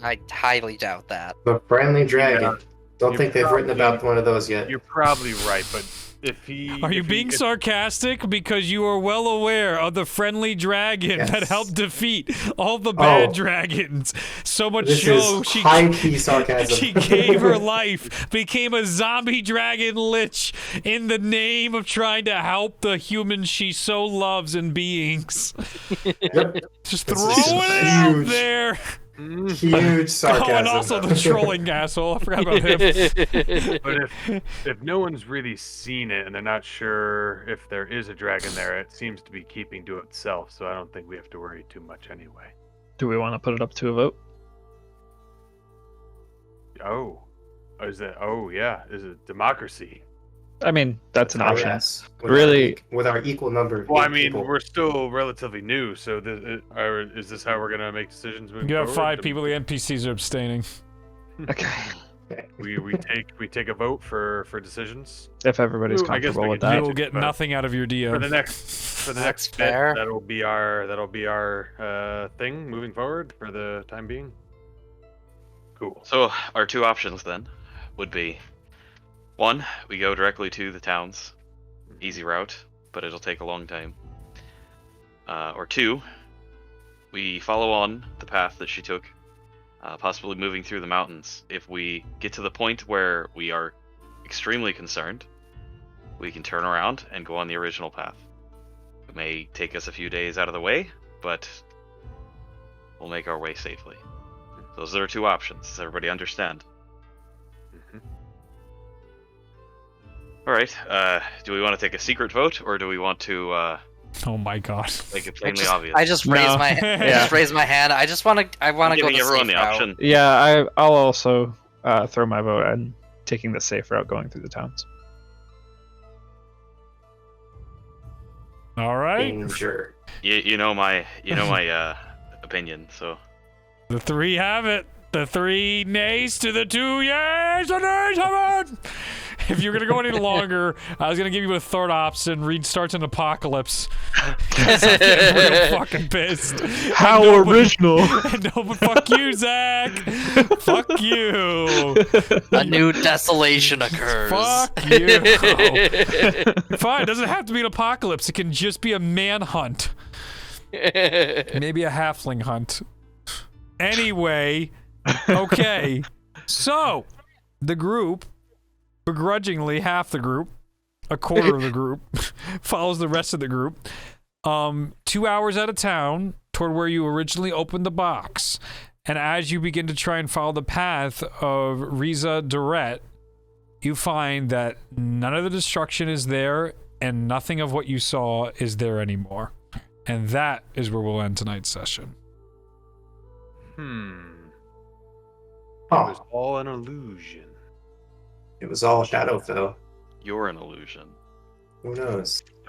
I highly doubt that. The friendly dragon. Yeah. Don't You're think they've written probably- about one of those yet. You're probably right, but if he Are you if he being gets- sarcastic? Because you are well aware of the friendly dragon that Yes. helped defeat all the bad Oh. dragons. So much This so is she high-key sarcasm. she gave her life, became a zombie dragon lich in the name of trying to help the humans she so loves and beings. Yep. Just This throwing is it out huge. there. Huge sarcasm. Oh, and also the trolling asshole. I forgot about him. But if no one's really seen it and they're not sure if there is a dragon there, it seems to be keeping to itself. So I don't think we have to worry too much anyway. Do we want to put it up to a vote? Oh, is it? Oh yeah, is it democracy? I mean, that's an Oh, option. yes. Really- with our equal number of Well, I eight mean, people. we're still relatively new, so is this how we're gonna make decisions moving You have forward? 5 people. The NPCs are abstaining. Okay. We take a vote for decisions. If everybody's Ooh, I guess comfortable we with could that. You will get but- nothing out of your For DM. the That's next bit, fair. that'll be our thing moving forward for the time being. Cool. So our two options then would be: one, we go directly to the towns, easy route, but it'll take a long time. Or two, we follow on the path that she took, possibly moving through the mountains. If we get to the point where we are extremely concerned, we can turn around and go on the original path. It may take us a few days out of the way, but we'll make our way safely. Those are our two options. Does everybody understand? Mhm. All right. Do we want to take a secret vote, or do we want to Oh my god. make it plainly obvious? I just No. raised my Yeah. just raised my hand. I just want to. I want I'm to go giving the everyone safe the route. option. Yeah, I'll also throw my vote and taking the safe route going through the towns. All right. Danger. You know my opinion. So The 3 have it. The 3 nays to the 2 yeas. The nays have it. If you're gonna go any longer, I was gonna give you a third option. Reed starts an apocalypse. 'Cause I'm getting real fucking pissed. How No, but- original! No, but fuck you, Zach. Fuck you. A new desolation occurs. Fuck you. Fine. It doesn't have to be an apocalypse. It can just be a manhunt. Maybe a halfling hunt. Anyway, okay. So, the group, begrudgingly half the group, a quarter of the group, follows the rest of the group. 2 hours out of town, toward where you originally opened the box. And as you begin to try and follow the path of Riza Duret, you find that none of the destruction is there, and nothing of what you saw is there anymore. And that is where we'll end tonight's session. It Oh, was all an illusion. it was all Shadowfell. you're an illusion. Who knows?